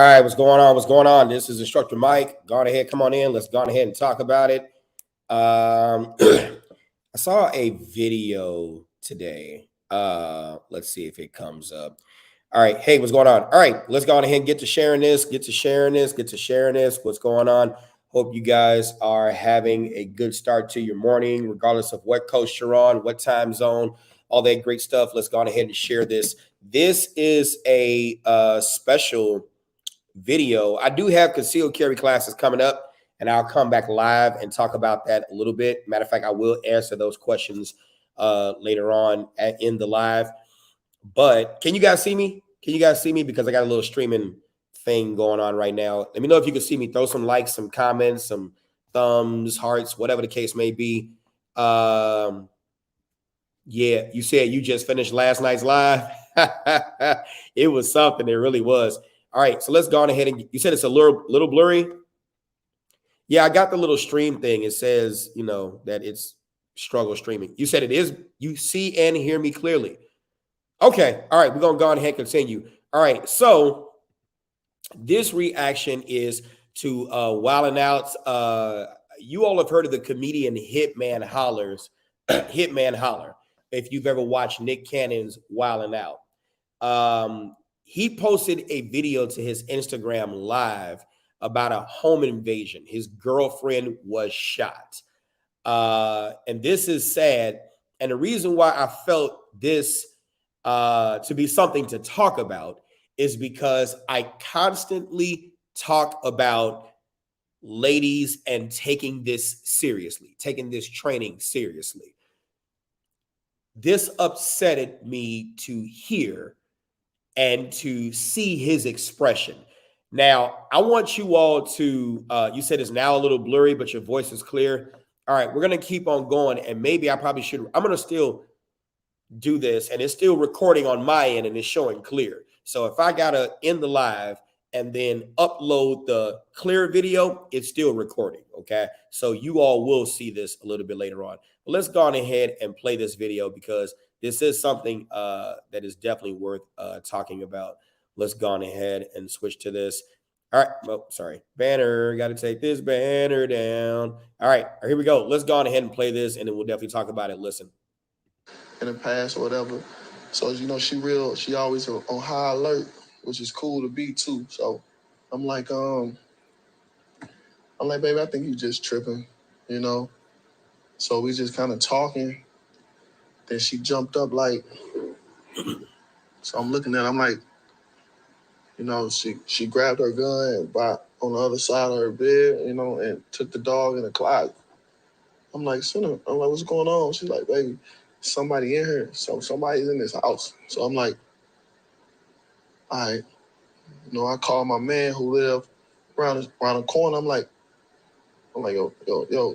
right, what's going on? What's going on? This is Instructor Mike. Go on ahead, come on in. Let's go on ahead and talk about it. I saw a video today. Let's see if it comes up. All right, hey, what's going on? All right, let's go on ahead and get to sharing this. What's going on? Hope you guys are having a good start to your morning, regardless of what coast you're on, what time zone, all that great stuff. Let's go on ahead and share this. This is a special video. I do have concealed carry classes coming up, and I'll come back live and talk about that a little bit. Matter of fact, I will answer those questions later on in the live. But can you guys see me? Because I got a little streaming thing going on right now. Let me know if you can see me. Throw some likes, some comments, some thumbs, hearts, whatever the case may be. Yeah, you said you just finished last night's live. It was something. It really was. All right, so let's go on ahead and you said it's a little blurry. Yeah, I got the little stream thing. It says, that it's struggle streaming. You said it is. You see and hear me clearly. Okay. All right, we're going to go on ahead and continue. All right, so this reaction is to Wildin' Out. You all have heard of the comedian Hitman Holler. If you've ever watched Nick Cannon's Wildin' Out. He posted a video to his Instagram live about a home invasion. His girlfriend was shot. And this is sad. And the reason why I felt this to be something to talk about is because I constantly talk about ladies and taking this seriously, taking this training seriously. This upsetted me to hear and to see his expression. Now, I want you all to, you said it's now a little blurry, but your voice is clear. All right, we're going to keep on going. And maybe I probably should, I'm going to still do this, and it's still recording on my end and it's showing clear. So if I got to end the live and then upload the clear video, it's still recording, okay? So you all will see this a little bit later on. But let's go on ahead and play this video because this is something that is definitely worth talking about. Let's go on ahead and switch to this. All right. Oh, sorry. Banner. Got to take this banner down. All right. Here we go. Let's go on ahead and play this, and then we'll definitely talk about it. Listen. In the past or whatever. So, she always on high alert, which is cool to be too. So I'm like, baby, I think you just tripping, So we just kind of talking. Then she jumped up like, so I'm looking at her, I'm like, she grabbed her gun on the other side of her bed, and took the dog in the closet. I'm like, what's going on? She's like, baby, somebody in here. So somebody's in this house. So I'm like, all right. I called my man who lived around the corner. I'm like, yo,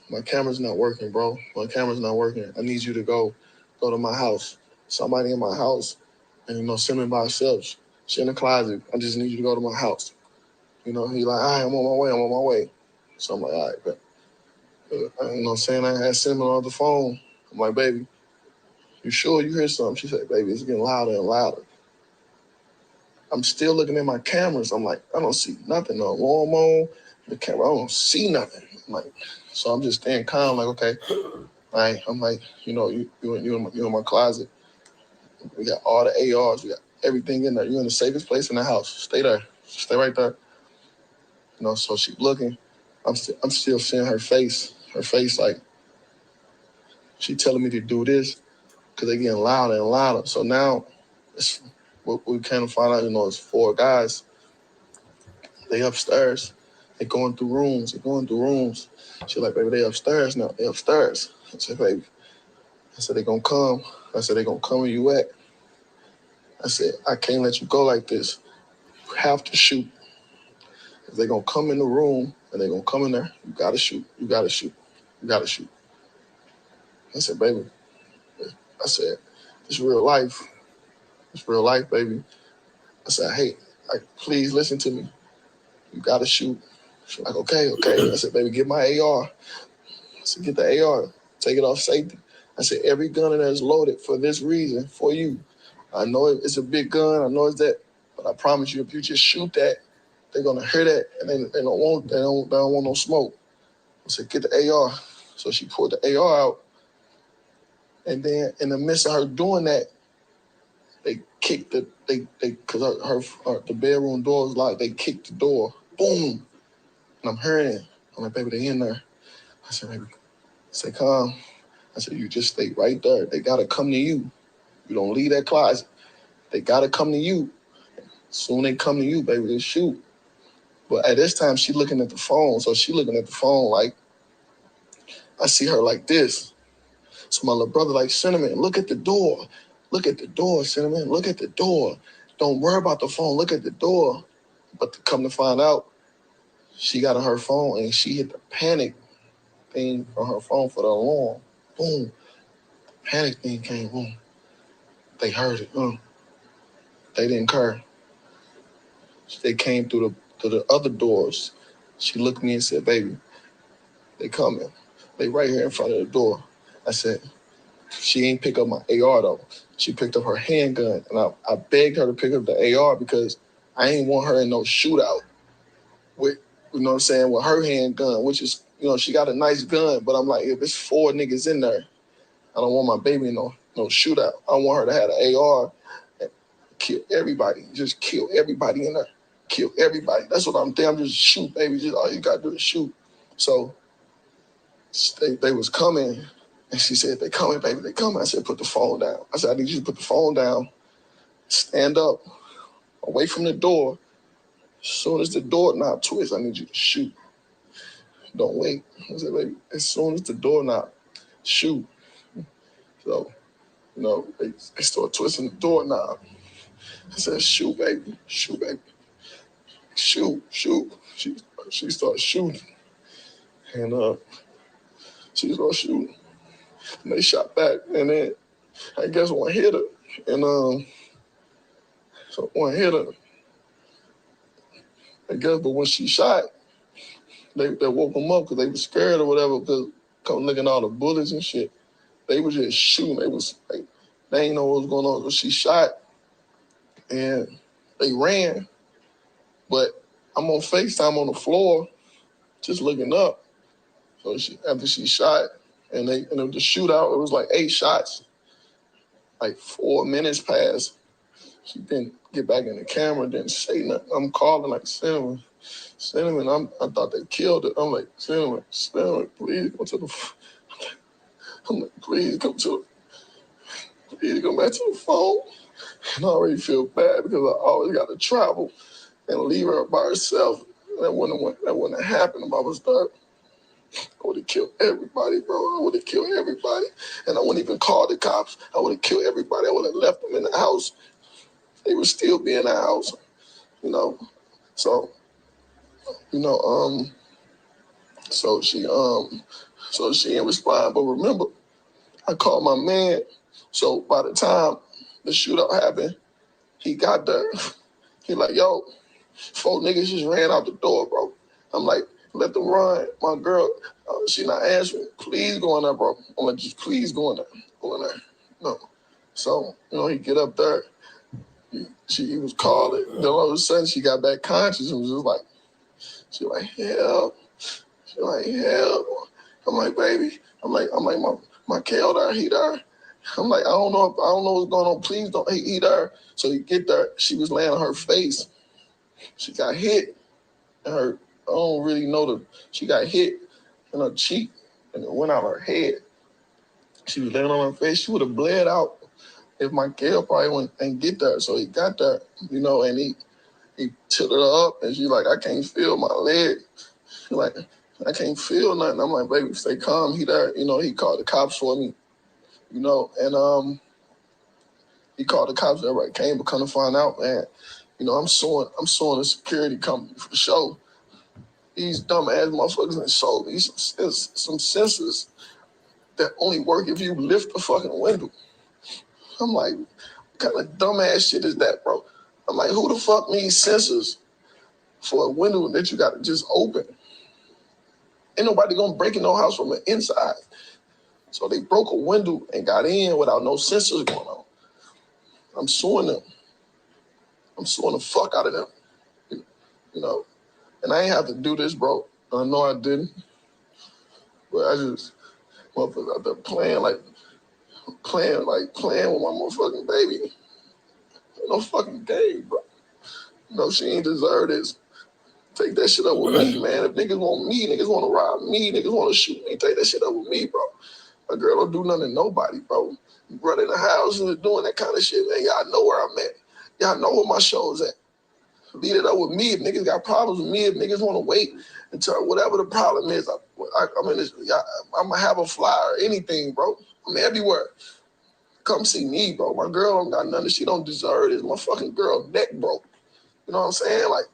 my camera's not working, bro. My camera's not working. I need you to go to my house. Somebody in my house, and sitting by herself. She in the closet. I just need you to go to my house. He like, all right, I'm on my way. So I'm like, all right, but I had Cinnamon on the phone. I'm like, baby, you sure you hear something? She said, baby, it's getting louder and louder. I'm still looking at my cameras. I'm like, I don't see nothing. No alarm on the camera. I don't see nothing. I'm like, so I'm just staying calm. Like, okay. All right. I'm like, you in my closet. We got all the ARs. We got everything in there. You're in the safest place in the house. Stay there. Stay right there. So she's looking. I'm still seeing her face. Her face, like, she telling me to do this because they're getting louder and louder. So now it's what we kind of find out, it's 4 guys. They upstairs. They going through rooms. She's like, baby, they upstairs now. They upstairs. I said, baby. I said, they gonna come. I said, they gonna come where you at. I said, I can't let you go like this. You have to shoot. If they gonna come in the room and they gonna come in there, you gotta shoot. You gotta shoot. You gotta shoot. I said, baby. I said, it's real life. It's real life, baby. I said, hey, please listen to me. You gotta shoot. She's like, okay. I said, baby, get my AR. I said, get the AR. Take it off safety. I said, every gun in there is loaded for this reason, for you. I know it's a big gun. I know it's that. But I promise you, if you just shoot that, they're gonna hear that and they don't want no smoke. I said, get the AR. So she pulled the AR out, and then in the midst of her doing that, they kicked because the bedroom door was locked. They kicked the door, boom, and I'm hearing it. I'm like, baby, they in there. I said, baby, stay calm. I said, you just stay right there. They gotta come to you. You don't leave that closet. They gotta come to you. Soon they come to you, baby, they shoot. But at this time, she looking at the phone. So she looking at the phone like, I see her like this. So my little brother like, Cinnamon, look at the door. Look at the door, Cinnamon. Look at the door. Don't worry about the phone. Look at the door. But to come to find out, she got on her phone and she hit the panic thing on her phone for the alarm. Boom. Panic thing came, boom. They heard it. They didn't care. They came through the other doors. She looked at me and said, baby, they coming. They right here in front of the door. I said, she ain't pick up my AR though. She picked up her handgun, and I begged her to pick up the AR because I ain't want her in no shootout with, you know what I'm saying, with her handgun, which is, you know, she got a nice gun, but I'm like, if it's 4 niggas in there, I don't want my baby in no shootout. I want her to have an AR and kill everybody. Just kill everybody in there. Kill everybody. That's what I'm thinking. I'm just shoot, baby. Just all you gotta do is shoot. So they was coming, and she said, they coming, baby, they coming. I said, put the phone down. I said, I need you to put the phone down, stand up, away from the door. As soon as the doorknob twists, I need you to shoot. Don't wait. I said, baby, as soon as the doorknob, shoot. So, you know, they start twisting the doorknob. I said, shoot, baby, shoot, baby. Shoot. She started shooting. And she started shooting. And they shot back. And then I guess one hit her. And so one hit her. I guess, but when she shot, they woke them up because they were scared or whatever, because come looking at all the bullets and shit. They was just shooting. They was like, they ain't know what was going on. So she shot and they ran. But I'm on FaceTime on the floor, just looking up. So after she shot, and it was the shootout, it was like 8 shots. Like 4 minutes passed. She didn't get back in the camera, didn't say nothing. I'm calling like, Cinnamon, I thought they killed it. I'm like, Cinnamon, please come to the, I'm like, please come back to the phone. And I already feel bad because I always got to travel and leave her by herself. That wouldn't have happened if I was there. I would have killed everybody, bro. I would have killed everybody. And I wouldn't even call the cops. I would have killed everybody. I would have left them in the house. They would still be in the house, you know. So, you know, so she didn't respond. But remember, I called my man. So by the time the shootout happened, he got there. He like, yo, 4 niggas just ran out the door, bro. I'm like, let them run. My girl, she not answering. Please go in there, bro. I'm like, just please go in there. Go in there. No. So, you know, he get up there. He was calling. Then all of a sudden, she got back conscious and was just like, she like, help. She like, help. I'm like, baby. I'm like, my Kale there, he there. I'm like, I don't know what's going on. Please don't, he there. So he get there. She was laying on her face. She got hit. And I don't really know she got hit in her cheek and it went out her head. She was laying on her face. She would have bled out if my Kale probably went and get there. So he got there, you know, and he tilted her up and she like, I can't feel my leg. She like, I can't feel nothing. I'm like, baby, stay calm. He there, you know, he called the cops for me, you know, and he called the cops. Everybody came, but come to find out, man, you know, I'm suing a security company for the show. These dumb ass motherfuckers and sold me some sensors that only work if you lift the fucking window. I'm like, what kind of dumb ass shit is that, bro? I'm like, who the fuck needs sensors for a window that you gotta just open? Ain't nobody gonna break in no house from the inside. So they broke a window and got in without no sensors going on. I'm suing them. I'm suing the fuck out of them. You know, And I ain't have to do this, bro. I know I didn't. But I just, motherfuckers out there playing with my motherfucking baby. No fucking game, bro. No, she ain't deserve this. Take that shit up with me, man. If niggas want me, niggas want to rob me, niggas want to shoot me, take that shit up with me, bro. My girl don't do nothing to nobody, bro. Running the house and doing that kind of shit, man. Y'all know where I'm at. Y'all know where my show's at. Lead it up with me. If niggas got problems with me, if niggas want to wait until whatever the problem is, I'm going to have a flyer or anything, bro. I'm everywhere. Come see me, bro. My girl don't got nothing. She don't deserve this. My fucking girl neck broke. You know what I'm saying? Like,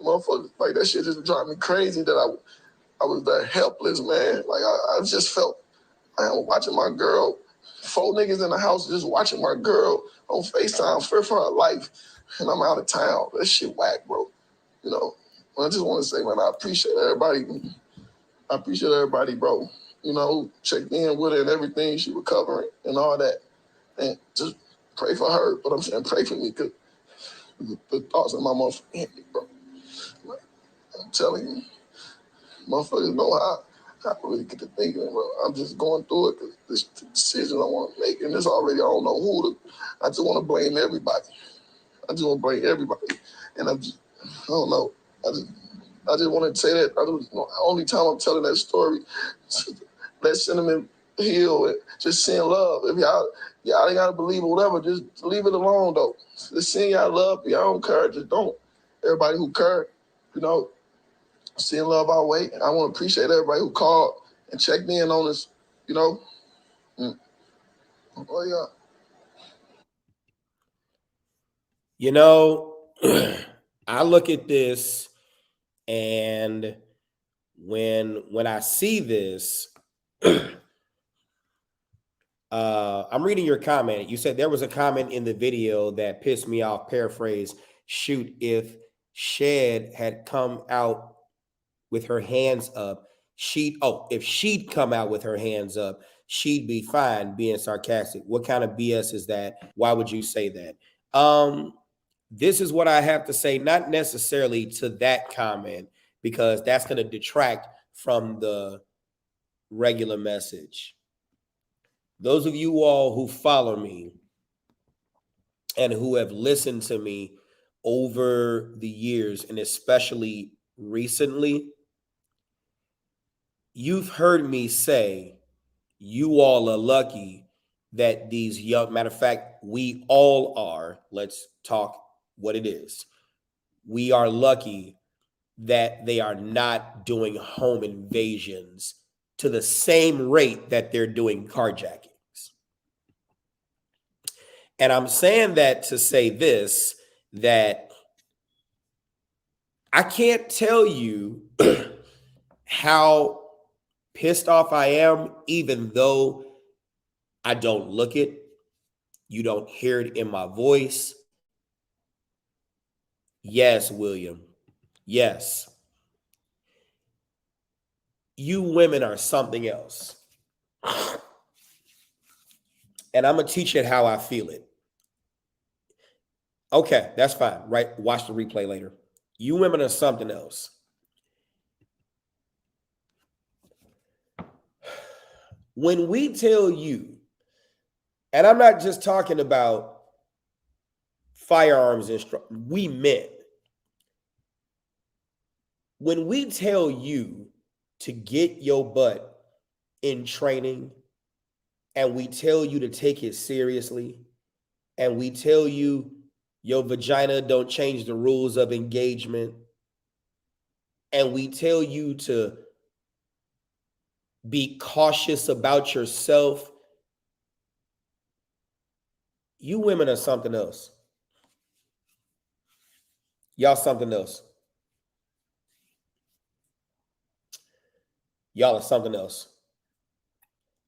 motherfuckers, like that shit just drive me crazy that I was that helpless, man. Like, I just felt, I am watching my girl, 4 niggas in the house just watching my girl on FaceTime for her life, and I'm out of town. That shit whack, bro. You know, I just want to say, man, I appreciate everybody. I appreciate everybody, bro. You know, checked in with her and everything, she recovering and all that. And just pray for her. But I'm saying pray for me because the thoughts in my motherfucking head, bro. Like, I'm telling you, motherfuckers know how I really get to thinking, bro. I'm just going through it because this decision I want to make, and this already, I don't know who to, I just want to blame everybody. I just want to blame everybody. And I don't know. I just want to say that. The only time I'm telling that story, let sentiment heal and just send love. If y'all ain't gotta believe or whatever, just leave it alone though. Just send y'all love. Y'all don't care, just don't. Everybody who care, you know, send love our way. I want to appreciate everybody who called and checked in on us, you know. Oh yeah. You know, I look at this, and when I see this, I'm reading your comment. You said there was a comment in the video that pissed me off. Paraphrase: shoot, if Shed had come out with her hands up, if she'd come out with her hands up, she'd be fine. Being sarcastic. What kind of BS is that? Why would you say that? This is what I have to say, not necessarily to that comment, because that's going to detract from the regular message. Those of you all who follow me and who have listened to me over the years, and especially recently, you've heard me say you all are lucky that these young, matter of fact, we all are. Let's talk what it is. We are lucky that they are not doing home invasions to the same rate that they're doing carjackings. And I'm saying that to say this, that I can't tell you how pissed off I am, even though I don't look it. You don't hear it in my voice. Yes, William. Yes. You women are something else. And I'm going to teach it how I feel it. Okay, that's fine. Right? Watch the replay later. You women are something else. When we tell you, and I'm not just talking about firearms we men. When we tell you to get your butt in training, and we tell you to take it seriously, and we tell you your vagina don't change the rules of engagement, and we tell you to be cautious about yourself, you women are something else. Y'all something else. Y'all are something else.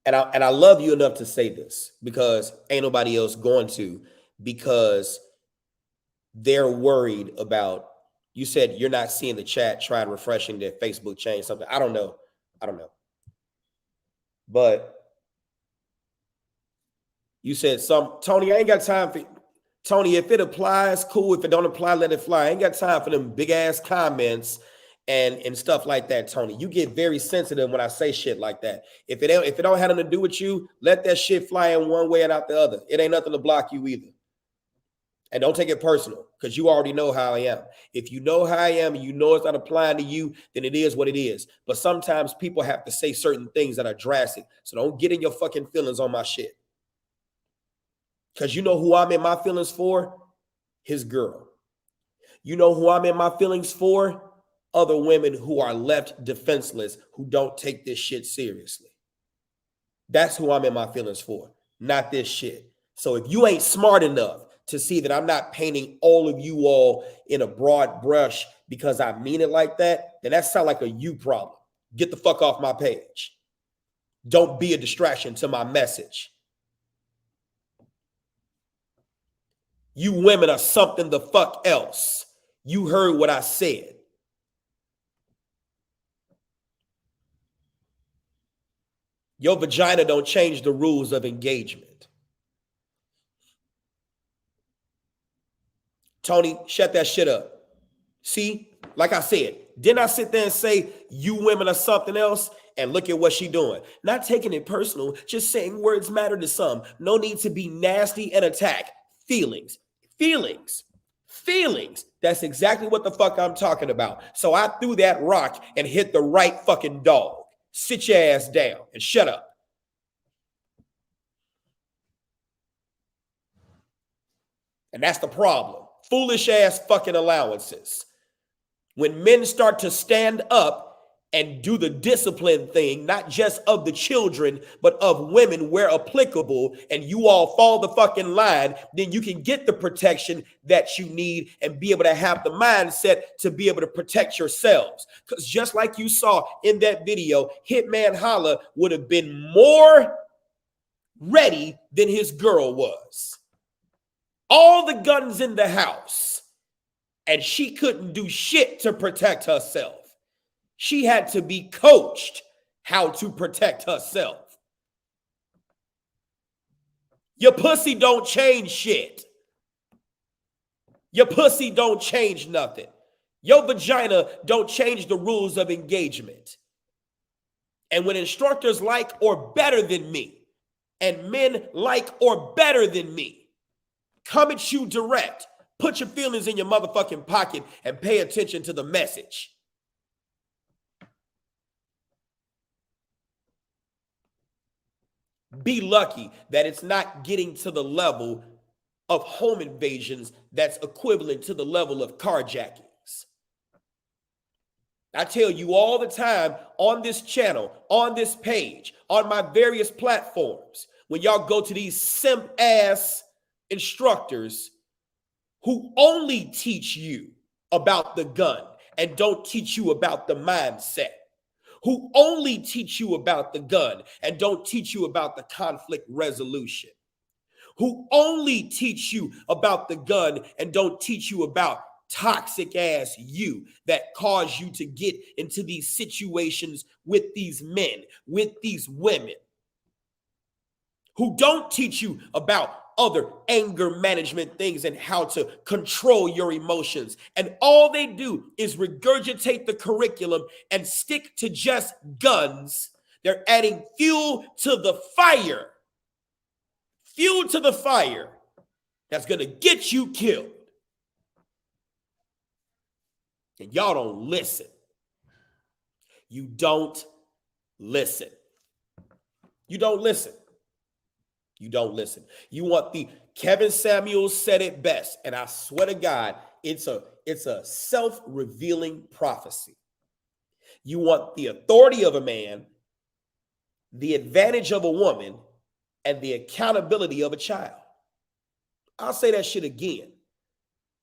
And I love you enough to say this, because ain't nobody else going to, because they're worried about, you said you're not seeing the chat, try refreshing their Facebook change something. I don't know. But you said Tony, I ain't got time for, Tony, if it applies, cool. If it don't apply, let it fly. I ain't got time for them big ass comments and stuff like that, Tony. You get very sensitive when I say shit like that. If it don't have nothing to do with you, let that shit fly in one way and out the other. It ain't nothing to block you either. And don't take it personal, because you already know how I am. If you know how I am and you know it's not applying to you, then it is what it is. But sometimes people have to say certain things that are drastic. So don't get in your fucking feelings on my shit. Because you know who I'm in my feelings for? His girl. You know who I'm in my feelings for? Other women who are left defenseless, who don't take this shit seriously. That's who I'm in my feelings for, not this shit. So if you ain't smart enough to see that I'm not painting all of you all in a broad brush because I mean it like that, then that sounds like a you problem. Get the fuck off my page. Don't be a distraction to my message. You women are something the fuck else. You heard what I said. Your vagina don't change the rules of engagement. Tony, shut that shit up. See, like I said, didn't I sit there and say you women are something else? And look at what she doing. Not taking it personal, just saying words matter to some. No need to be nasty and attack. Feelings. That's exactly what the fuck I'm talking about. So I threw that rock and hit the right fucking dog. Sit your ass down and shut up. And that's the problem. Foolish ass fucking allowances. When men start to stand up and do the discipline thing, not just of the children, but of women where applicable, and you all fall the fucking line, then you can get the protection that you need and be able to have the mindset to be able to protect yourselves. Because just like you saw in that video, Hitman Holla would have been more ready than his girl was. All the guns in the house, and she couldn't do shit to protect herself. She had to be coached how to protect herself. Your pussy don't change shit. Your pussy don't change nothing. Your vagina don't change the rules of engagement. And when instructors like or better than me, and men like or better than me, come at you direct, put your feelings in your motherfucking pocket and pay attention to the message. Be lucky that it's not getting to the level of home invasions that's equivalent to the level of carjackings. I tell you all the time on this channel, on this page, on my various platforms, when y'all go to these simp-ass instructors who only teach you about the gun and don't teach you about the mindset, who only teach you about the gun and don't teach you about the conflict resolution, who only teach you about the gun and don't teach you about toxic ass you that cause you to get into these situations with these men, with these women, who don't teach you about other anger management things and how to control your emotions. And all they do is regurgitate the curriculum and stick to just guns. They're adding fuel to the fire. Fuel to the fire that's going to get you killed. And y'all don't listen. You don't listen. You don't listen. You don't listen. You want the Kevin Samuels said it best, and I swear to God, it's a self-revealing prophecy. You want the authority of a man, the advantage of a woman, and the accountability of a child. I'll say that shit again.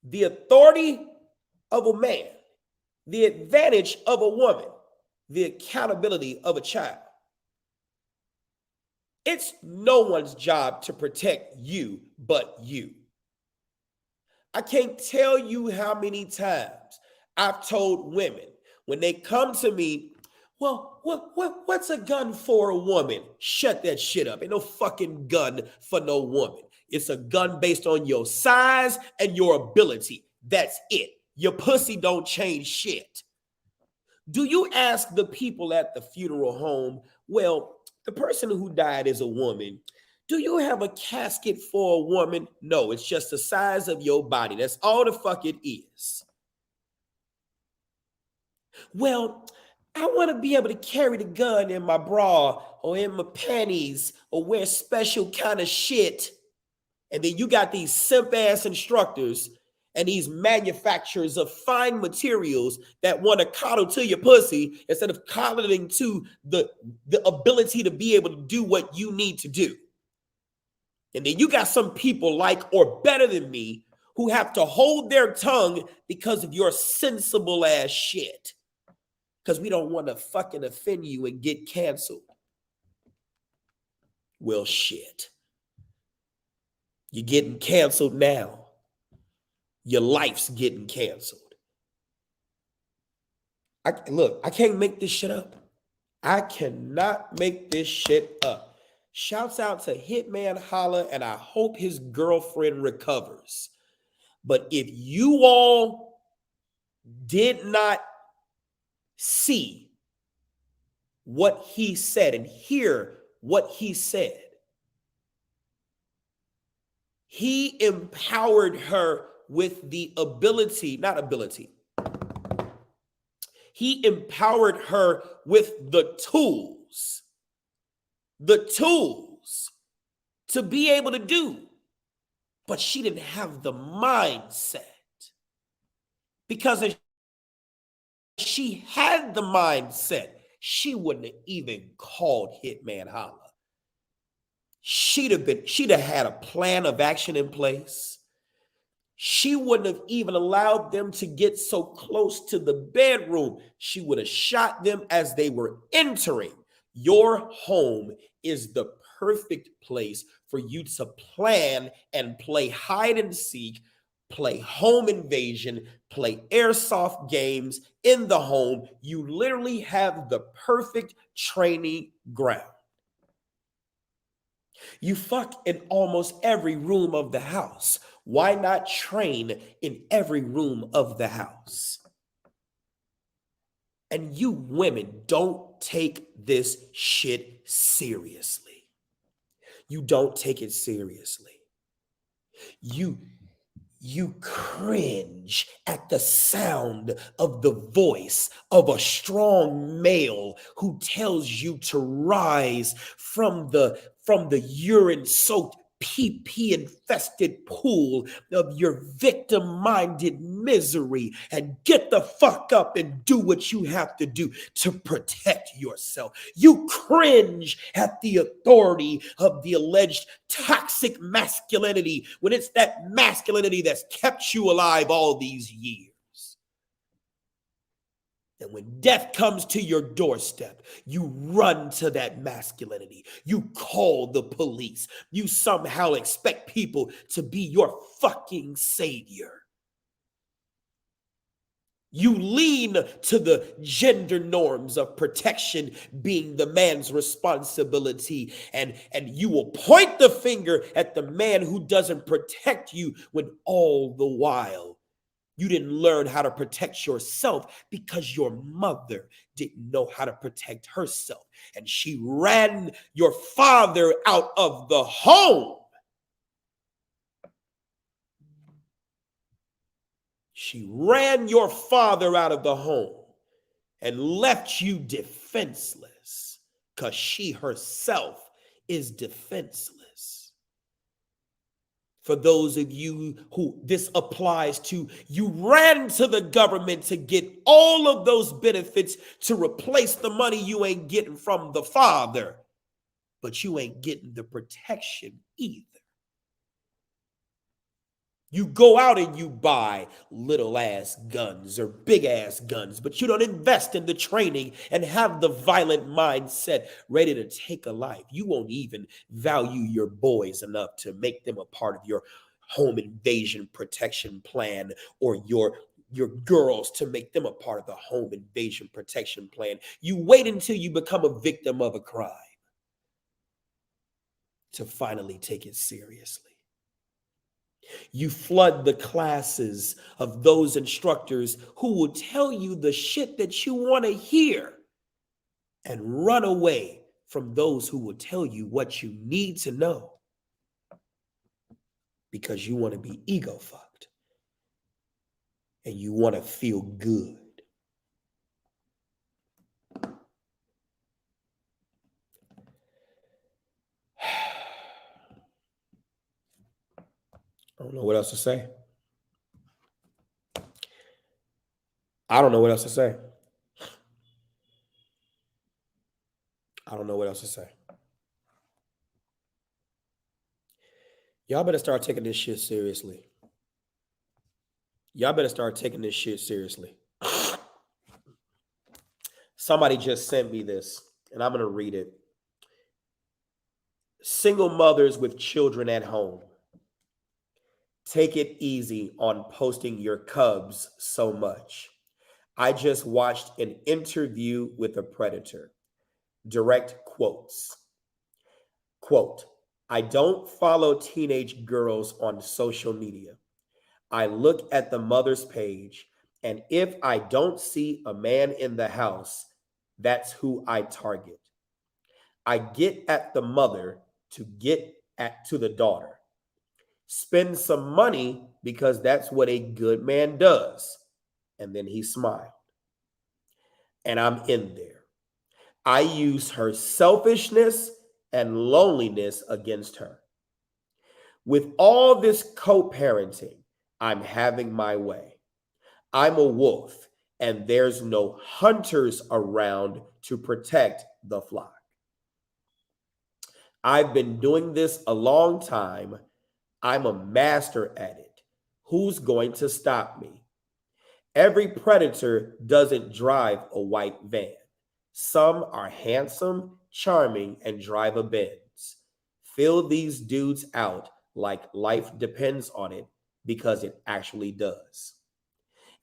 The authority of a man, the advantage of a woman, the accountability of a child. It's no one's job to protect you but you. I can't tell you how many times I've told women when they come to me, well, what's a gun for a woman? Shut that shit up. Ain't no fucking gun for no woman. It's a gun based on your size and your ability. That's it. Your pussy don't change shit. Do you ask the people at the funeral home, well, the person who died is a woman. Do you have a casket for a woman? No, it's just the size of your body. That's all the fuck it is. Well, I want to be able to carry the gun in my bra or in my panties or wear special kind of shit. And then you got these simp ass instructors and these manufacturers of fine materials that want to coddle to your pussy instead of coddling to the ability to be able to do what you need to do. And then you got some people like or better than me who have to hold their tongue because of your sensible ass shit. Because we don't want to fucking offend you and get canceled. Well, shit. You're getting canceled now. Your life's getting canceled. Look, I can't make this shit up. I cannot make this shit up. Shouts out to Hitman Holla, and I hope his girlfriend recovers. But if you all did not see what he said and hear what he said, he empowered her with the ability, he empowered her with the tools to be able to do, but she didn't have the mindset. Because if she had the mindset, she wouldn't have even called Hitman Holla. She'd have had a plan of action in place. She wouldn't have even allowed them to get so close to the bedroom. She would have shot them as they were entering. Your home is the perfect place for you to plan and play hide and seek, play home invasion, play airsoft games in the home. You literally have the perfect training ground. You fuck in almost every room of the house. Why not train in every room of the house? And you women don't take this shit seriously. You don't take it seriously. You cringe at the sound of the voice of a strong male who tells you to rise from the urine-soaked pee infested pool of your victim-minded misery and get the fuck up and do what you have to do to protect yourself. You cringe at the authority of the alleged toxic masculinity when it's that masculinity that's kept you alive all these years. And when death comes to your doorstep, you run to that masculinity. You call the police. You somehow expect people to be your fucking savior. You lean to the gender norms of protection being the man's responsibility, and you will point the finger at the man who doesn't protect you when all the while you didn't learn how to protect yourself because your mother didn't know how to protect herself. And she ran your father out of the home. She ran your father out of the home and left you defenseless because she herself is defenseless. For those of you who this applies to, you ran to the government to get all of those benefits to replace the money you ain't getting from the father, but you ain't getting the protection either. You go out and you buy little ass guns or big ass guns, but you don't invest in the training and have the violent mindset ready to take a life. You won't even value your boys enough to make them a part of your home invasion protection plan, or your girls to make them a part of the home invasion protection plan. You wait until you become a victim of a crime to finally take it seriously. You flood the classes of those instructors who will tell you the shit that you want to hear and run away from those who will tell you what you need to know because you want to be ego fucked and you want to feel good. I don't know what else to say. I don't know what else to say. I don't know what else to say. Y'all better start taking this shit seriously. Y'all better start taking this shit seriously. Somebody just sent me this, and I'm going to read it. Single mothers with children at home. Take it easy on posting your cubs so much. I just watched an interview with a predator. Direct quotes. Quote, I don't follow teenage girls on social media. I look at the mother's page, and if I don't see a man in the house, that's who I target. I get at the mother to get to the daughter. Spend some money because that's what a good man does. And then he smiled. And I'm in there. I use her selfishness and loneliness against her. With all this co-parenting, I'm having my way. I'm a wolf, and there's no hunters around to protect the flock. I've been doing this a long time. I'm a master at it. Who's going to stop me? Every predator doesn't drive a white van. Some are handsome, charming, and drive a Benz. Fill these dudes out like life depends on it because it actually does.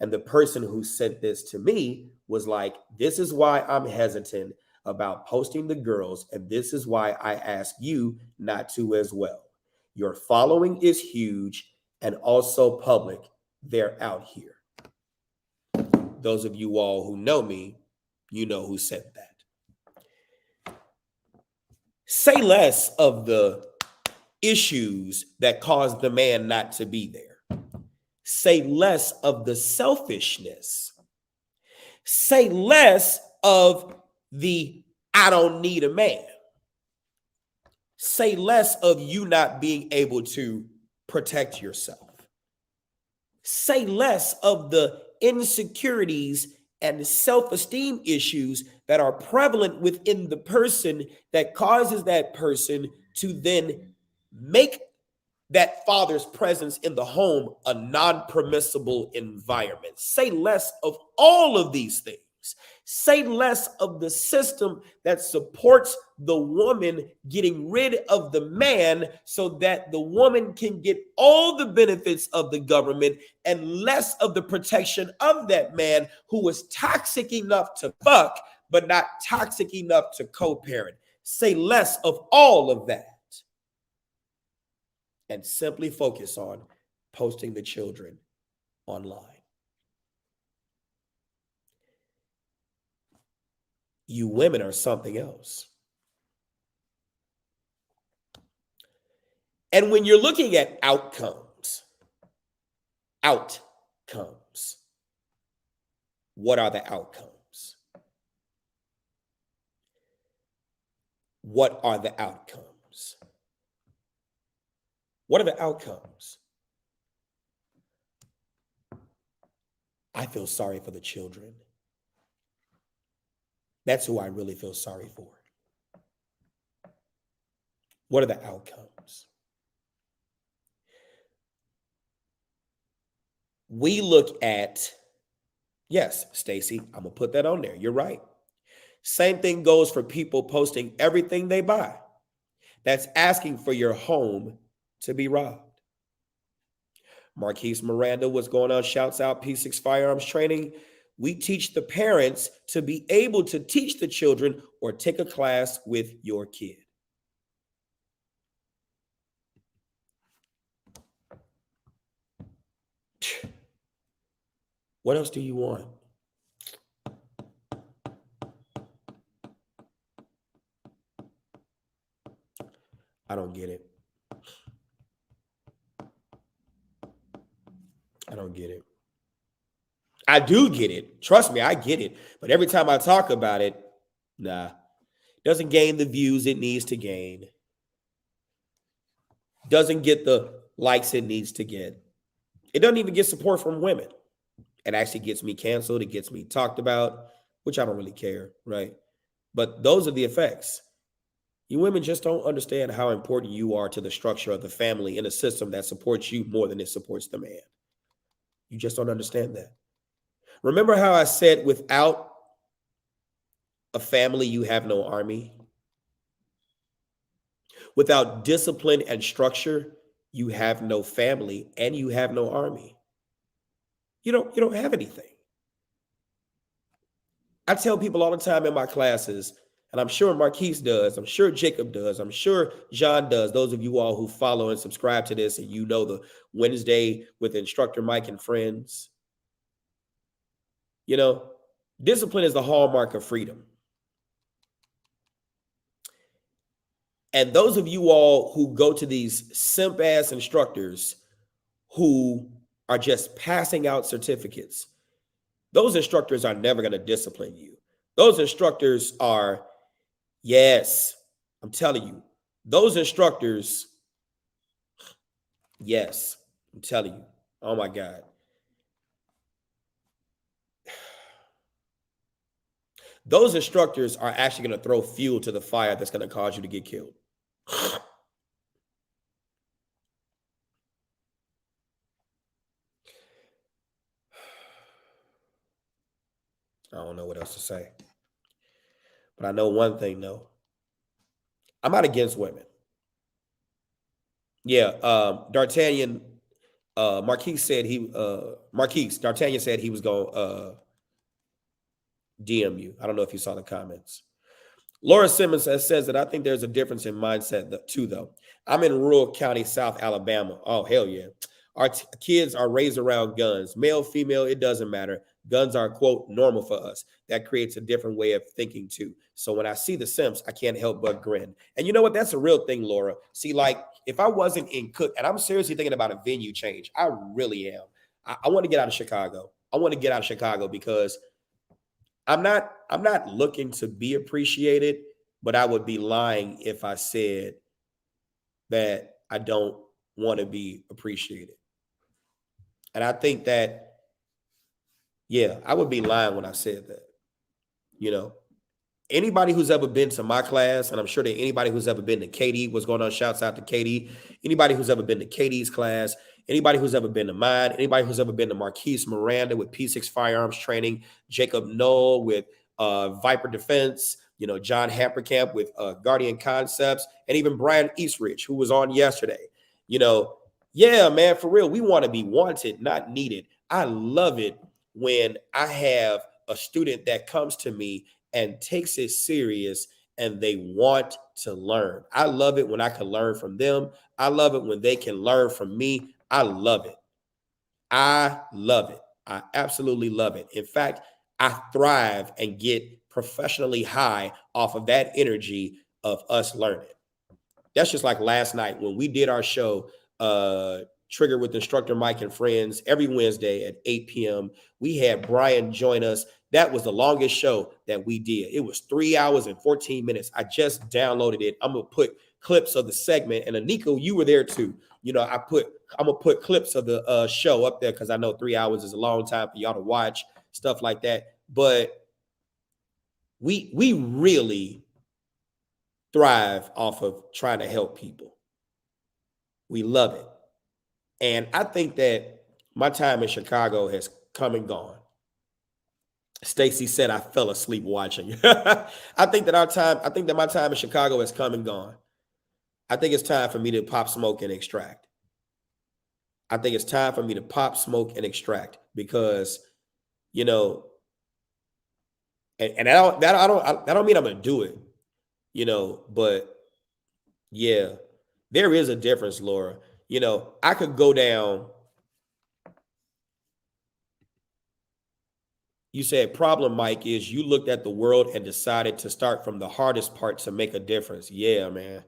And the person who sent this to me was like, this is why I'm hesitant about posting the girls, and this is why I ask you not to as well. Your following is huge and also public. They're out here. Those of you all who know me, you know who said that. Say less of the issues that caused the man not to be there. Say less of the selfishness. Say less of the I don't need a man. Say less of you not being able to protect yourself. Say less of the insecurities and self-esteem issues that are prevalent within the person that causes that person to then make that father's presence in the home a non-permissible environment. Say less of all of these things. Say less of the system that supports the woman getting rid of the man so that the woman can get all the benefits of the government and less of the protection of that man who was toxic enough to fuck, but not toxic enough to co-parent. Say less of all of that and simply focus on posting the children online. You women are something else. And when you're looking at outcomes, what are the outcomes? What are the outcomes? What are the outcomes? I feel sorry for the children. That's who I really feel sorry for. What are the outcomes? We look at, yes, Stacy, I'm going to put that on there. You're right. Same thing goes for people posting everything they buy. That's asking for your home to be robbed. Marquise Miranda, what's going on? Shouts out P6 Firearms Training. We teach the parents to be able to teach the children or take a class with your kid. What else do you want? I don't get it. I don't get it. I do get it. Trust me, I get it. But every time I talk about it, nah, doesn't gain the views it needs to gain. Doesn't get the likes it needs to get. It doesn't even get support from women. It actually gets me canceled. It gets me talked about, which I don't really care, right? But those are the effects. You women just don't understand how important you are to the structure of the family in a system that supports you more than it supports the man. You just don't understand that. Remember how I said without a family, you have no army? Without discipline and structure, you have no family and you have no army. You don't have anything. I tell people all the time in my classes, and I'm sure Marquise does, I'm sure Jacob does, I'm sure John does. Those of you all who follow and subscribe to this, and you know the Wednesday with Instructor Mike and Friends, you know, discipline is the hallmark of freedom. And those of you all who go to these simp ass instructors who are just passing out certificates, those instructors are never going to discipline you. Those instructors are, yes, I'm telling you, those instructors, yes, I'm telling you, oh my God. Those instructors are actually going to throw fuel to the fire that's going to cause you to get killed. I don't know what else to say. But I know one thing, though. I'm not against women. Yeah, D'Artagnan, D'Artagnan said he was going to DM you. I don't know if you saw the comments. Laura Simmons says that I think there's a difference in mindset too, though. I'm in rural county, South Alabama. Oh, hell yeah. Our kids are raised around guns, male, female, it doesn't matter. Guns are, quote, normal for us. That creates a different way of thinking too. So when I see the simps, I can't help but grin. And you know what? That's a real thing, Laura. See, like if I wasn't in Cook, and I'm seriously thinking about a venue change, I really am. I want to get out of Chicago. I want to get out of Chicago because I'm not looking to be appreciated, but I would be lying if I said that I don't want to be appreciated. And I think that, yeah, I would be lying when I said that. You know, anybody who's ever been to my class, and I'm sure that anybody who's ever been to Katie, what's going on? Shouts out to Katie. Anybody who's ever been to Katie's class, anybody who's ever been to mine, anybody who's ever been to Marquise Miranda with P6 firearms training, Jacob Knoll with Viper Defense, John Hamperkamp with Guardian Concepts, and even Brian Eastridge, who was on yesterday. Yeah, man, for real, we want to be wanted, not needed. I love it when I have a student that comes to me and takes it serious and they want to learn. I love it when I can learn from them. I love it when they can learn from me. I love it. I love it. I absolutely love it. In fact, I thrive and get professionally high off of that energy of us learning. That's just like last night when we did our show, Trigger with Instructor Mike and Friends, every Wednesday at 8 p.m. We had Brian join us. That was the longest show that we did. It was 3 hours and 14 minutes. I just downloaded it. I'm going to put clips of the segment. And Anika, you were there too. I'm going to put clips of the show up there because I know 3 hours is a long time for y'all to watch, stuff like that. But we really thrive off of trying to help people. We love it. And I think that my time in Chicago has come and gone. Stacy said I fell asleep watching. I think that my time in Chicago has come and gone. I think it's time for me to pop smoke and extract. I think it's time for me to pop smoke and extract because, and I don't mean I'm gonna do it, but yeah, there is a difference, Laura. I could go down You said problem, Mike, is you looked at the world and decided to start from the hardest part to make a difference. Yeah, man.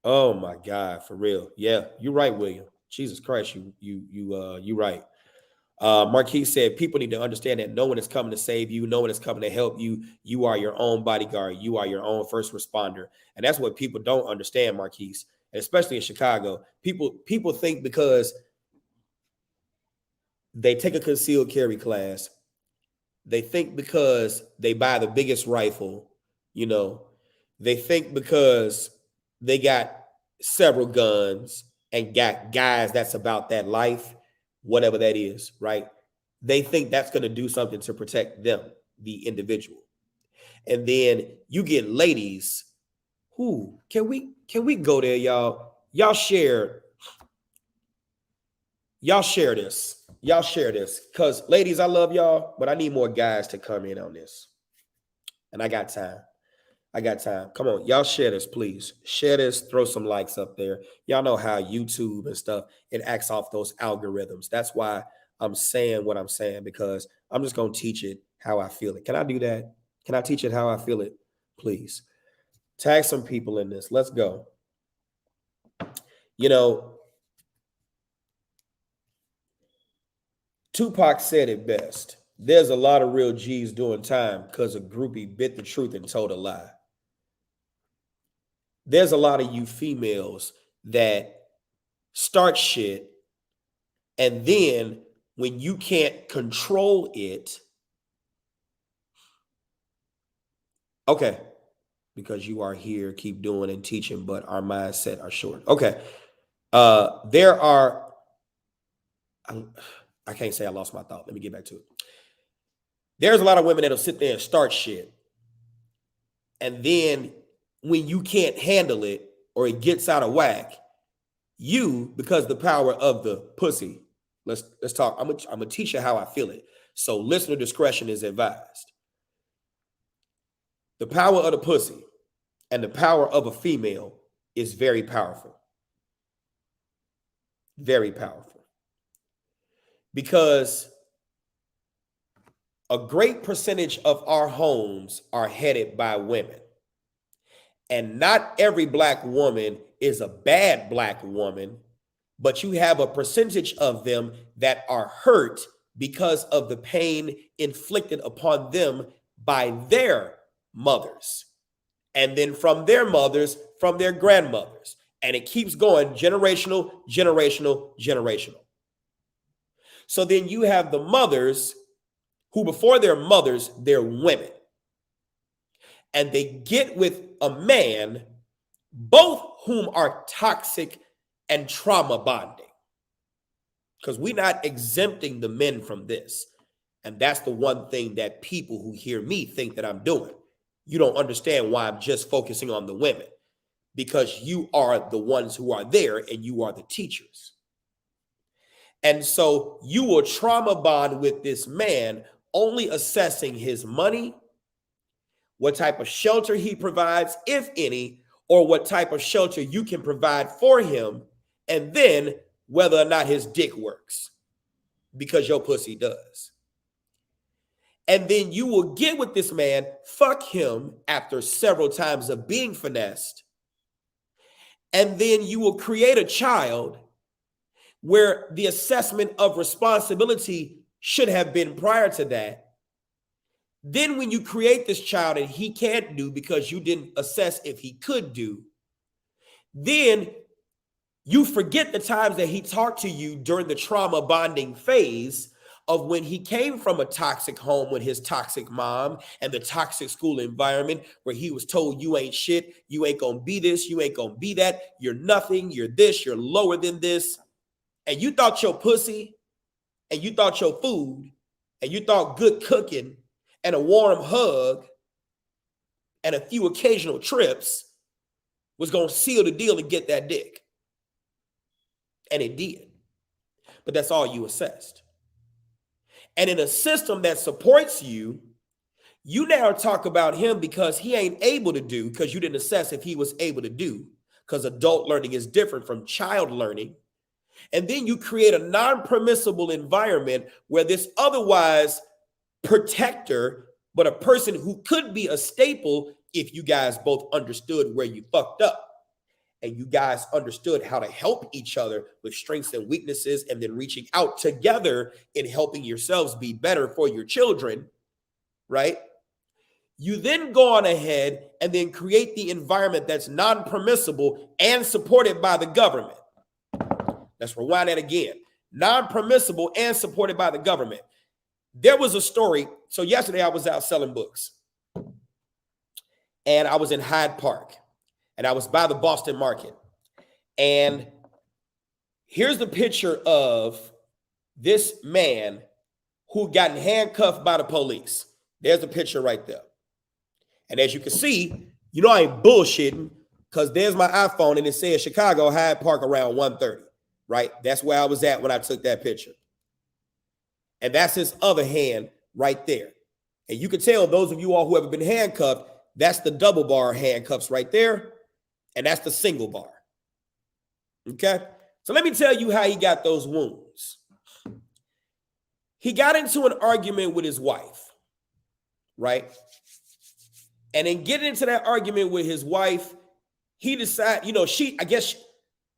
Oh my God, for real. Yeah, you're right, William. Jesus Christ, you right. Marquis said people need to understand that no one is coming to save you, no one is coming to help you. You are your own bodyguard, you are your own first responder. And that's what people don't understand, Marquis, and especially in Chicago. People think because they take a concealed carry class, they think because they buy the biggest rifle, you know, they think because they got several guns and got guys that's about that life, whatever that is, right? They think that's going to do something to protect them, the individual. And then you get ladies who can we go there, y'all? Y'all share this. Y'all share this. Because ladies, I love y'all, but I need more guys to come in on this. And I got time. I got time. Come on, y'all share this, please. Share this, throw some likes up there. Y'all know how YouTube and stuff, it acts off those algorithms. That's why I'm saying what I'm saying, because I'm just going to teach it how I feel it. Can I do that? Can I teach it how I feel it? Please. Tag some people in this. Let's go. You know, Tupac said it best. There's a lot of real G's doing time because a groupie bit the truth and told a lie. There's a lot of you females that start shit, and then when you can't control it, okay, because you are here, keep doing and teaching, but our mindset are short. Okay. There are, I can't say I lost my thought. Let me get back to it. There's a lot of women that'll sit there and start shit. And then when you can't handle it or it gets out of whack, you, because the power of the pussy, let's talk. I'm gonna teach you how I feel it. So listener discretion is advised. The power of the pussy and the power of a female is very powerful. Very powerful. Because a great percentage of our homes are headed by women. And not every black woman is a bad black woman, but you have a percentage of them that are hurt because of the pain inflicted upon them by their mothers. And then from their mothers, from their grandmothers. And it keeps going generational, generational, generational. So then you have the mothers who before they're mothers, they're women. And they get with a man, both whom are toxic and trauma bonding. Because we're not exempting the men from this. And that's the one thing that people who hear me think that I'm doing. You don't understand why I'm just focusing on the women. Because you are the ones who are there and you are the teachers. And so you will trauma bond with this man only assessing his money, what type of shelter he provides, if any, or what type of shelter you can provide for him, and then whether or not his dick works, because your pussy does. And then you will get with this man, fuck him after several times of being finessed, and then you will create a child where the assessment of responsibility should have been prior to that. Then when you create this child and he can't do because you didn't assess if he could do, then you forget the times that he talked to you during the trauma bonding phase of when he came from a toxic home with his toxic mom and the toxic school environment where he was told you ain't shit, you ain't gonna be this, you ain't gonna be that, you're nothing, you're this, you're lower than this. And you thought your pussy and you thought your food and you thought good cooking and a warm hug and a few occasional trips was going to seal the deal and get that dick. And it did. But that's all you assessed. And in a system that supports you, you now talk about him because he ain't able to do, because you didn't assess if he was able to do, because adult learning is different from child learning. And then you create a non-permissible environment where this otherwise protector, but a person who could be a staple if you guys both understood where you fucked up and you guys understood how to help each other with strengths and weaknesses, and then reaching out together in helping yourselves be better for your children, right? You then go on ahead and then create the environment that's non-permissible and supported by the government. Let's rewind that again. Non-permissible and supported by the government. There was a story. So yesterday I was out selling books, and I was in Hyde Park, and I was by the Boston Market. And here's the picture of this man who got handcuffed by the police. There's the picture right there. And as you can see, you know I ain't bullshitting, because there's my iPhone and it says Chicago, Hyde Park around 1:30, right? That's where I was at when I took that picture. And that's his other hand right there. And you can tell, those of you all who have been handcuffed, that's the double bar handcuffs right there. And that's the single bar. Okay? So let me tell you how he got those wounds. He got into an argument with his wife, right? And in getting into that argument with his wife, he decided,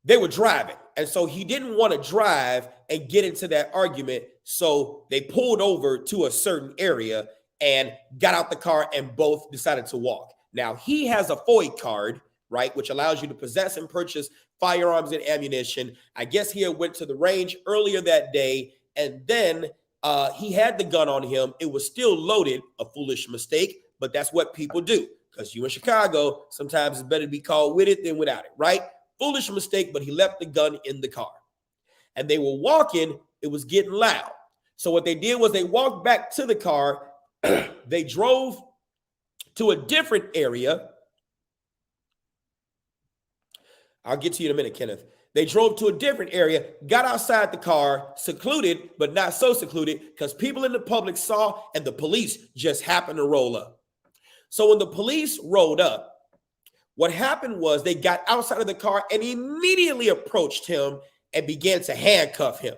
they were driving. And so he didn't want to drive and get into that argument. So they pulled over to a certain area and got out the car, and both decided to walk. Now, he has a FOID card, right, which allows you to possess and purchase firearms and ammunition. I guess he had went to the range earlier that day, and then he had the gun on him. It was still loaded, a foolish mistake, but that's what people do, because you in Chicago, sometimes it's better to be caught with it than without it, right? Foolish mistake, but he left the gun in the car. And they were walking, it was getting loud. So what they did was they walked back to the car, they drove to a different area. I'll get to you in a minute, Kenneth. They drove to a different area, got outside the car, secluded, but not so secluded, because people in the public saw, and the police just happened to roll up. So when the police rolled up, what happened was they got outside of the car and immediately approached him and began to handcuff him.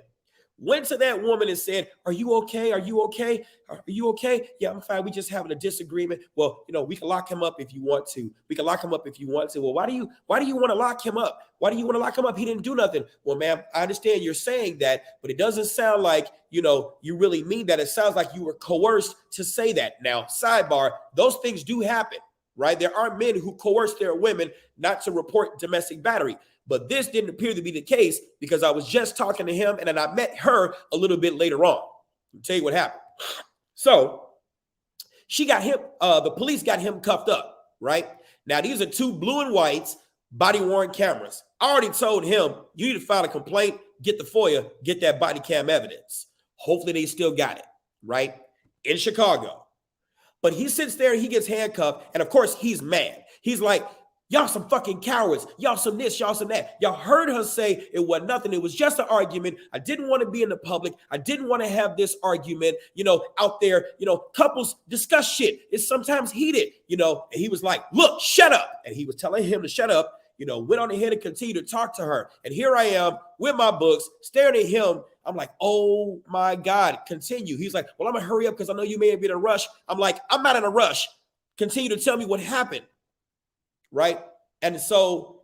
Went to that woman and said, "Are you okay? Are you okay? Are you okay? Yeah, I'm fine. We just having a disagreement. Well, we can lock him up if you want to. We can lock him up if you want to." Well, why do you want to lock him up? Why do you want to lock him up? He didn't do nothing. Well, ma'am, I understand you're saying that, but it doesn't sound like, you really mean that. It sounds like you were coerced to say that. Now, sidebar, those things do happen, right? There are men who coerce their women not to report domestic battery. But this didn't appear to be the case, because I was just talking to him, and then I met her a little bit later on. I'll tell you what happened. So she got him, the police got him cuffed up, right? Now, these are two blue and whites body-worn cameras. I already told him, you need to file a complaint, get the FOIA, get that body cam evidence. Hopefully they still got it, right? In Chicago. But he sits there and he gets handcuffed, and of course he's mad. He's like, "Y'all some fucking cowards. Y'all some this, y'all some that." Y'all heard her say it was nothing. It was just an argument. I didn't want to be in the public. I didn't want to have this argument, out there. Couples discuss shit. It's sometimes heated, and he was like, "Look, shut up." And he was telling him to shut up, went on ahead and continued to talk to her. And here I am with my books, staring at him. I'm like, "Oh my God, continue." He's like, "Well, I'm gonna hurry up because I know you may be in a rush." I'm like, "I'm not in a rush. Continue to tell me what happened." Right. And so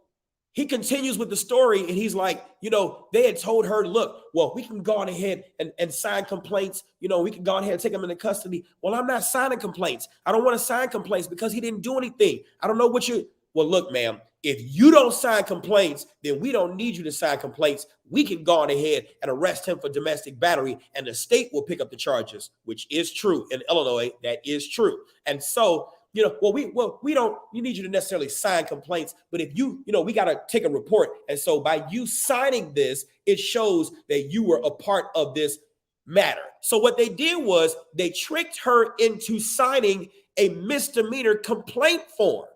he continues with the story, and he's like, they had told her, "Look, well, we can go on ahead and sign complaints. We can go on ahead and take him into custody." Well, I'm not signing complaints. I don't want to sign complaints because he didn't do anything. I don't know what well, look, ma'am, if you don't sign complaints, then we don't need you to sign complaints. We can go on ahead and arrest him for domestic battery, and the state will pick up the charges, which is true. In Illinois, that is true. And so, we don't, you need you to necessarily sign complaints, but if we got to take a report. And so by you signing this, it shows that you were a part of this matter. So what they did was they tricked her into signing a misdemeanor complaint form.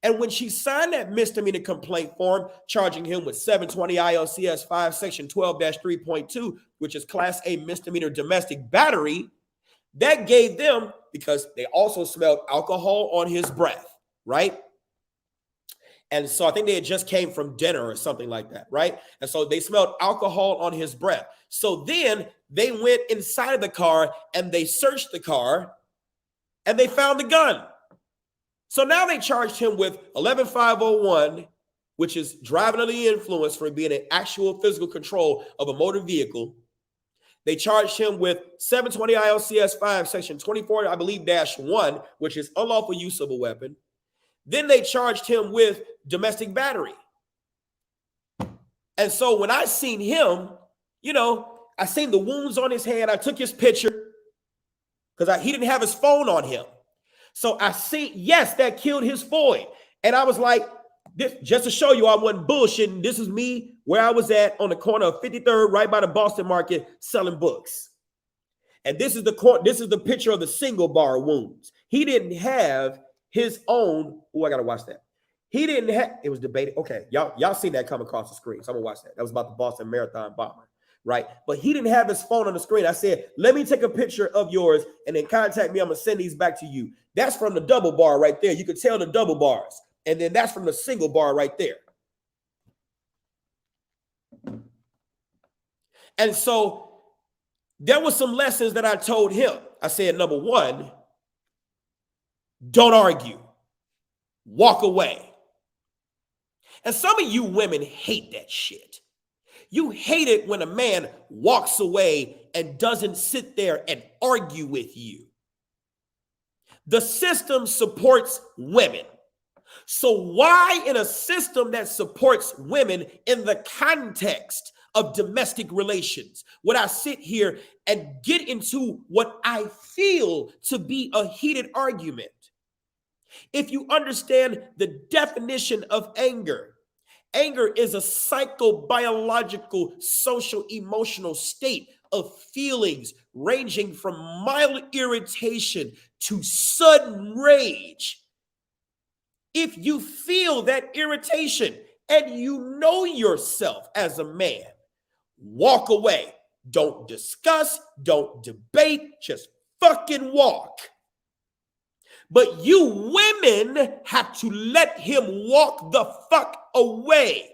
And when she signed that misdemeanor complaint form, charging him with 720 ILCS 5 section 12-3.2, which is class A misdemeanor domestic battery, that gave them, because they also smelled alcohol on his breath, right? And so I think they had just came from dinner or something like that, right? And so they smelled alcohol on his breath. So then They went inside of the car and they searched the car and they found the gun. So now they charged him with 11501, which is driving under the influence for being in actual physical control of a motor vehicle. They charged him with 720 ILCS 5, section 24, I believe, -1, which is unlawful use of a weapon. Then they charged him with domestic battery. And so when I seen him, I seen the wounds on his hand. I took his picture because he didn't have his phone on him. So I see, yes, that killed his boy. And I was like, this, just to show you I wasn't bullshitting, this is me where I was at on the corner of 53rd, right by the Boston Market, selling books. And this is the picture of the single bar wounds. He didn't have his own. Oh, I gotta watch that. He didn't have, it was debated. Okay, y'all seen that come across the screen. So I'm gonna watch that. That was about the Boston Marathon bomber, right? But he didn't have his phone on the screen. I said, let me take a picture of yours and then contact me. I'm gonna send these back to you. That's from the double bar right there. You can tell the double bars. And then that's from the single bar right there. And so there were some lessons that I told him. I said, number one, don't argue. Walk away. And some of you women hate that shit. You hate it when a man walks away and doesn't sit there and argue with you. The system supports women. So why in a system that supports women in the context of domestic relations would I sit here and get into what I feel to be a heated argument? If you understand the definition of anger, anger is a psychobiological, social, emotional state of feelings ranging from mild irritation to sudden rage. If you feel that irritation and you know yourself as a man, walk away. Don't discuss, don't debate, just fucking walk. But you women have to let him walk the fuck away.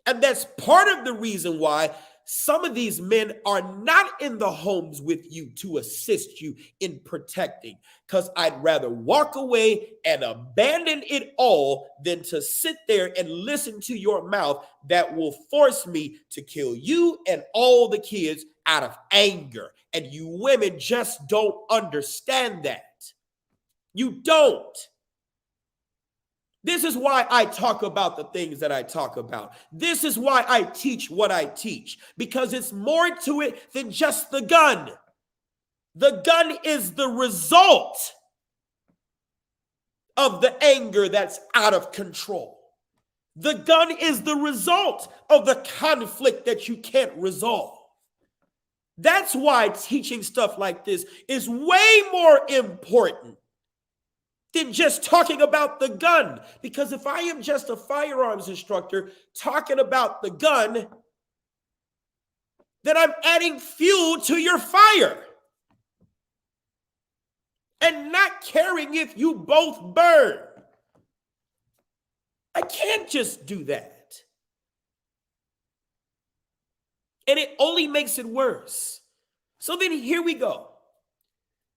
And that's part of the reason why some of these men are not in the homes with you to assist you in protecting. Because I'd rather walk away and abandon it all than to sit there and listen to your mouth that will force me to kill you and all the kids out of anger. And you women just don't understand that. You don't. This is why I talk about the things that I talk about. This is why I teach what I teach, because it's more to it than just the gun. The gun is the result of the anger that's out of control. The gun is the result of the conflict that you can't resolve. That's why teaching stuff like this is way more important than just talking about the gun. Because if I am just a firearms instructor talking about the gun, then I'm adding fuel to your fire and not caring if you both burn. I can't just do that. And it only makes it worse. So then here we go.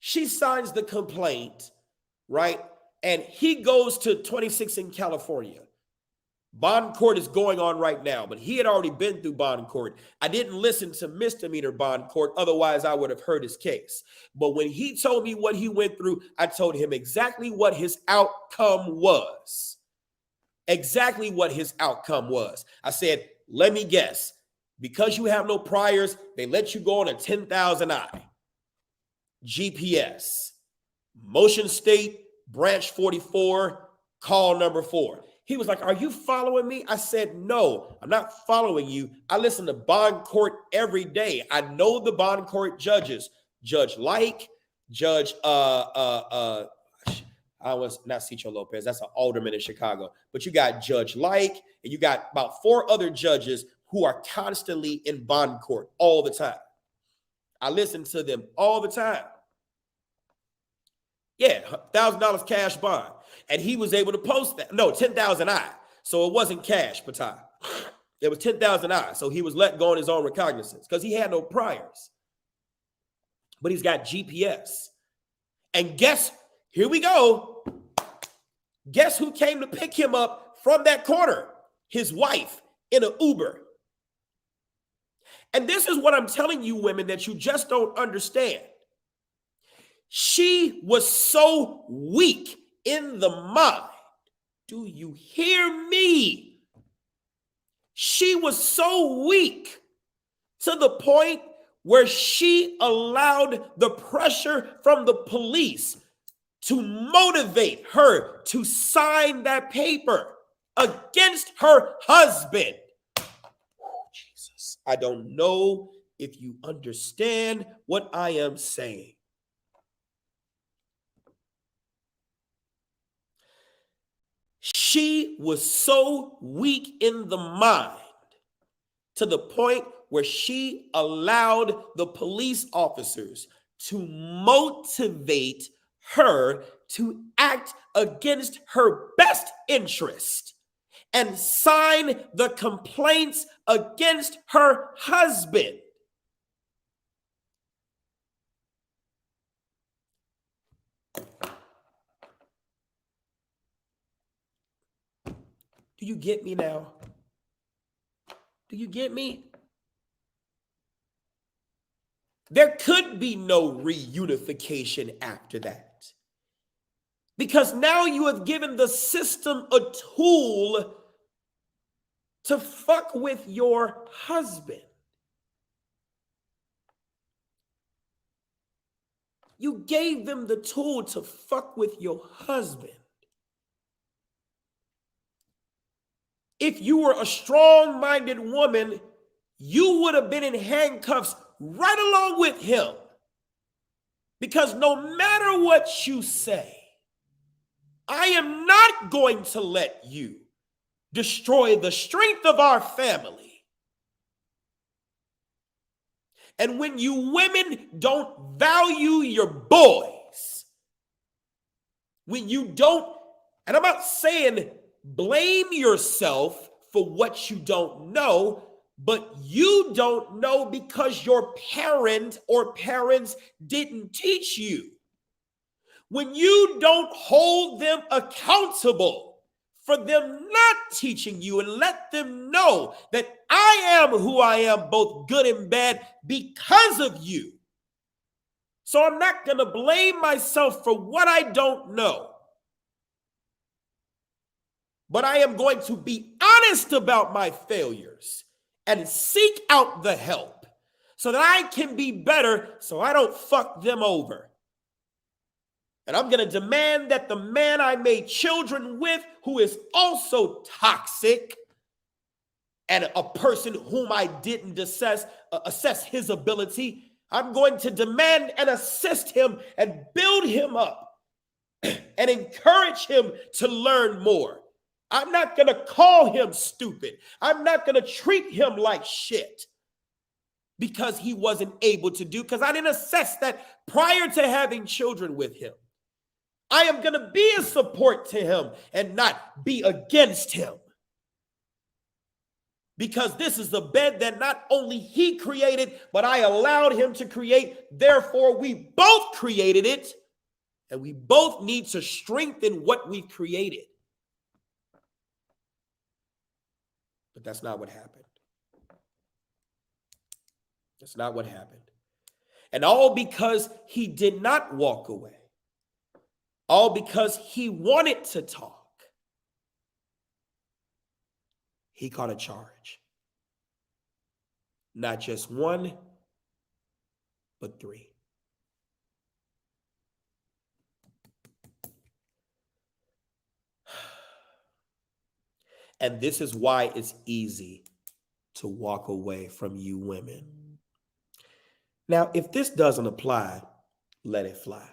She signs the complaint, right? And he goes to 26 in California. Bond court is going on right now, but he had already been through bond court. I didn't listen to misdemeanor bond court. Otherwise, I would have heard his case. But when he told me what he went through, I told him exactly what his outcome was. Exactly what his outcome was. I said, let me guess. Because you have no priors, they let you go on a 10,000I. GPS. Motion State, branch 44, call number 4. He was like, are you following me? I said, no, I'm not following you. I listen to bond court every day. I know the bond court judges. Judge Like, Judge, I was not Cicho Lopez. That's an alderman in Chicago. But you got Judge Like, and you got about 4 other judges who are constantly in bond court all the time. I listen to them all the time. Yeah, $1,000 cash bond. And he was able to post that. No, 10,000I. So it wasn't cash, Patah. It was 10,000 eyes. So he was let go on his own recognizance because he had no priors. But he's got GPS. And here we go. Guess who came to pick him up from that corner? His wife in an Uber. And this is what I'm telling you, women, that you just don't understand. She was so weak in the mind. Do you hear me? She was so weak to the point where she allowed the pressure from the police to motivate her to sign that paper against her husband. Oh, Jesus, I don't know if you understand what I am saying. She was so weak in the mind to the point where she allowed the police officers to motivate her to act against her best interest and sign the complaints against her husband. Do you get me now? Do you get me? There could be no reunification after that. Because now you have given the system a tool to fuck with your husband. You gave them the tool to fuck with your husband. If you were a strong-minded woman, you would have been in handcuffs right along with him. Because no matter what you say, I am not going to let you destroy the strength of our family. And when you women don't value your boys, when you don't, and I'm not saying blame yourself for what you don't know, but you don't know because your parent or parents didn't teach you. When you don't hold them accountable for them not teaching you and let them know that I am who I am, both good and bad, because of you. So I'm not going to blame myself for what I don't know. But I am going to be honest about my failures and seek out the help so that I can be better so I don't fuck them over. And I'm going to demand that the man I made children with, who is also toxic and a person whom I didn't assess his ability, I'm going to demand and assist him and build him up and encourage him to learn more. I'm not going to call him stupid. I'm not going to treat him like shit because he wasn't able to do, because I didn't assess that prior to having children with him. I am going to be a support to him and not be against him. Because this is the bed that not only he created, but I allowed him to create. Therefore, we both created it, and we both need to strengthen what we've created. But that's not what happened. That's not what happened. And all because he did not walk away. All because he wanted to talk. He caught a charge. Not just one, but three. And this is why it's easy to walk away from you women. Now, if this doesn't apply, let it fly.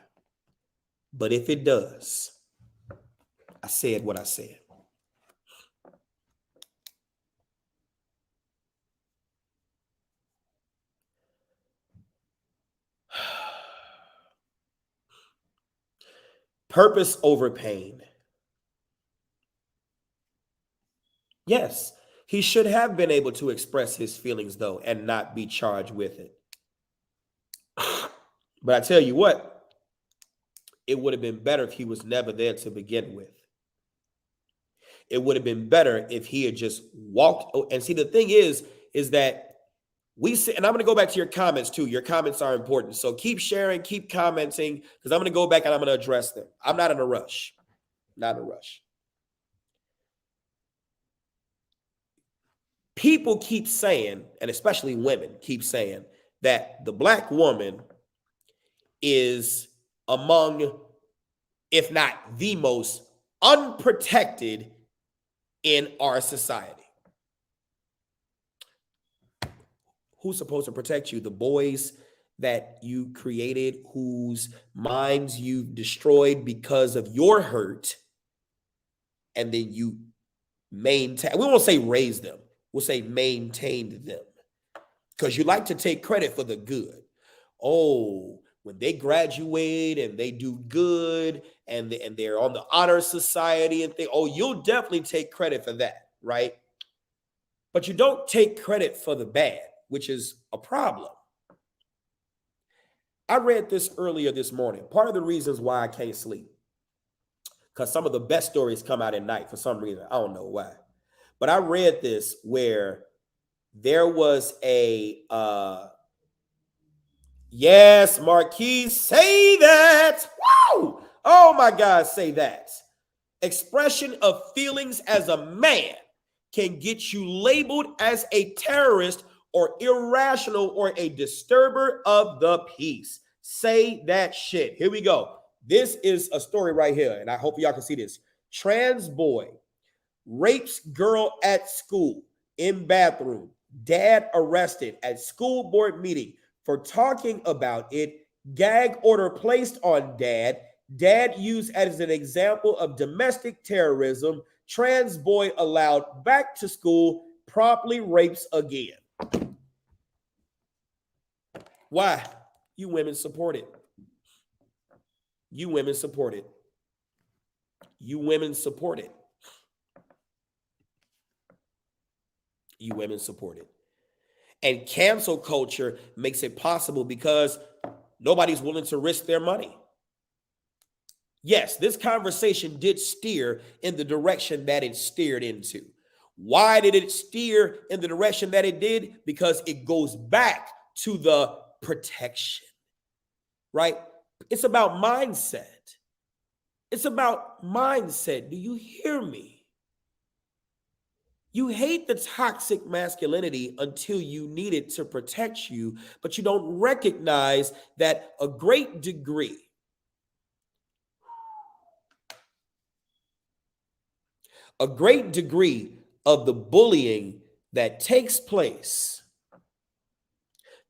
But if it does, I said what I said. Purpose over pain. Yes, He should have been able to express his feelings, though, and not be charged with it. But I tell you what, it would have been better if he was never there to begin with. It would have been better if he had just walked. Oh, and see, the thing is that we see, and I'm going to go back to your comments too. Your comments are important. So keep sharing, keep commenting, because I'm going to go back and I'm going to address them. I'm not in a rush. Not in a rush. People keep saying, and especially women keep saying, that the Black woman is among, if not the most unprotected in our society. Who's supposed to protect you? The boys that you created, whose minds you've destroyed because of your hurt, and then you maintain. We won't say raise them. We'll say maintained them, because you like to take credit for the good. Oh, when they graduate and they do good and they're on the honor society and oh, you'll definitely take credit for that, right? But you don't take credit for the bad, which is a problem. I read this earlier this morning. Part of the reasons why I can't sleep, because some of the best stories come out at night for some reason. I don't know why. But I read this where there was a, yes, Marquise, say that. Woo! Oh my God, say that. Expression of feelings as a man can get you labeled as a terrorist or irrational or a disturber of the peace. Say that shit. Here we go. This is a story right here, and I hope y'all can see this. Trans boy rapes girl at school in bathroom. Dad arrested at school board meeting for talking about it. Gag order placed on dad. Dad used as an example of domestic terrorism. Trans boy allowed back to school. Promptly rapes again. Why? You women support it. You women support it. You women support it. You women support it. And cancel culture makes it possible because nobody's willing to risk their money. Yes, this conversation did steer in the direction that it steered into. Why did it steer in the direction that it did? Because it goes back to the protection, right? It's about mindset. It's about mindset. Do you hear me? You hate the toxic masculinity until you need it to protect you, but you don't recognize that a great degree of the bullying that takes place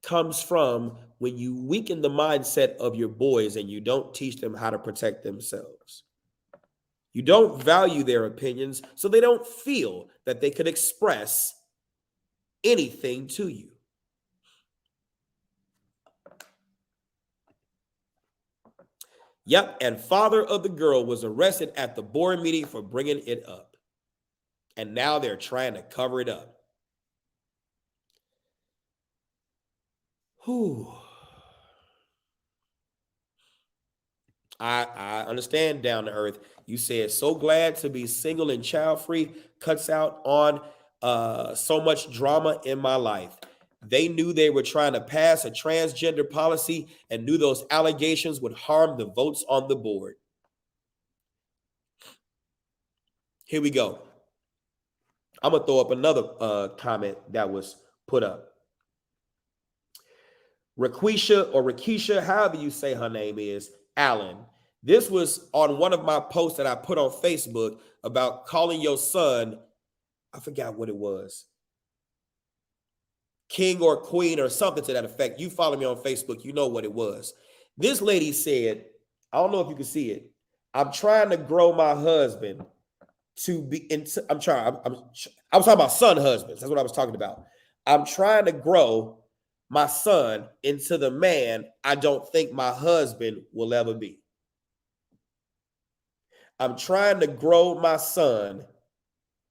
comes from when you weaken the mindset of your boys and you don't teach them how to protect themselves. You don't value their opinions, so they don't feel that they could express anything to you. Yep, and father of the girl was arrested at the board meeting for bringing it up. And now they're trying to cover it up. Whew. I understand, down to earth. You said, so glad to be single and child-free, cuts out on so much drama in my life. They knew they were trying to pass a transgender policy and knew those allegations would harm the votes on the board. Here we go. I'm going to throw up another comment that was put up. Rakisha, however you say her name is, Allen. This was on one of my posts that I put on Facebook about calling your son, I forgot what it was, king or queen or something to that effect. You follow me on Facebook, you know what it was. This lady said, I don't know if you can see it, I'm trying to grow my husband to be, I'm talking about son husbands. That's what I was talking about. I'm trying to grow my son into the man I don't think my husband will ever be. I'm trying to grow my son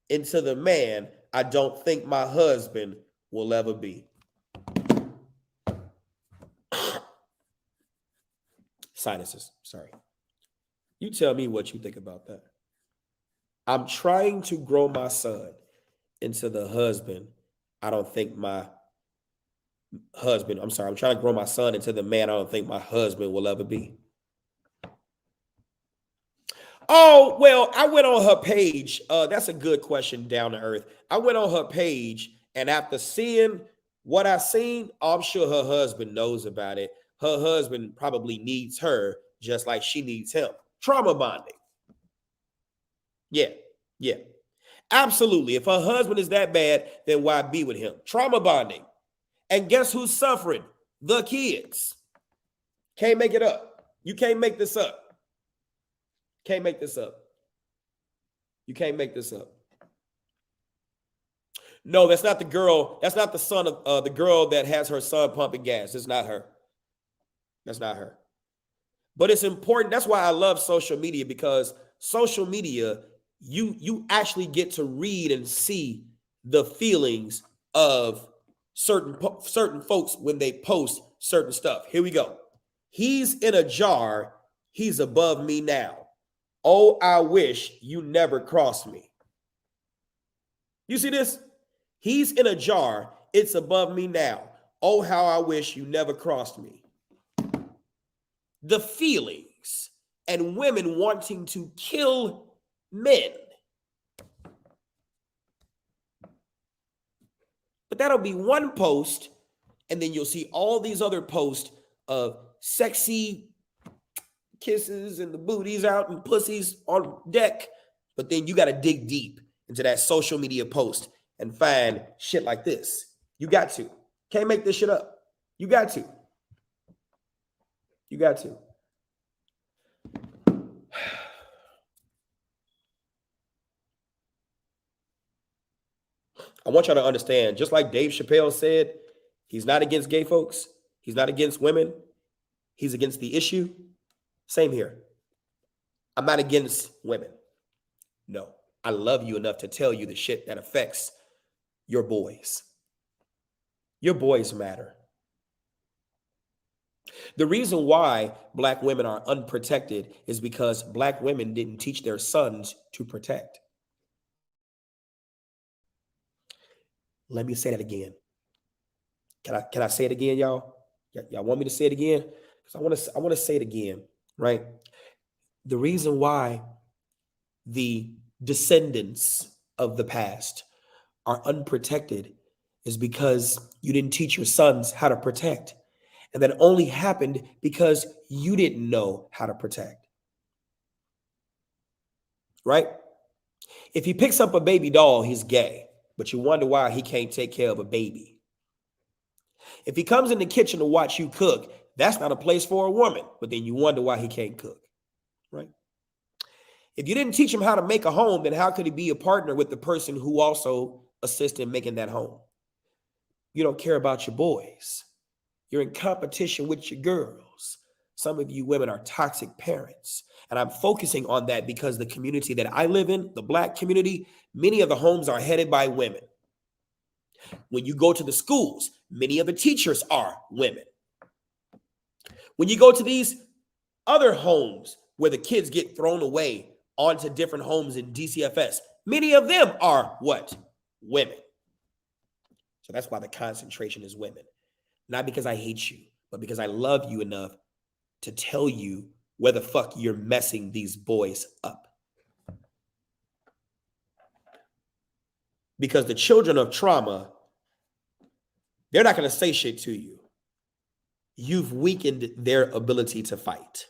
into the man I don't think my husband will ever be. Sinuses, sorry. You tell me what you think about that. I'm trying to grow my son into the husband. I don't think my I'm trying to grow my son into the man I don't think my husband will ever be. Oh, well, I went on her page. That's a good question, down to earth. I went on her page, and after seeing what I seen, I'm sure her husband knows about it. Her husband probably needs her just like she needs him. Trauma bonding. Yeah, yeah. Absolutely. If her husband is that bad, then why be with him? Trauma bonding. And guess who's suffering? The kids. Can't make it up. You can't make this up. Can't make this up. You can't make this up. No, that's not the girl. That's not the son of the girl that has her son pumping gas. It's not her. That's not her. But it's important. That's why I love social media, because social media, you actually get to read and see the feelings of certain folks when they post certain stuff. Here we go. He's in a jar. He's above me now. Oh, I wish you never crossed me. You see this? He's in a jar. It's above me now. Oh, how I wish you never crossed me. The feelings and women wanting to kill men. But that'll be one post, and then you'll see all these other posts of sexy kisses and the booties out and pussies on deck. But then you got to dig deep into that social media post and find shit like this. You got to. Can't make this shit up. You got to. You got to. I want y'all to understand, just like Dave Chappelle said, he's not against gay folks. He's not against women. He's against the issue. Same here. I'm not against women. No, I love you enough to tell you the shit that affects your boys. Your boys matter. The reason why Black women are unprotected is because Black women didn't teach their sons to protect. Let me say that again. Can I say it again, y'all? Y'all want me to say it again? Because I want to say it again, right? The reason why the descendants of the past are unprotected is because you didn't teach your sons how to protect. And that only happened because you didn't know how to protect. Right? If he picks up a baby doll, he's gay, but you wonder why he can't take care of a baby. If he comes in the kitchen to watch you cook, that's not a place for a woman, but then you wonder why he can't cook. Right? If you didn't teach him how to make a home, then how could he be a partner with the person who also assists in making that home? You don't care about your boys. You're in competition with your girls. Some of you women are toxic parents. And I'm focusing on that because the community that I live in, the Black community, many of the homes are headed by women. When you go to the schools, many of the teachers are women. When you go to these other homes where the kids get thrown away onto different homes in DCFS, many of them are what? Women. So that's why the concentration is women. Not because I hate you, but because I love you enough to tell you where the fuck you're messing these boys up. Because the children of trauma, they're not going to say shit to you. You've weakened their ability to fight.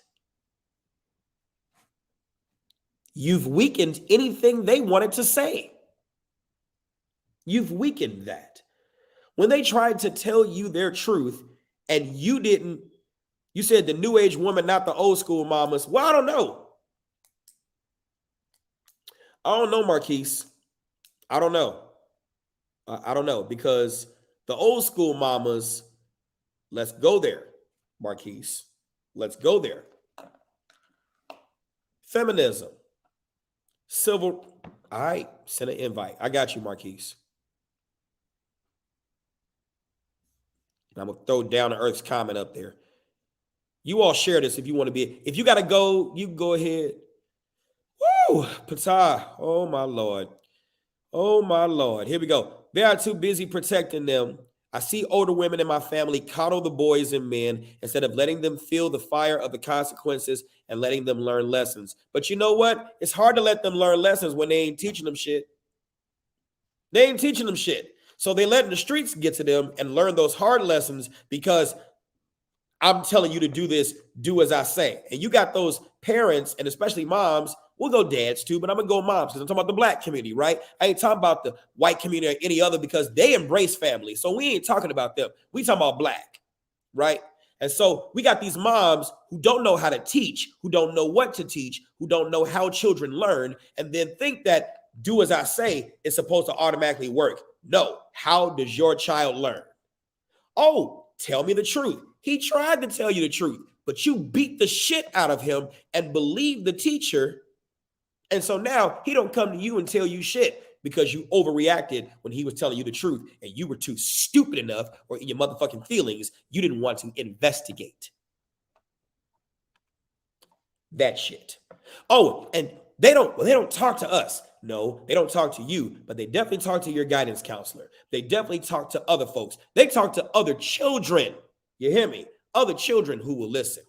You've weakened anything they wanted to say. You've weakened that. When they tried to tell you their truth and you didn't, you said the new age woman, not the old school mamas. Well, I don't know. I don't know, Marquise. I don't know. I don't know, because the old school mamas, let's go there, Marquise. Let's go there. Feminism. Civil. All right, send an invite. I got you, Marquise. I'm gonna throw down to earth's comment up there. You all share this if you want to be. If you gotta go, you go ahead. Woo, Patah. Oh my Lord. Oh my Lord. Here we go. They are too busy protecting them. I see older women in my family coddle the boys and men instead of letting them feel the fire of the consequences and letting them learn lessons. But you know what? It's hard to let them learn lessons when they ain't teaching them shit. They ain't teaching them shit. So they letting the streets get to them and learn those hard lessons because I'm telling you to do this, do as I say. And you got those parents and especially moms, we'll go dads too, but I'm gonna go moms because I'm talking about the black community, right? I ain't talking about the white community or any other because they embrace family. So we ain't talking about them. We talking about black, right? And so we got these moms who don't know how to teach, who don't know what to teach, who don't know how children learn, and then think that do as I say is supposed to automatically work. No, how does your child learn? Oh, tell me the truth. He tried to tell you the truth, but you beat the shit out of him and believe the teacher. And so now he don't come to you and tell you shit because you overreacted when he was telling you the truth and you were too stupid enough or in your motherfucking feelings, you didn't want to investigate that shit. Oh, and they don't talk to us. No, they don't talk to you, but they definitely talk to your guidance counselor. They definitely talk to other folks. They talk to other children. You hear me? Other children who will listen.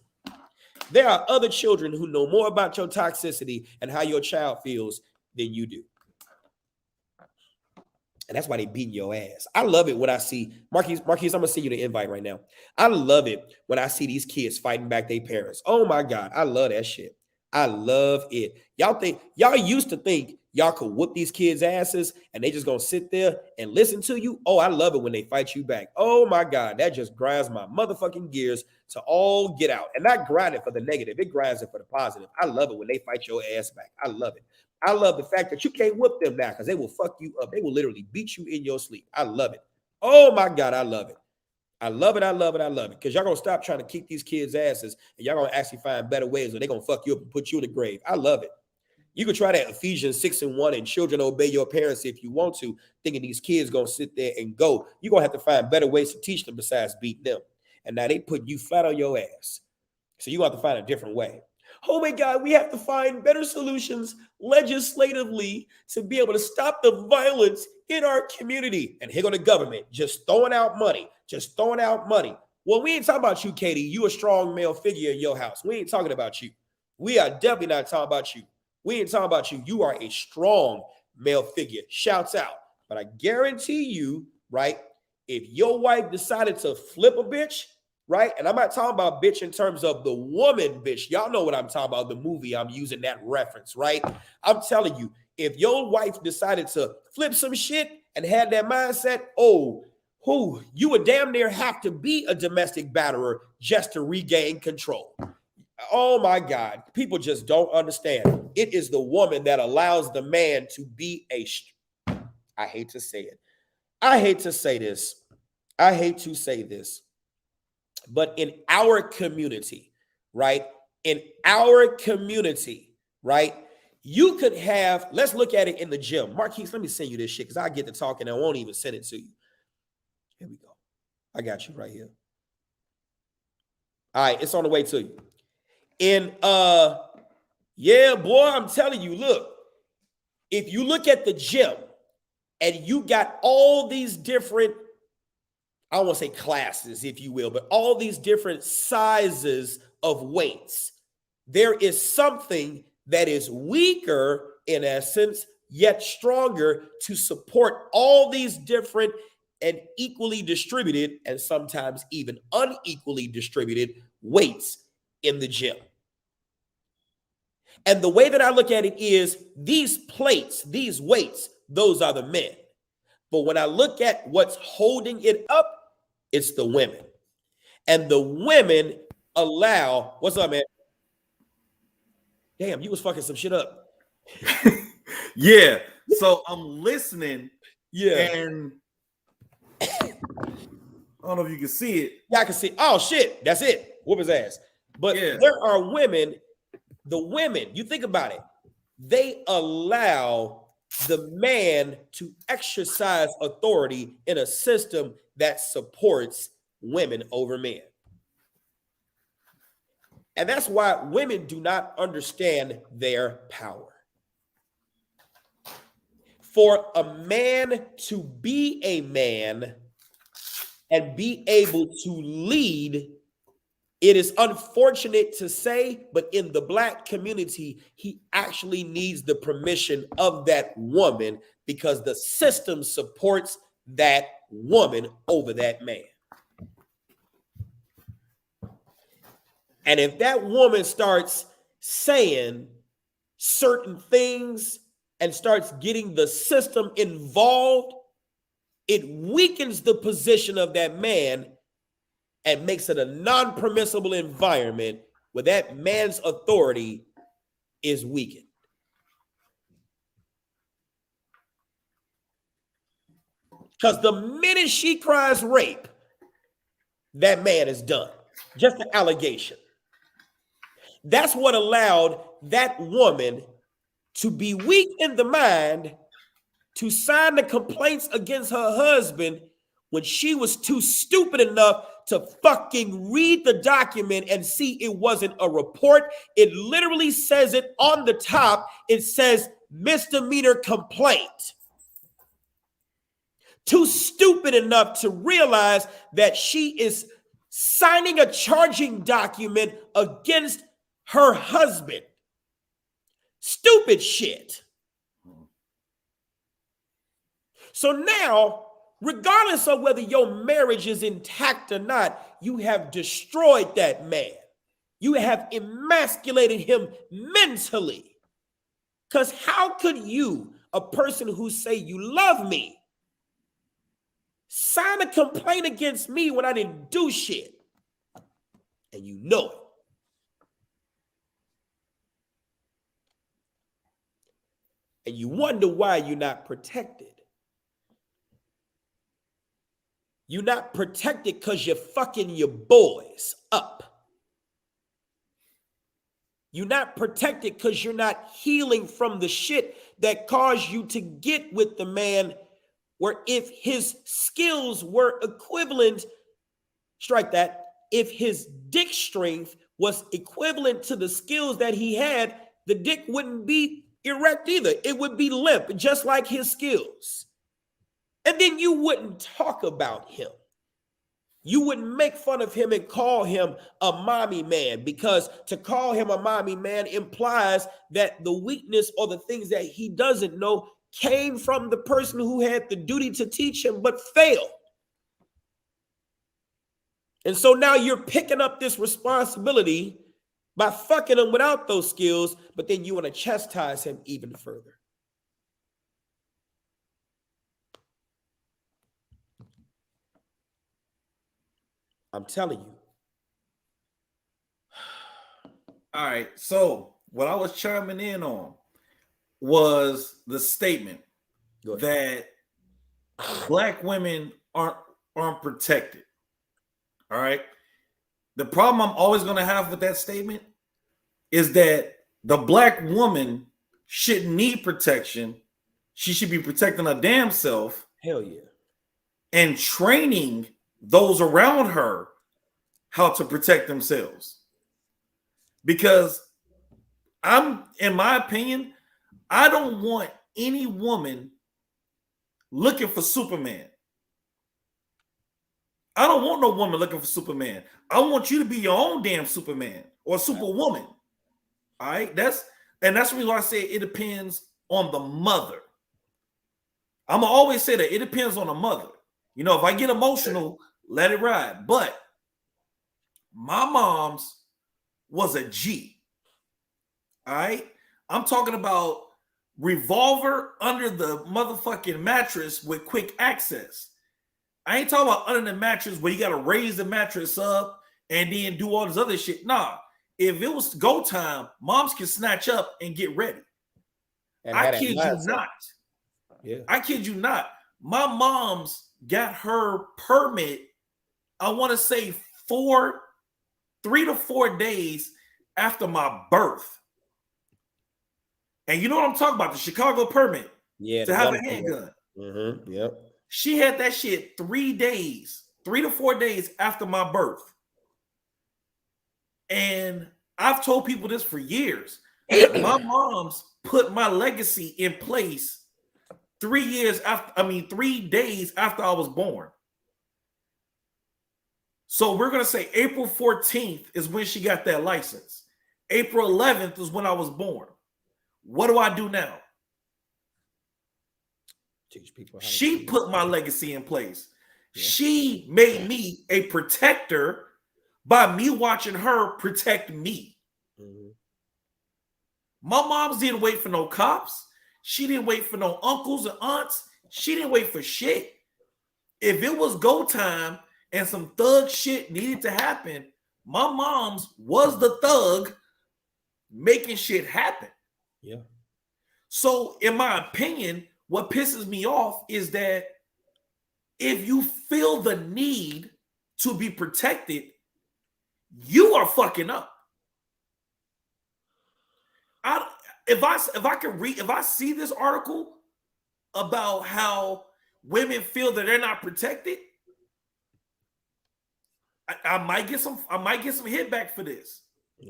There are other children who know more about your toxicity and how your child feels than you do. And that's why they beating your ass. I love it when I see Marquise, I'm gonna send you the invite right now. I love it when I see these kids fighting back their parents. Oh my God, I love that shit. I love it. Y'all used to think y'all could whoop these kids' asses and they just gonna sit there and listen to you. Oh, I love it when they fight you back. Oh my God, that just grinds my motherfucking gears to all get out. And not grind it for the negative, it grinds it for the positive. I love it when they fight your ass back. I love it. I love the fact that you can't whoop them now because they will fuck you up. They will literally beat you in your sleep. I love it. Oh my God, I love it. I love it. I love it. I love it. Because y'all gonna stop trying to kick these kids' asses and y'all gonna actually find better ways or they're gonna fuck you up and put you in the grave. I love it. You could try that Ephesians 6:1 and children obey your parents if you want to, thinking these kids gonna sit there and go. You're gonna have to find better ways to teach them besides beating them. And now they put you flat on your ass. So you have to find a different way. Oh my God, we have to find better solutions legislatively to be able to stop the violence in our community. And here go the government just throwing out money, just throwing out money. Well, we ain't talking about you, Katie. You a strong male figure in your house. We ain't talking about you. We are definitely not talking about you. We ain't talking about you. You are a strong male figure. Shouts out. But I guarantee you, right, if your wife decided to flip a bitch, right? And I'm not talking about bitch in terms of the woman bitch. Y'all know what I'm talking about, the movie. I'm using that reference, right? I'm telling you, if your wife decided to flip some shit and had that mindset, you would damn near have to be a domestic batterer just to regain control. Oh my God. People just don't understand. It is the woman that allows the man to be I hate to say it. I hate to say this. I hate to say this. But in our community, right? In our community, right? You could have, let's look at it in the gym. Marquise, let me send you this shit because I get to talking and I won't even send it to you. Here we go. I got you right here. All right, it's on the way to you. Yeah, boy, I'm telling you, look, if you look at the gym and you got all these different, I don't want to say classes, if you will, but all these different sizes of weights, there is something that is weaker in essence, yet stronger to support all these different and equally distributed and sometimes even unequally distributed weights in the gym. And the way that I look at it is these plates, these weights, those are the men. But when I look at what's holding it up, it's the women. And the women allow, what's up, man? Damn, you was fucking some shit up. Yeah. So I'm listening. Yeah. And I don't know if you can see it. Yeah, I can see. Oh, shit. That's it. Whoop his ass. But there are women, the women, you think about it, they allow the man to exercise authority in a system that supports women over men. And that's why women do not understand their power. For a man to be a man and be able to lead, it is unfortunate to say, but in the Black community, he actually needs the permission of that woman because the system supports that woman over that man. And if that woman starts saying certain things and starts getting the system involved, it weakens the position of that man and makes it a non-permissible environment where that man's authority is weakened. Because the minute she cries rape, that man is done. Just an allegation. That's what allowed that woman to be weak in the mind to sign the complaints against her husband when she was too stupid enough to fucking read the document and see it wasn't a report. It literally says it on the top. It says misdemeanor complaint. Too stupid enough to realize that she is signing a charging document against her husband. Stupid shit. So now, regardless of whether your marriage is intact or not, you have destroyed that man. You have emasculated him mentally. Because how could you, a person who say you love me, sign a complaint against me when I didn't do shit? And you know it. And you wonder why you're not protected. You're not protected because you're fucking your boys up. You're not protected because you're not healing from the shit that caused you to get with the man, where if his skills were equivalent, strike that, if his dick strength was equivalent to the skills that he had, the dick wouldn't be erect either. It would be limp, just like his skills. And then you wouldn't talk about him. You wouldn't make fun of him and call him a mommy man, because to call him a mommy man implies that the weakness or the things that he doesn't know came from the person who had the duty to teach him but failed. And so now you're picking up this responsibility by fucking him without those skills, but then you want to chastise him even further. I'm telling you. All right. So what I was chiming in on was the statement that Black women aren't protected. All right. The problem I'm always going to have with that statement is that the Black woman shouldn't need protection. She should be protecting her damn self. Hell yeah. And training those around her how to protect themselves. Because in my opinion, I don't want any woman looking for Superman. I don't want no woman looking for Superman. I want you to be your own damn Superman or Superwoman. All right. That's the reason why I say it depends on the mother. I'm gonna always say that it depends on the mother. You know, if I get emotional, let it ride. But my mom's was a G. All right. I'm talking about revolver under the motherfucking mattress with quick access. I ain't talking about under the mattress where you got to raise the mattress up and then do all this other shit. Nah, if it was go time, moms can snatch up and get ready. And I kid you not. Yeah. I kid you not. My mom's got her permit, I want to say 3 to 4 days after my birth. And you know what I'm talking about? The Chicago permit. Yeah. To have a handgun. Mm-hmm. Yep. She had that shit 3 days 3 to 4 days after my birth. And I've told people this for years. My mom's put my legacy in place 3 days after I was born. So we're going to say April 14th is when she got that license. April 11th is when I was born. What do I do now? Teach people how she put my legacy in place. Yeah. She made me a protector by me watching her protect me. Mm-hmm. My moms didn't wait for no cops. She didn't wait for no uncles and aunts. She didn't wait for shit. If it was go time and some thug shit needed to happen, my mom's was the thug making shit happen. Yeah. So in my opinion, what pisses me off is that if you feel the need to be protected, you are fucking up. If I see this article about how women feel that they're not protected, I might get some hit back for this.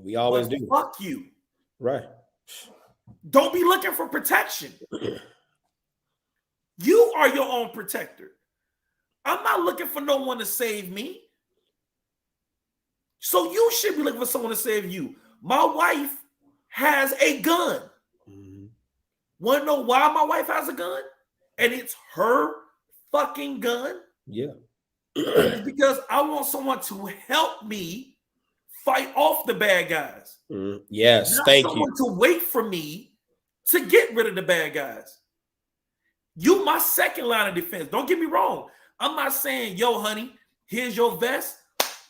We always do. Fuck you. Right. Don't be looking for protection. You are your own protector. I'm not looking for no one to save me. So you should be looking for someone to save you. My wife has a gun. Mm-hmm. Want to know why my wife has a gun? And it's her fucking gun? Yeah. It's because I want someone to help me fight off the bad guys. Mm-hmm. Yes, not thank you. Someone to wait for me to get rid of the bad guys. You my second line of defense. Don't get me wrong. I'm not saying, yo, honey, here's your vest.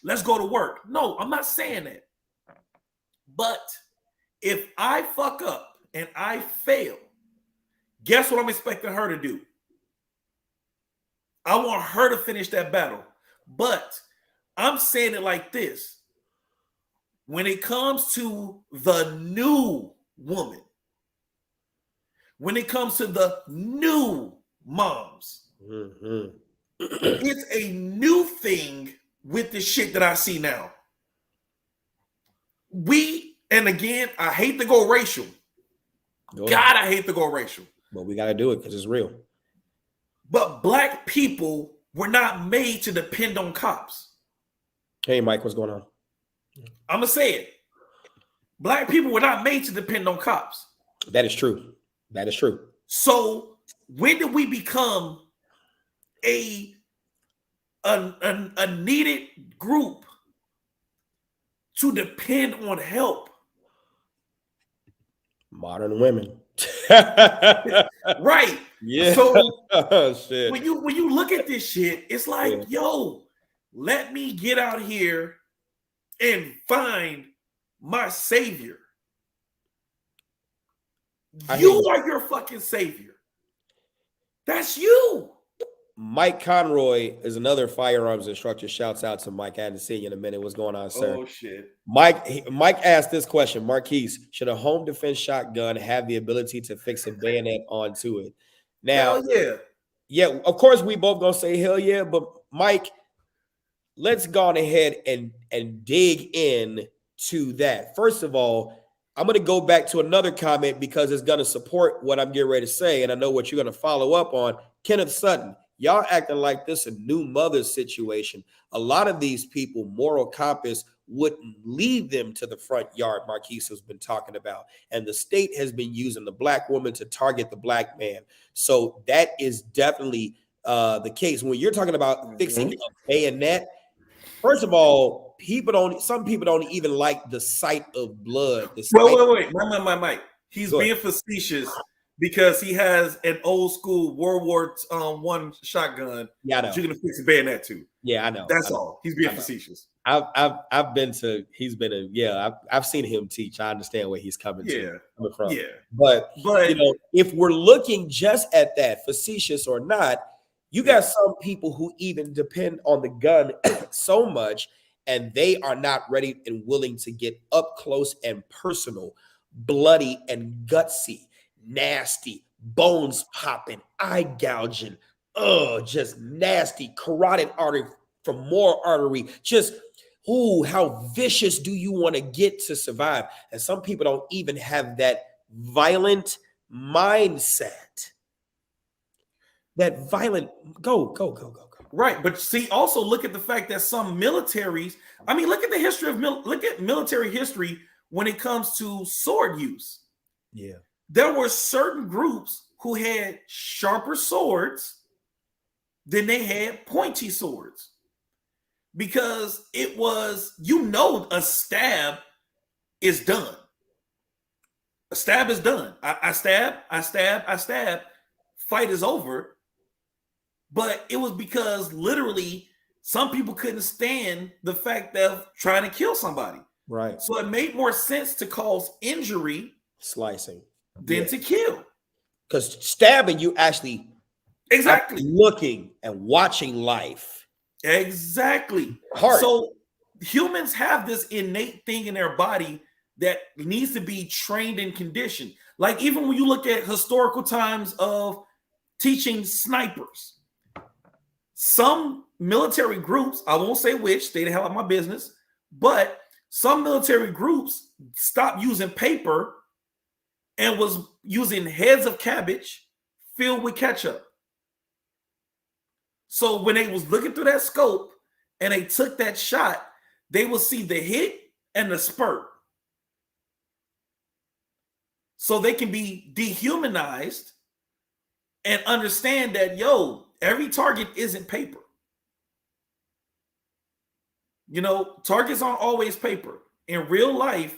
Let's go to work. No, I'm not saying that. But if I fuck up and I fail, guess what I'm expecting her to do? I want her to finish that battle. But I'm saying it like this. When it comes to the new woman, when it comes to the new moms, mm-hmm. It's a new thing with the shit that I see now. And again, I hate to go racial. I hate to go racial. But we got to do it because it's real. But black people were not made to depend on cops. Hey, Mike, what's going on? I'm going to say it. Black people were not made to depend on cops. That is true. That is true. So when did we become a needed group to depend on help? Modern women. Right. Yeah. So shit. When you look at this shit, it's like, yo, let me get out here and find my savior. You are your fucking savior. That's you. Mike Conroy is another firearms instructor. Shouts out to Mike. I hadn't seen you in a minute. What's going on, sir? Oh, shit. Mike asked this question. Marquise, should a home defense shotgun have the ability to fix a bayonet onto it? Now, hell yeah. Yeah, of course, we both going to say hell yeah. But, Mike, let's go on ahead and dig in to that. First of all, I'm going to go back to another comment because it's going to support what I'm getting ready to say. And I know what you're going to follow up on. Kenneth Sutton. Y'all acting like this a new mother situation. A lot of these people, moral compass wouldn't lead them to the front yard, Marquise has been talking about. And the state has been using the black woman to target the black man. So that is definitely the case. When you're talking about fixing a bayonet, first of all, some people don't even like the sight of blood. Wait. Mike. He's being facetious. Because he has an old school World War I shotgun. Yeah, I know. That you're gonna fix a bayonet to. Yeah, I know. That's all. He's being facetious. I've seen him teach. I understand where he's coming from. Yeah. But you know, if we're looking just at that, facetious or not, you got some people who even depend on the gun so much, and they are not ready and willing to get up close and personal, bloody and gutsy. Nasty, bones popping, eye gouging, just nasty, carotid artery femoral artery. Just, ooh, how vicious do you want to get to survive? And some people don't even have that violent mindset. That violent, go. Right, but see, also look at the fact that some militaries, I mean, look at the history of look at military history when it comes to sword use. Yeah. There were certain groups who had sharper swords than they had pointy swords. Because it was, a stab is done. A stab is done. I stab, fight is over. But it was because literally some people couldn't stand the fact of trying to kill somebody. Right. So it made more sense to cause injury, slicing, than to kill. Because stabbing, you actually exactly looking and watching life. Exactly. Hard. So humans have this innate thing in their body that needs to be trained and conditioned. Like even when you look at historical times of teaching snipers, some military groups, I won't say which, stay the hell out of my business, but some military groups stopped using paper and was using heads of cabbage filled with ketchup. So when they was looking through that scope and they took that shot, they will see the hit and the spurt. So they can be dehumanized and understand that, every target isn't paper. Targets aren't always paper. In real life,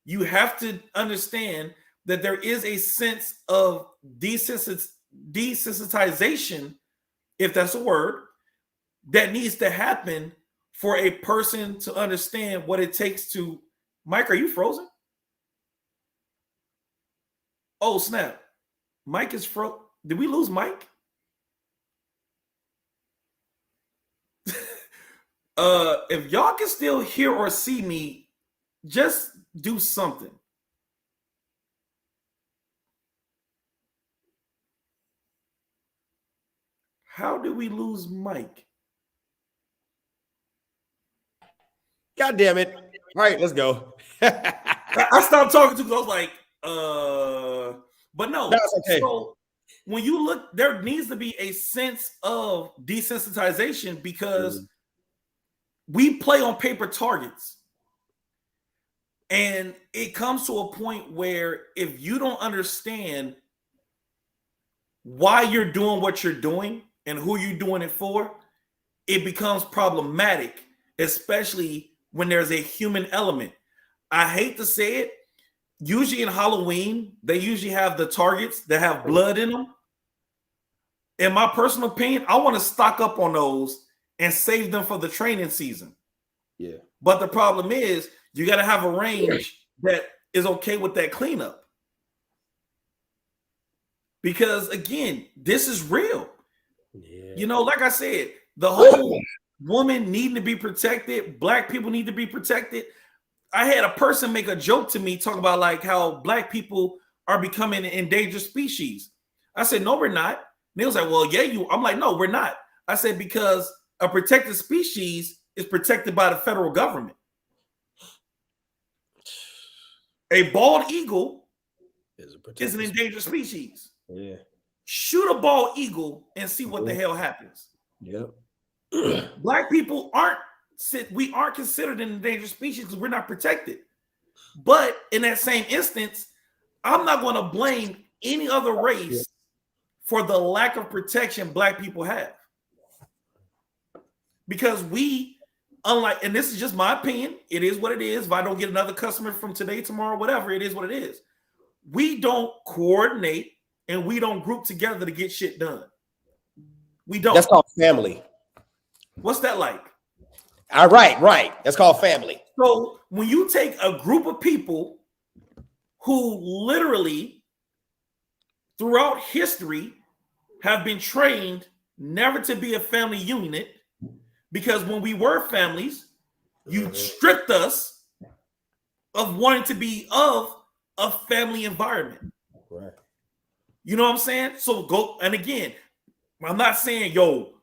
you have to understand that there is a sense of desensitization, if that's a word, that needs to happen for a person to understand what it takes to. Mike, are you frozen? Oh, snap. Mike is frozen. Did we lose Mike? If y'all can still hear or see me, just do something. How did we lose Mike? God damn it. All right, let's go. I stopped talking to because I was like, but no. That's okay. So when you look, there needs to be a sense of desensitization because we play on paper targets. And it comes to a point where if you don't understand why you're doing what you're doing and who you're doing it for, it becomes problematic, especially when there's a human element. I hate to say it. Usually in Halloween, they usually have the targets that have blood in them. In my personal opinion, I want to stock up on those and save them for the training season. Yeah. But the problem is you got to have a range that is okay with that cleanup. Because again, this is real. Yeah. Like I said, the whole woman needing to be protected, Black people need to be protected. I had a person make a joke to me talking about like how Black people are becoming an endangered species. I said, no, we're not. And they was like, well, yeah, you. I'm like, no, we're not. I said, because a protected species is protected by the federal government. A bald eagle is an endangered species. Yeah. Shoot a bald eagle and see what the hell happens. Yep. Black people aren't considered an endangered species because we're not protected. But in that same instance, I'm not going to blame any other race for the lack of protection Black people have. Because we, unlike, and this is just my opinion, it is what it is. If I don't get another customer from today, tomorrow, whatever, it is what it is. We don't coordinate and we don't group together to get shit done. We don't. That's called family. What's that like? All right. That's called family. So when you take a group of people who literally throughout history have been trained never to be a family unit, because when we were families, you stripped us of wanting to be of a family environment. Right. You know what I'm saying? So go, and again, I'm not saying,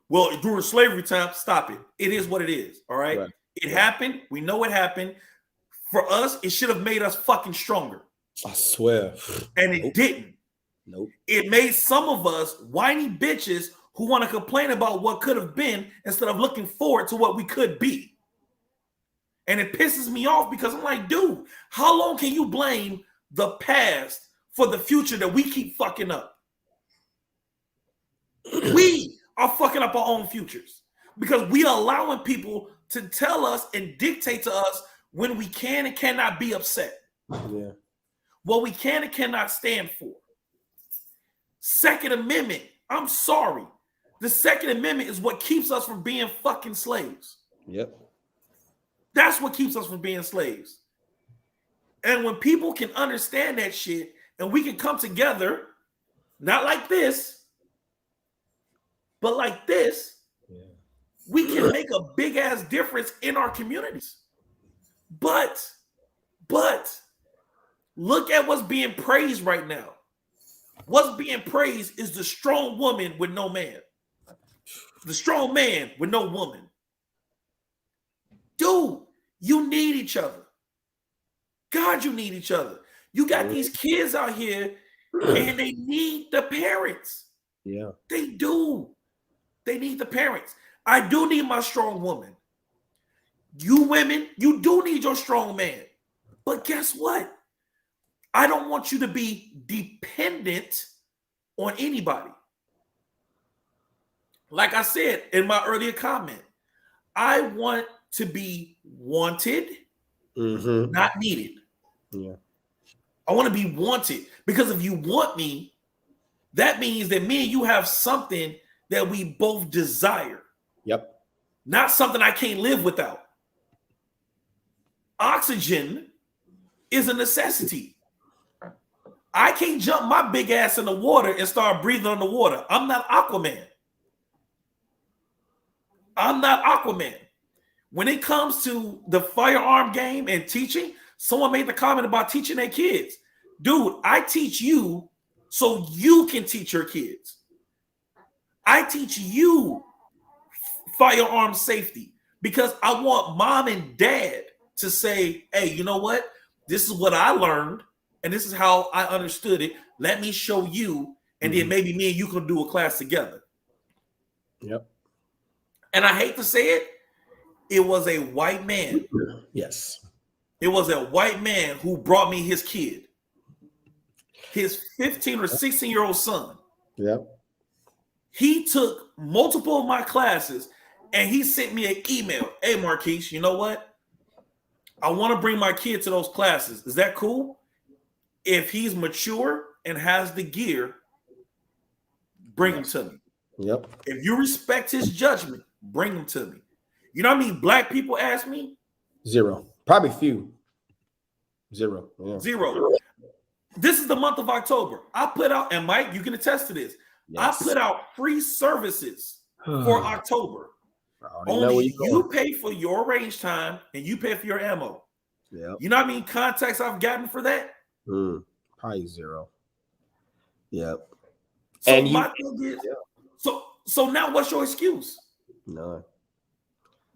well, during slavery time, stop it. It is what it is. All right. Right. It happened. We know it happened. For us, it should have made us fucking stronger. I swear. And it didn't. Nope. It made some of us whiny bitches who want to complain about what could have been instead of looking forward to what we could be. And it pisses me off because I'm like, dude, how long can you blame the past for the future that we keep fucking up? We are fucking up our own futures because we are allowing people to tell us and dictate to us when we can and cannot be upset. Yeah. What we can and cannot stand for. Second Amendment, I'm sorry. The Second Amendment is what keeps us from being fucking slaves. Yep. That's what keeps us from being slaves. And when people can understand that shit and we can come together, not like this, but like this, we can make a big ass difference in our communities. But look at what's being praised right now. What's being praised is the strong woman with no man. The strong man with no woman. Dude, you need each other. God, you need each other. You got these kids out here and they need the parents. Yeah. They do. They need the parents. I do need my strong woman. You women, you do need your strong man. But guess what? I don't want you to be dependent on anybody. Like I said in my earlier comment, I want to be wanted, not needed. Yeah. I want to be wanted because if you want me, that means that me and you have something that we both desire. Yep. Not something I can't live without. Oxygen is a necessity. I can't jump my big ass in the water and start breathing on the water. I'm not Aquaman. I'm not Aquaman. When it comes to the firearm game and teaching, someone made the comment about teaching their kids. Dude, I teach you so you can teach your kids. I teach you firearm safety because I want mom and dad to say, hey, you know what? This is what I learned and this is how I understood it. Let me show you. And then maybe me and you can do a class together. Yep. And I hate to say it, it was a white man. Yes. It was a white man who brought me his kid. His 15 or 16-year-old son. Yep. He took multiple of my classes and he sent me an email. Hey, Marquise, you know what? I want to bring my kid to those classes. Is that cool? If he's mature and has the gear, bring him to me. Yep. If you respect his judgment, bring him to me. You know how many black people ask me? Zero. Probably few. Zero. Yeah. Zero. This is the month of October. I put out, and Mike, you can attest to this. Yes. I put out free services for October. Only you pay for your range time and you pay for your ammo. Yeah. You know what I mean? Contacts I've gotten for that? Probably zero. Yep. So and my thing is, so now what's your excuse? None.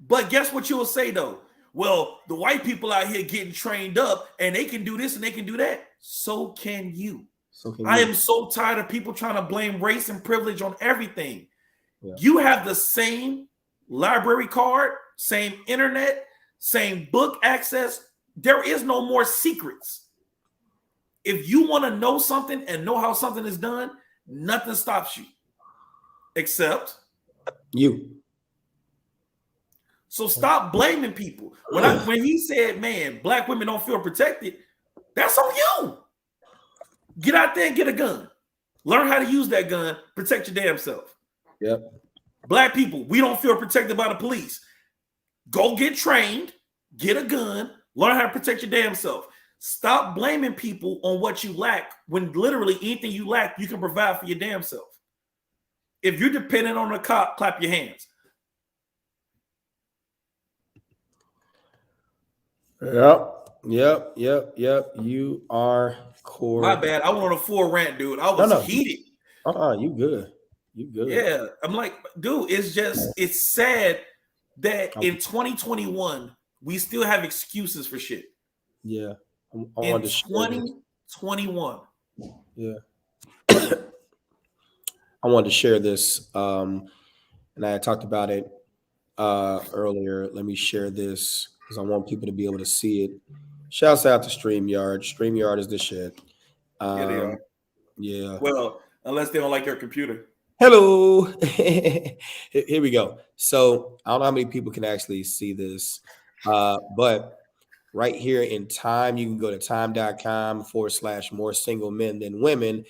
But guess what you'll say though? Well, the white people out here getting trained up and they can do this and they can do that. So can you. I am so tired of people trying to blame race and privilege on everything. Yeah. You have the same library card, same internet, same book access. There is no more secrets. If you want to know something and know how something is done, nothing stops you except you. So stop blaming people. When he said, man, black women don't feel protected, that's on you. Get out there and get a gun. Learn how to use that gun. Protect your damn self. Yep. Black people, we don't feel protected by the police. Go get trained, get a gun, learn how to protect your damn self. Stop blaming people on what you lack when literally anything you lack, you can provide for your damn self. If you're dependent on a cop, clap your hands. Yep. You are correct. My bad. I went on a full rant, dude. I was heated. You good. You good? Yeah, I'm like, dude, it's sad that in 2021 we still have excuses for shit. Yeah, I In wanted to share this. 2021. Yeah, I wanted to share this, and I had talked about it earlier. Let me share this because I want people to be able to see it. Shouts out to StreamYard. StreamYard is the shit. Yeah, they Um, are. yeah. Well, unless they don't like your computer. Hello. Here we go. So I don't know how many people can actually see this, but right here in Time, you can go to time.com/more single men than women.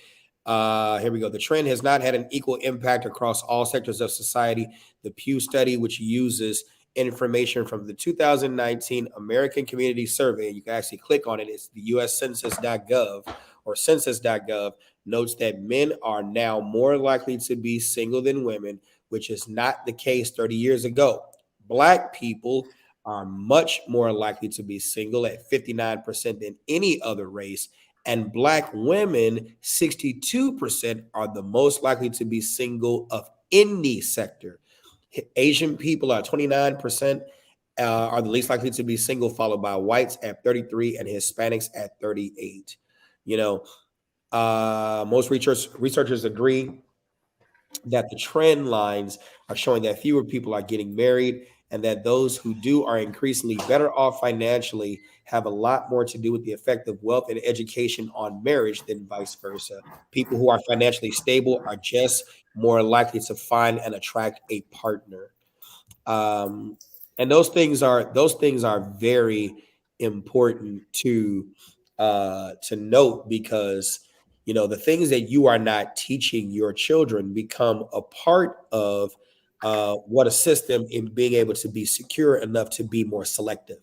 Here we go. The trend has not had an equal impact across all sectors of society. The Pew study, which uses information from the 2019 American Community Survey, and you can actually click on it. It's the US Census.gov or census.gov, notes that men are now more likely to be single than women, which is not the case 30 years ago. Black people are much more likely to be single at 59% than any other race. And Black women, 62%, are the most likely to be single of any sector. Asian people are 29%, are the least likely to be single, followed by whites at 33 and Hispanics at 38. You know, most researchers agree that the trend lines are showing that fewer people are getting married and that those who do are increasingly better off financially, have a lot more to do with the effect of wealth and education on marriage than vice versa. People who are financially stable are just more likely to find and attract a partner. um, and those things are very important to note, because the things that you are not teaching your children become a part of what a system in being able to be secure enough to be more selective.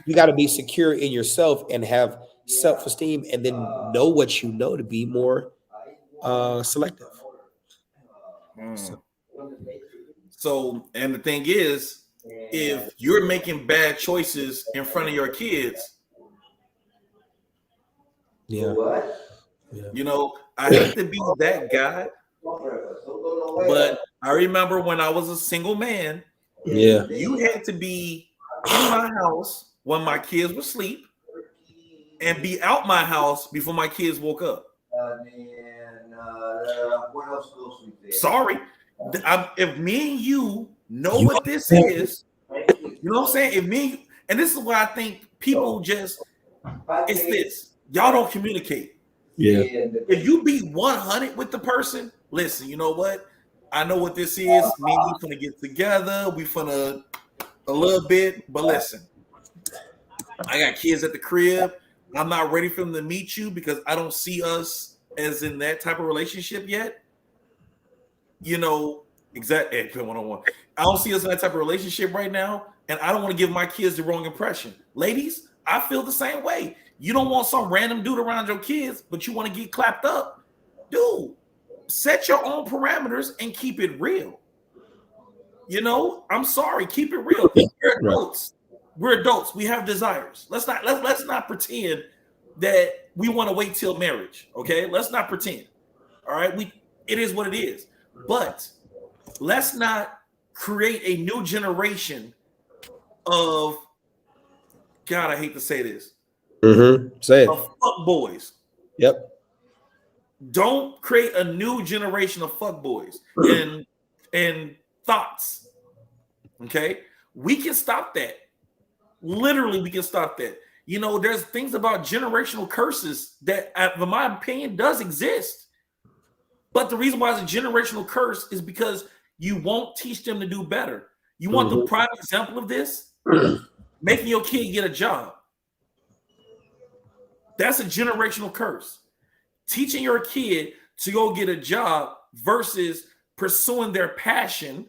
You got to be secure in yourself and have self-esteem, and then know what you know to be more selective. So, Mm. So, and the thing is, if you're making bad choices in front of your kids, yeah, I hate to be that guy, but I remember when I was a single man, yeah, you had to be in my house when my kids were asleep and be out my house before my kids woke up. Sorry. If me and you know you. what this is, you know what I'm saying? If me, and this is why I think people just, it's this. Y'all don't communicate. Yeah. If you be 100 with the person, listen, you know what? I know what this is. Me and you finna get together. We finna a little bit, but listen, I got kids at the crib. I'm not ready for them to meet you because I don't see us as in that type of relationship yet. Exactly. One-on-one. I don't see us in that type of relationship right now, and I don't want to give my kids the wrong impression. Ladies, I feel the same way. You don't want some random dude around your kids, but you want to get clapped up. Dude, set your own parameters and keep it real. I'm sorry, keep it real. We're Right. adults. We're adults. We have desires. Let's not pretend that we want to wait till marriage. Okay, let's not pretend. All right, it is what it is. But let's not create a new generation of, God, I hate to say this, Say it. of fuck boys. Yep. Don't create a new generation of fuck boys and thoughts. Okay, we can stop that. Literally, we can stop that. There's things about generational curses that, in my opinion, does exist. But the reason why it's a generational curse is because you won't teach them to do better. You want the prime example of this? Making your kid get a job. That's a generational curse. Teaching your kid to go get a job versus pursuing their passion,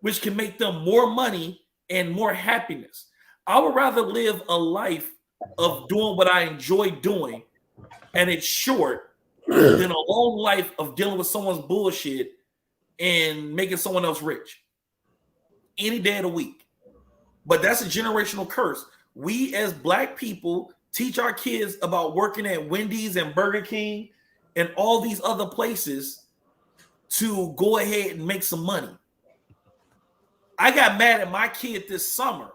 which can make them more money and more happiness. I would rather live a life of doing what I enjoy doing, and it's short, than a long life of dealing with someone's bullshit and making someone else rich any day of the week. But that's a generational curse. We as Black people teach our kids about working at Wendy's and Burger King and all these other places to go ahead and make some money. I got mad at my kid this summer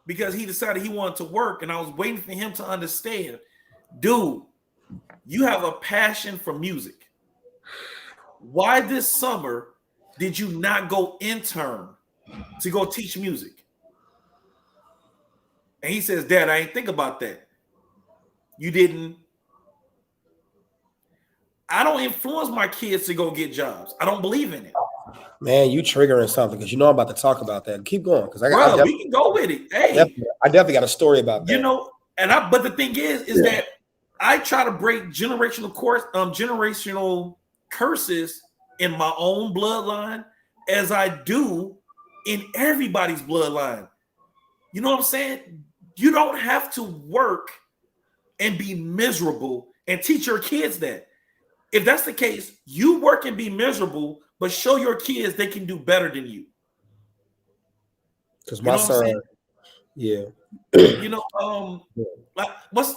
because he decided he wanted to work, and I was waiting for him to understand, dude, you have a passion for music. Why this summer did you not go intern to go teach music? And he says, Dad, I ain't think about that. You didn't. I don't influence my kids to go get jobs. I don't believe in it. Man, you triggering something because you know I'm about to talk about that. Keep going because we can go with it. Hey, I definitely got a story about that. You know, but the thing is that I try to break generational curses in my own bloodline as I do in everybody's bloodline. You know what I'm saying? You don't have to work and be miserable and teach your kids that. If that's the case, you work and be miserable, but show your kids they can do better than you. Because my son, yeah. You know, like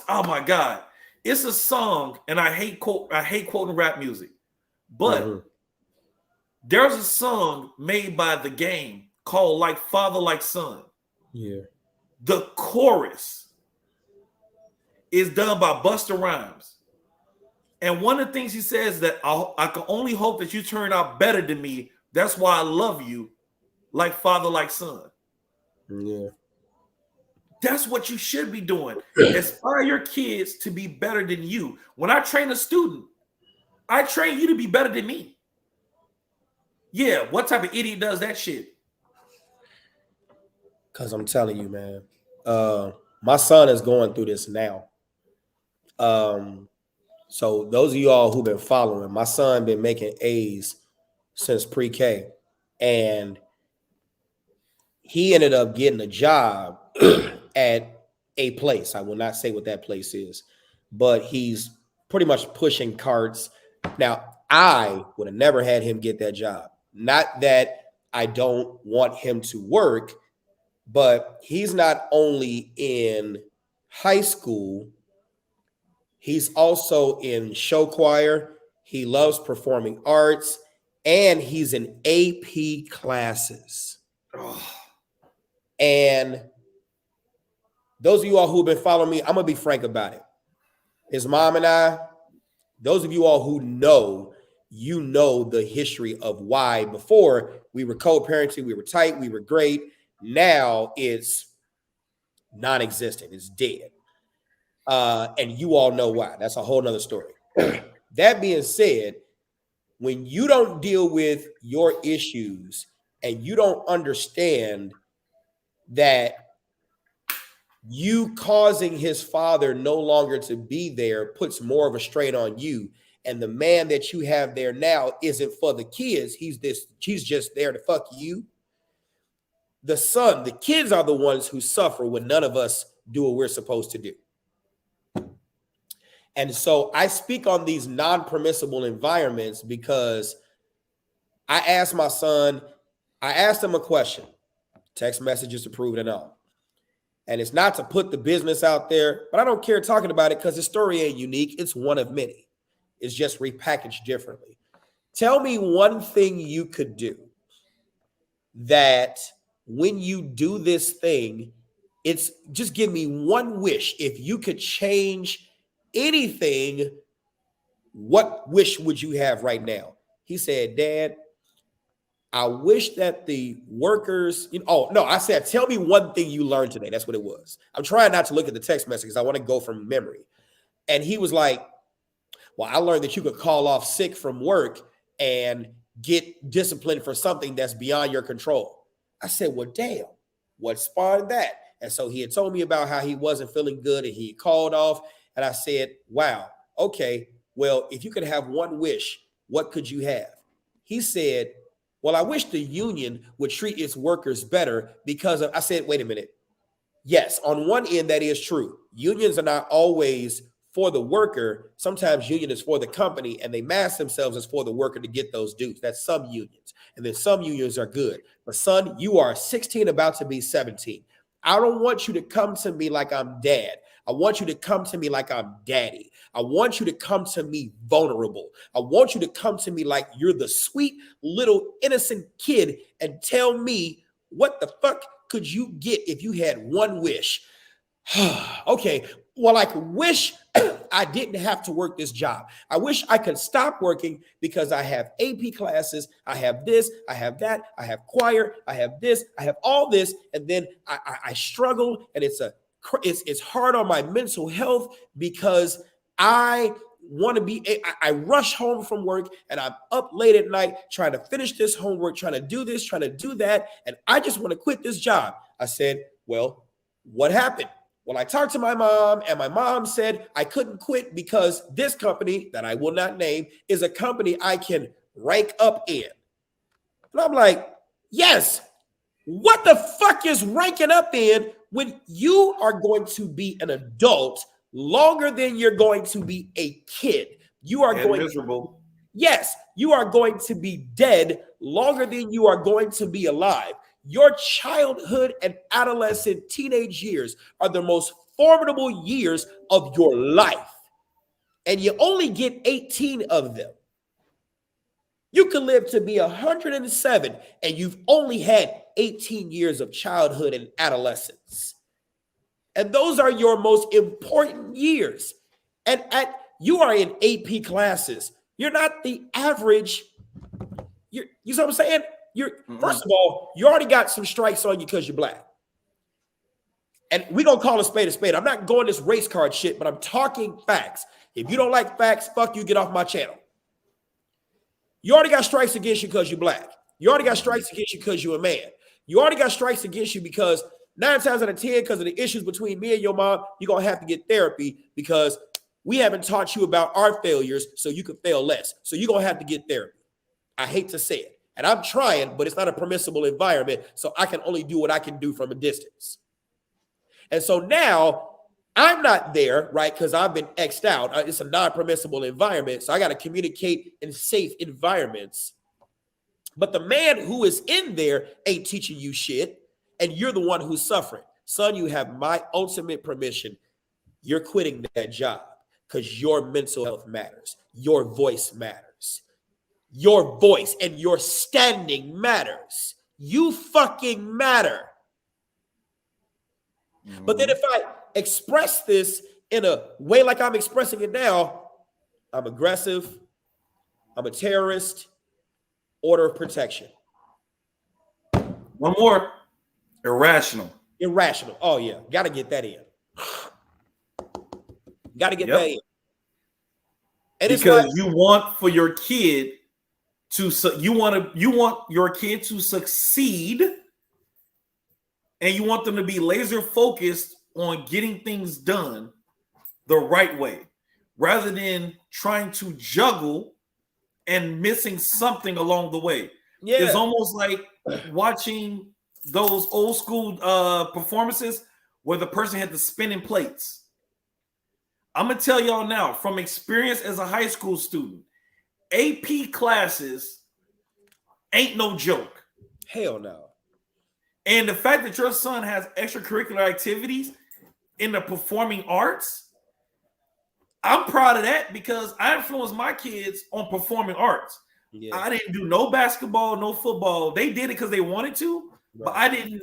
oh my God. It's a song, and I hate quoting rap music, but there's a song made by The Game called Like Father, Like Son. Yeah. The chorus is done by Busta Rhymes. And one of the things he says that I can only hope that you turn out better than me. That's why I love you, like father, like son. Yeah. That's what you should be doing. Inspire your kids to be better than you. When I train a student, I train you to be better than me. Yeah, what type of idiot does that shit? Because I'm telling you, man, my son is going through this now. So those of you all who've been following, my son been making A's since pre-K, and he ended up getting a job at a place. I will not say what that place is, but he's pretty much pushing carts. Now, I would have never had him get that job. Not that I don't want him to work, but he's not only in high school, he's also in show choir. He loves performing arts, and he's in AP classes. Oh. And those of you all who have been following me, I'm going to be frank about it. His mom and I, those of you all who know, you know the history of why before we were co-parenting, we were tight, we were great. Now it's non-existent. It's dead. And you all know why. That's a whole nother story. That being said, when you don't deal with your issues and you don't understand that you causing his father no longer to be there puts more of a strain on you. And the man that you have there now isn't for the kids. He's just there to fuck you. The kids are the ones who suffer when none of us do what we're supposed to do. And so I speak on these non-permissible environments because I asked my son, I asked him a question, text messages to prove it and all. And it's not to put the business out there, but I don't care talking about it because the story ain't unique. It's one of many. It's just repackaged differently. Tell me one thing you could do that when you do this thing, it's just give me one wish. If you could change anything, what wish would you have right now? He said, Dad, I wish that the workers, I said, tell me one thing you learned today. That's what it was. I'm trying not to look at the text messages. I want to go from memory. And he was like, well, I learned that you could call off sick from work and get disciplined for something that's beyond your control. I said, well, damn, what spawned that? And so he had told me about how he wasn't feeling good and he called off. And I said, wow, okay, well, if you could have one wish, what could you have? He said, well, I wish the union would treat its workers better because I said, wait a minute. Yes, on one end, that is true. Unions are not always for the worker. Sometimes union is for the company and they mask themselves as for the worker to get those dues. That's some unions. And then some unions are good. But son, you are 16, about to be 17. I don't want you to come to me like I'm dad. I want you to come to me like I'm daddy. I want you to come to me vulnerable. I want you to come to me like you're the sweet little innocent kid and tell me what the fuck could you get if you had one wish. Okay, well, I wish I didn't have to work this job. I wish I could stop working because I have AP classes, I have this, I have that, I have choir, I have this, I have all this, and then I struggle, and it's hard on my mental health because I want to be. I rush home from work, and I'm up late at night trying to finish this homework, trying to do this, trying to do that, and I just want to quit this job. I said, well, what happened? Well, I talked to my mom, and my mom said I couldn't quit because this company that I will not name is a company I can rank up in. And I'm like, yes, what the fuck is ranking up in when you are going to be an adult longer than you're going to be a kid? You are going miserable. Yes, you are going to be dead longer than you are going to be alive. Your childhood and adolescent teenage years are the most formidable years of your life. And you only get 18 of them. You can live to be 107 and you've only had 18 years of childhood and adolescence. And those are your most important years. And you are in AP classes. You're not the average. You know what I'm saying? First of all, you already got some strikes on you because you're black. And we're going to call a spade a spade. I'm not going this race card shit, but I'm talking facts. If you don't like facts, fuck you, get off my channel. You already got strikes against you because you're black. You already got strikes against you because you're a man. You already got strikes against you because 9 times out of 10, because of the issues between me and your mom, you're going to have to get therapy because we haven't taught you about our failures so you can fail less. So you're going to have to get therapy. I hate to say it. And I'm trying, but it's not a permissible environment, so I can only do what I can do from a distance. And so now I'm not there, right, because I've been X'd out. It's a non-permissible environment, so I got to communicate in safe environments. But the man who is in there ain't teaching you shit, and you're the one who's suffering. Son, you have my ultimate permission. You're quitting that job because your mental health matters. Your voice matters. Your voice and your standing matters. You fucking matter. But then if I express this in a way like I'm expressing it now, I'm aggressive, I'm a terrorist, order of protection. One more. Irrational. Irrational. Oh, yeah. Got to get that in. Got to get that in. And because you want for your kid to you want your kid to succeed, and you want them to be laser focused on getting things done the right way, rather than trying to juggle and missing something along the way. Yeah. It's almost like watching those old school performances where the person had the spinning plates. I'm gonna tell y'all now from experience as a high school student, AP classes ain't no joke. Hell no. And the fact that your son has extracurricular activities in the performing arts, I'm proud of that because I influenced my kids on performing arts. Yeah. I didn't do no basketball, no football. They did it because they wanted to, but I didn't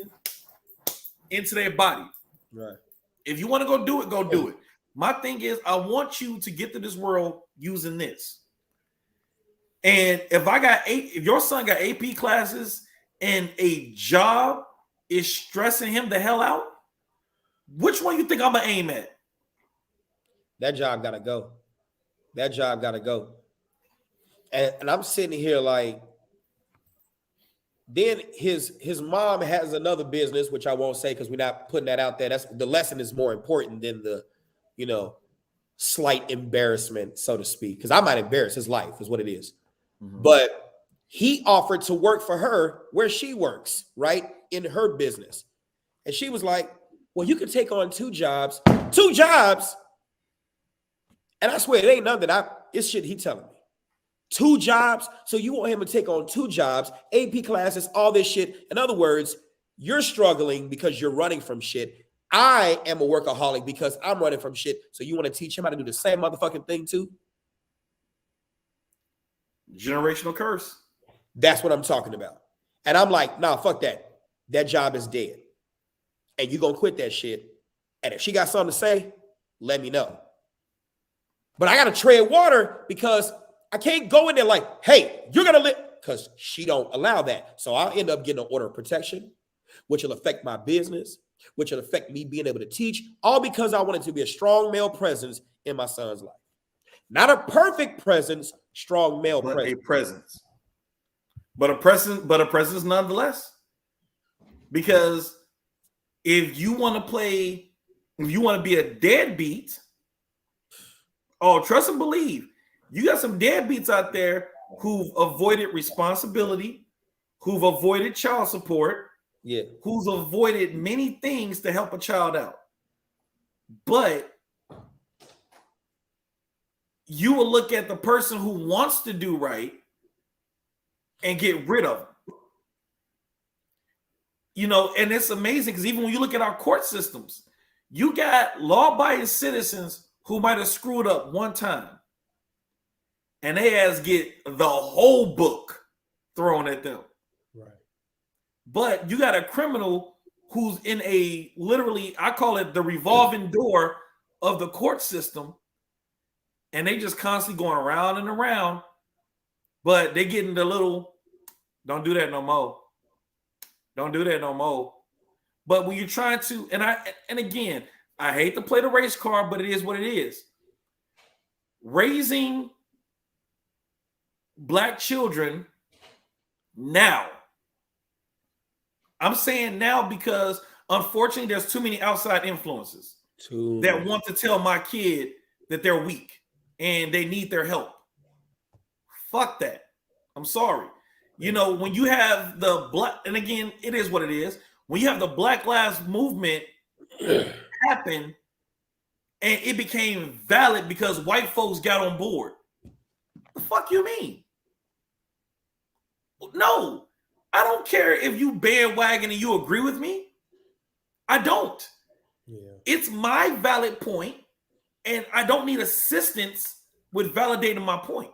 into their body. Right. If you want to go do it, go do it. My thing is, I want you to get to this world using this. And if your son got AP classes and a job is stressing him the hell out, which one you think I'm gonna aim at? That job gotta go. That job gotta go. And I'm sitting here like, then his mom has another business, which I won't say because we're not putting that out there. That's the lesson is more important than the, slight embarrassment, so to speak. Because I might embarrass his life, is what it is. Mm-hmm. But he offered to work for her where she works, right? In her business. And she was like, well, you could take on 2 jobs. 2 jobs? And I swear, it ain't none that it's shit he telling me. 2 jobs? So you want him to take on 2 jobs, AP classes, all this shit. In other words, you're struggling because you're running from shit. I am a workaholic because I'm running from shit. So you want to teach him how to do the same motherfucking thing too? Generational curse. That's what I'm talking about. And I'm like, nah, fuck that. That job is dead. And you gonna quit that shit. And if she got something to say, let me know. But I gotta tread water because I can't go in there like, hey, you're gonna live, because she don't allow that. So I'll end up getting an order of protection, which will affect my business, which will affect me being able to teach, all because I wanted to be a strong male presence in my son's life. Not a perfect presence, strong male But presence. a presence. But a presence nonetheless. Because if you want to be a deadbeat, oh, trust and believe, you got some deadbeats out there who've avoided responsibility, who've avoided child support, who's avoided many things to help a child out. But you will look at the person who wants to do right and get rid of them. You know, and it's amazing because even when you look at our court systems, you got law-abiding citizens who might have screwed up one time, and they ass get the whole book thrown at them. Right. But you got a criminal who's in a literally, I call it the revolving door of the court system, and they just constantly going around and around, but they getting the little, don't do that no more. Don't do that no more. But when you're trying to, and again, I hate to play the race card, but it is what it is. Raising Black children now. I'm saying now because unfortunately there's too many outside influences that want to tell my kid that they're weak and they need their help. Fuck that. I'm sorry. You know, when you have the black, and again, it is what it is. When you have the Black Lives Movement happen and it became valid because white folks got on board. The fuck you mean? No, I don't care if you bandwagon and you agree with me. I don't. Yeah. It's my valid point, and I don't need assistance with validating my point.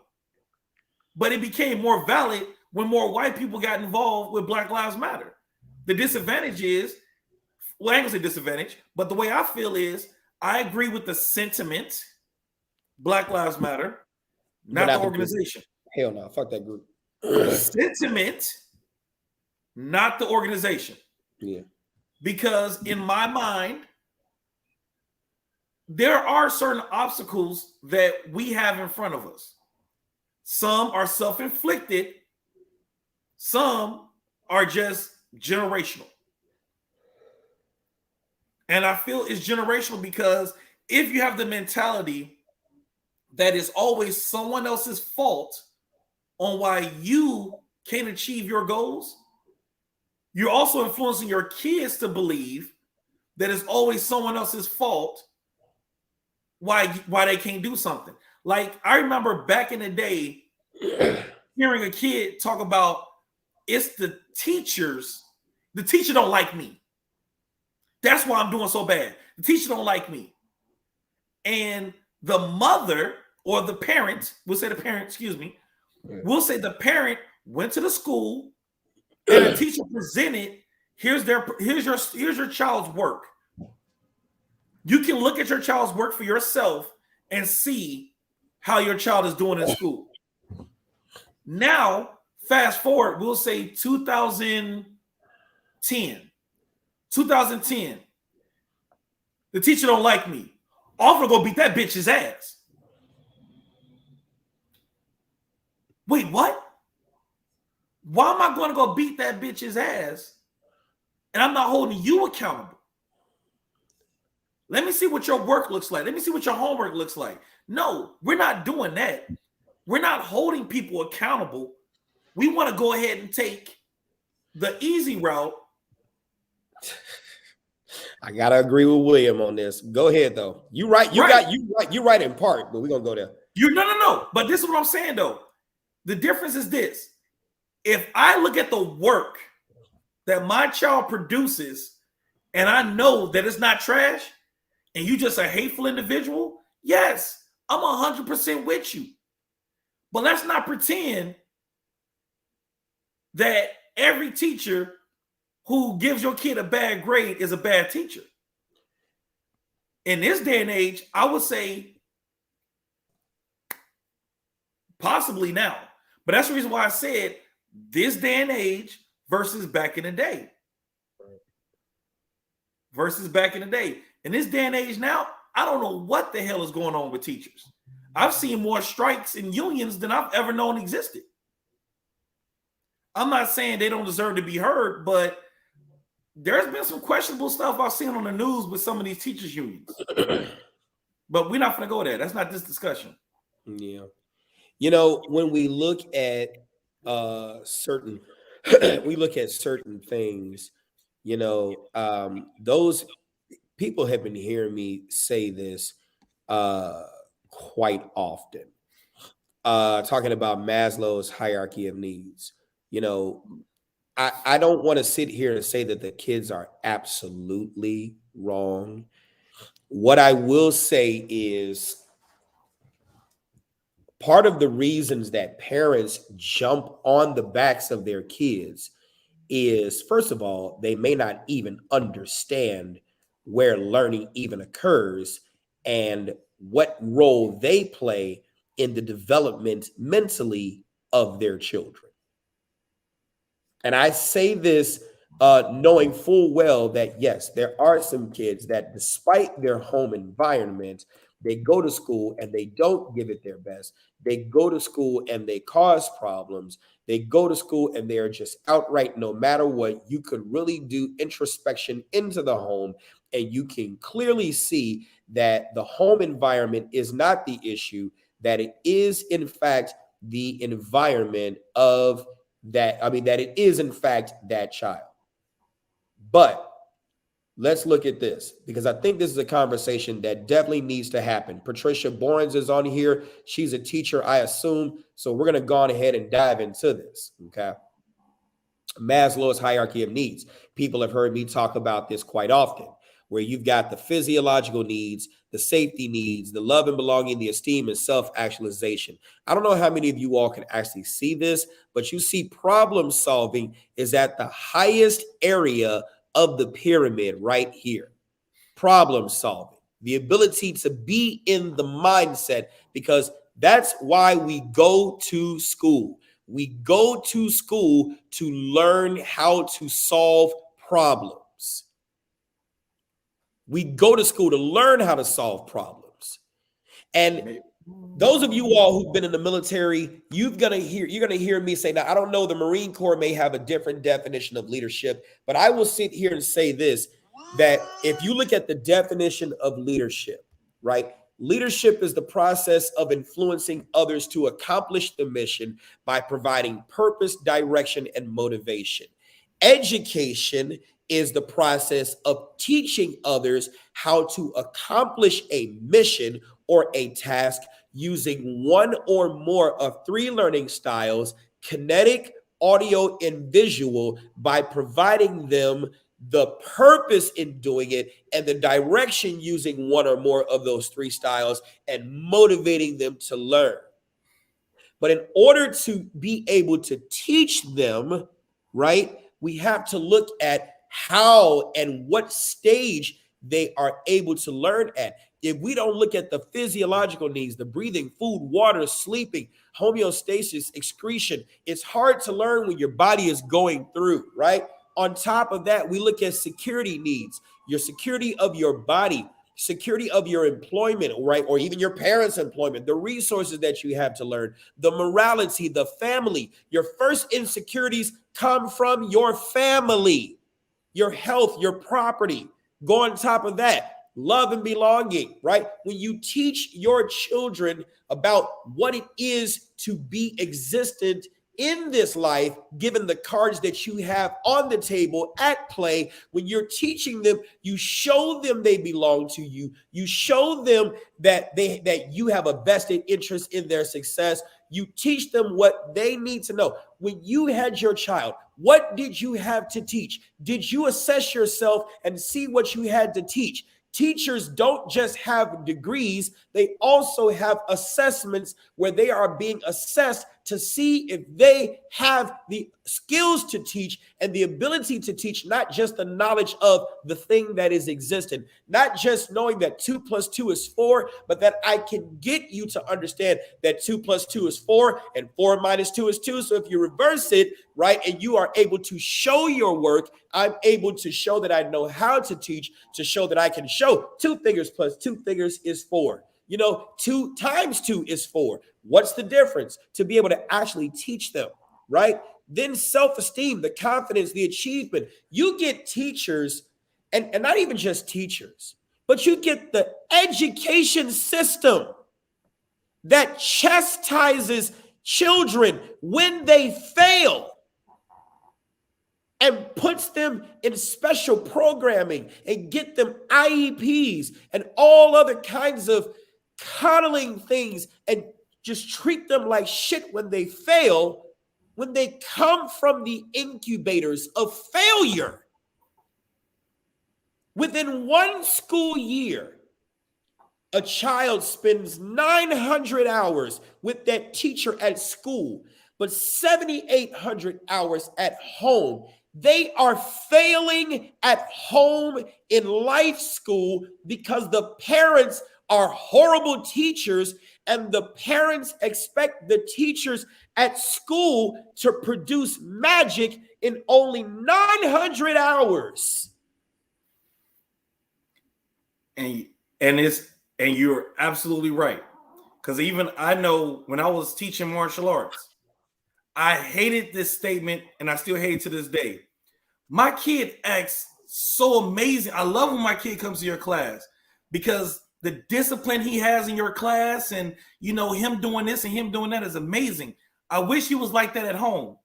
But it became more valid when more white people got involved with Black Lives Matter. The disadvantage is, well, I ain't gonna say disadvantage, but the way I feel is I agree with the sentiment, Black Lives Matter, not the organization. Hell no, fuck that group. Sentiment, not the organization. Yeah. Because in my mind, there are certain obstacles that we have in front of us. Some are self-inflicted. Some are just generational. And I feel it's generational because if you have the mentality that it's always someone else's fault on why you can't achieve your goals, you're also influencing your kids to believe that it's always someone else's fault why they can't do something. Like, I remember back in the day hearing a kid talk about, it's the teachers. The teacher don't like me. That's why I'm doing so bad. The teacher don't like me. And the mother or the parent, we'll say the parent went to the school and the teacher presented, here's your child's work. You can look at your child's work for yourself and see how your child is doing in school. Now, fast forward, we'll say 2010. The teacher don't like me. I'm gonna go beat that bitch's ass. Wait, what? Why am I going to go beat that bitch's ass and I'm not holding you accountable? Let me see what your work looks like. Let me see what your homework looks like. No, we're not doing that. We're not holding people accountable. We want to go ahead and take the easy route. I gotta agree with William on this. Go ahead though. You right. You right in part, but we're gonna go there. No. But this is what I'm saying though. The difference is this. If I look at the work that my child produces and I know that it's not trash, and you just a hateful individual, yes, I'm 100% with you. But let's not pretend that every teacher who gives your kid a bad grade is a bad teacher. In this day and age, I would say possibly now. But that's the reason why I said this day and age versus back in the day. Versus back in the day. In this day and age now, I don't know what the hell is going on with teachers. I've seen more strikes and unions than I've ever known existed. I'm not saying they don't deserve to be heard, but there's been some questionable stuff I've seen on the news with some of these teachers' unions. But we're not going to go there. That's not this discussion. Yeah. You know, when we look at certain things, you know, those people have been hearing me say this quite often. Talking about Maslow's hierarchy of needs. You know, I don't want to sit here and say that the kids are absolutely wrong. What I will say is part of the reasons that parents jump on the backs of their kids is, first of all, they may not even understand where learning even occurs and what role they play in the development mentally of their children. And I say this knowing full well that, yes, there are some kids that, despite their home environment, they go to school and they don't give it their best. They go to school and they cause problems. They go to school and they are just outright, no matter what, you could really do introspection into the home and you can clearly see that the home environment is not the issue, that it is, in fact, the environment of that. I mean, that it is, in fact, that child. But let's look at this, because I think this is a conversation that definitely needs to happen. Patricia Borens is on here. She's a teacher, I assume. So we're going to go on ahead and dive into this. Okay. Maslow's hierarchy of needs. People have heard me talk about this quite often, where you've got the physiological needs, the safety needs, the love and belonging, the esteem and self-actualization. I don't know how many of you all can actually see this, but you see problem solving is at the highest area of the pyramid right here. Problem solving, the ability to be in the mindset, because that's why we go to school. We go to school to learn how to solve problems. We go to school to learn how to solve problems. And those of you all who've been in the military, you're gonna hear me say, now I don't know, the Marine Corps may have a different definition of leadership, but I will sit here and say this, that if you look at the definition of leadership, right? Leadership is the process of influencing others to accomplish the mission by providing purpose, direction, and motivation. Education is the process of teaching others how to accomplish a mission or a task using one or more of three learning styles: kinetic, audio, and visual, by providing them the purpose in doing it and the direction using one or more of those three styles, and motivating them to learn. But in order to be able to teach them, right, we have to look at how and what stage they are able to learn at. If we don't look at the physiological needs, the breathing, food, water, sleeping, homeostasis, excretion, it's hard to learn when your body is going through, right? On top of that, we look at security needs, your security of your body, security of your employment, right? Or even your parents' employment, the resources that you have to learn, the morality, the family. Your first insecurities come from your family, your health, your property. Go on top of that, love and belonging, right? When you teach your children about what it is to be existent in this life, given the cards that you have on the table at play, when you're teaching them, you show them they belong to you. You show them that you have a vested interest in their success. You teach them what they need to know. When you had your child, What did you have to teach? Did you assess yourself and see what you had to teach? Teachers don't just have degrees, they also have assessments where they are being assessed to see if they have the skills to teach and the ability to teach, not just the knowledge of the thing that is existent, not just knowing that 2 + 2 is 4, but that I can get you to understand that 2 + 2 is 4 and 4 - 2 is 2. So if you reverse it, right, and you are able to show your work, I'm able to show that I know how to teach, to show that I can show 2 fingers plus 2 fingers is 4. 2 times 2 is 4. What's the difference? To be able to actually teach them, right? Then self-esteem, the confidence, the achievement. You get teachers, and not even just teachers, but you get the education system that chastises children when they fail and puts them in special programming and get them IEPs and all other kinds of coddling things and just treat them like shit when they fail, when they come from the incubators of failure. Within one school year, a child spends 900 hours with that teacher at school, but 7,800 hours at home. They are failing at home in life school because the parents are horrible teachers, and the parents expect the teachers at school to produce magic in only 900 hours. And you're absolutely right. Because even I know when I was teaching martial arts, I hated this statement, and I still hate it to this day. My kid acts so amazing. I love when my kid comes to your class because the discipline he has in your class and, him doing this and him doing that is amazing. I wish he was like that at home.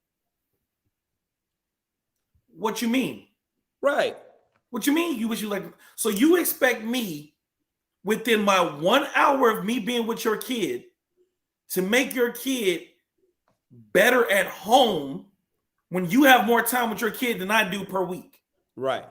What you mean? Right. What you mean? You wish you like, so you expect me within my 1 hour of me being with your kid to make your kid better at home when you have more time with your kid than I do per week. Right.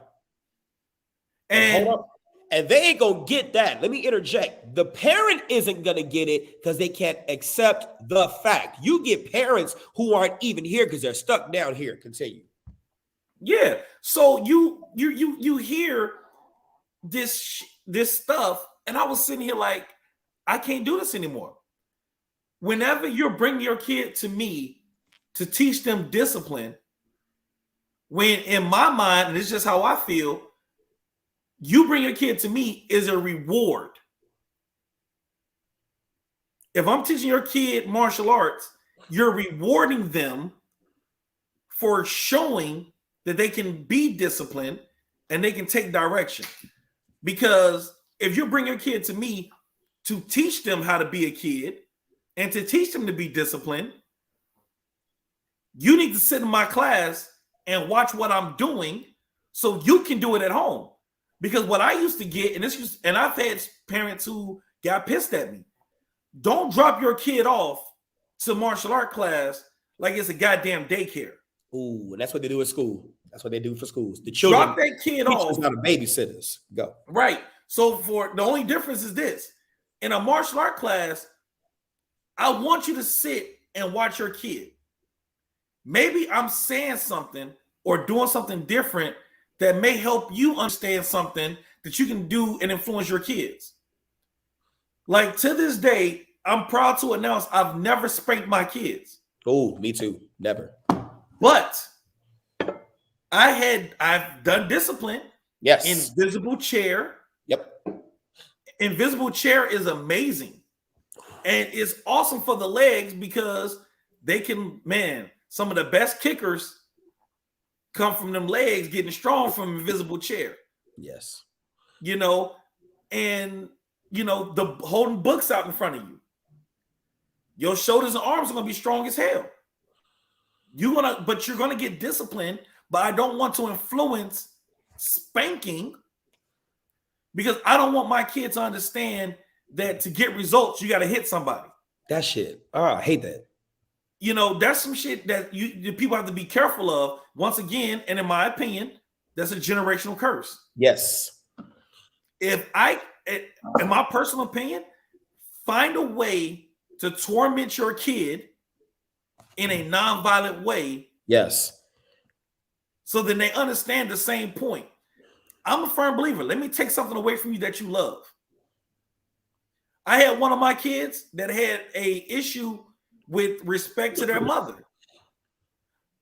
And hold up. And they ain't gonna get that. Let me interject. The parent isn't gonna get it because they can't accept the fact. You get parents who aren't even here because they're stuck down here. Continue. Yeah. So you hear this stuff, and I was sitting here like, I can't do this anymore. Whenever you're bringing your kid to me to teach them discipline, when in my mind, and it's just how I feel, you bring your kid to me is a reward. If I'm teaching your kid martial arts, you're rewarding them for showing that they can be disciplined and they can take direction. Because if you bring your kid to me to teach them how to be a kid and to teach them to be disciplined, you need to sit in my class and watch what I'm doing so you can do it at home. Because what I used to get, and I've had parents who got pissed at me. Don't drop your kid off to martial art class like it's a goddamn daycare. Ooh, and that's what they do at school. That's what they do for schools. The children drop that kid off. Not a babysitters. Go. Right. So the only difference is this. In a martial art class, I want you to sit and watch your kid. Maybe I'm saying something or doing something different that may help you understand something that you can do and influence your kids. Like to this day, I'm proud to announce I've never spanked my kids. Oh, me too. Never. But I've done discipline. Yes. Invisible chair. Yep. Invisible chair is amazing. And it's awesome for the legs because they can, some of the best kickers come from them legs getting strong from invisible chair. Yes. And the holding books out in front of you. Your shoulders and arms are gonna be strong as hell. But you're gonna get disciplined, but I don't want to influence spanking because I don't want my kids to understand that to get results, you gotta hit somebody. That shit. Oh, I hate that. you know, that's some shit that the people have to be careful of. Once again, and in my opinion, that's a generational curse. Yes. In my personal opinion, find a way to torment your kid in a non-violent way. Yes. So then they understand the same point. I'm a firm believer. Let me take something away from you that you love. I had one of my kids that had a issue with respect to their mother.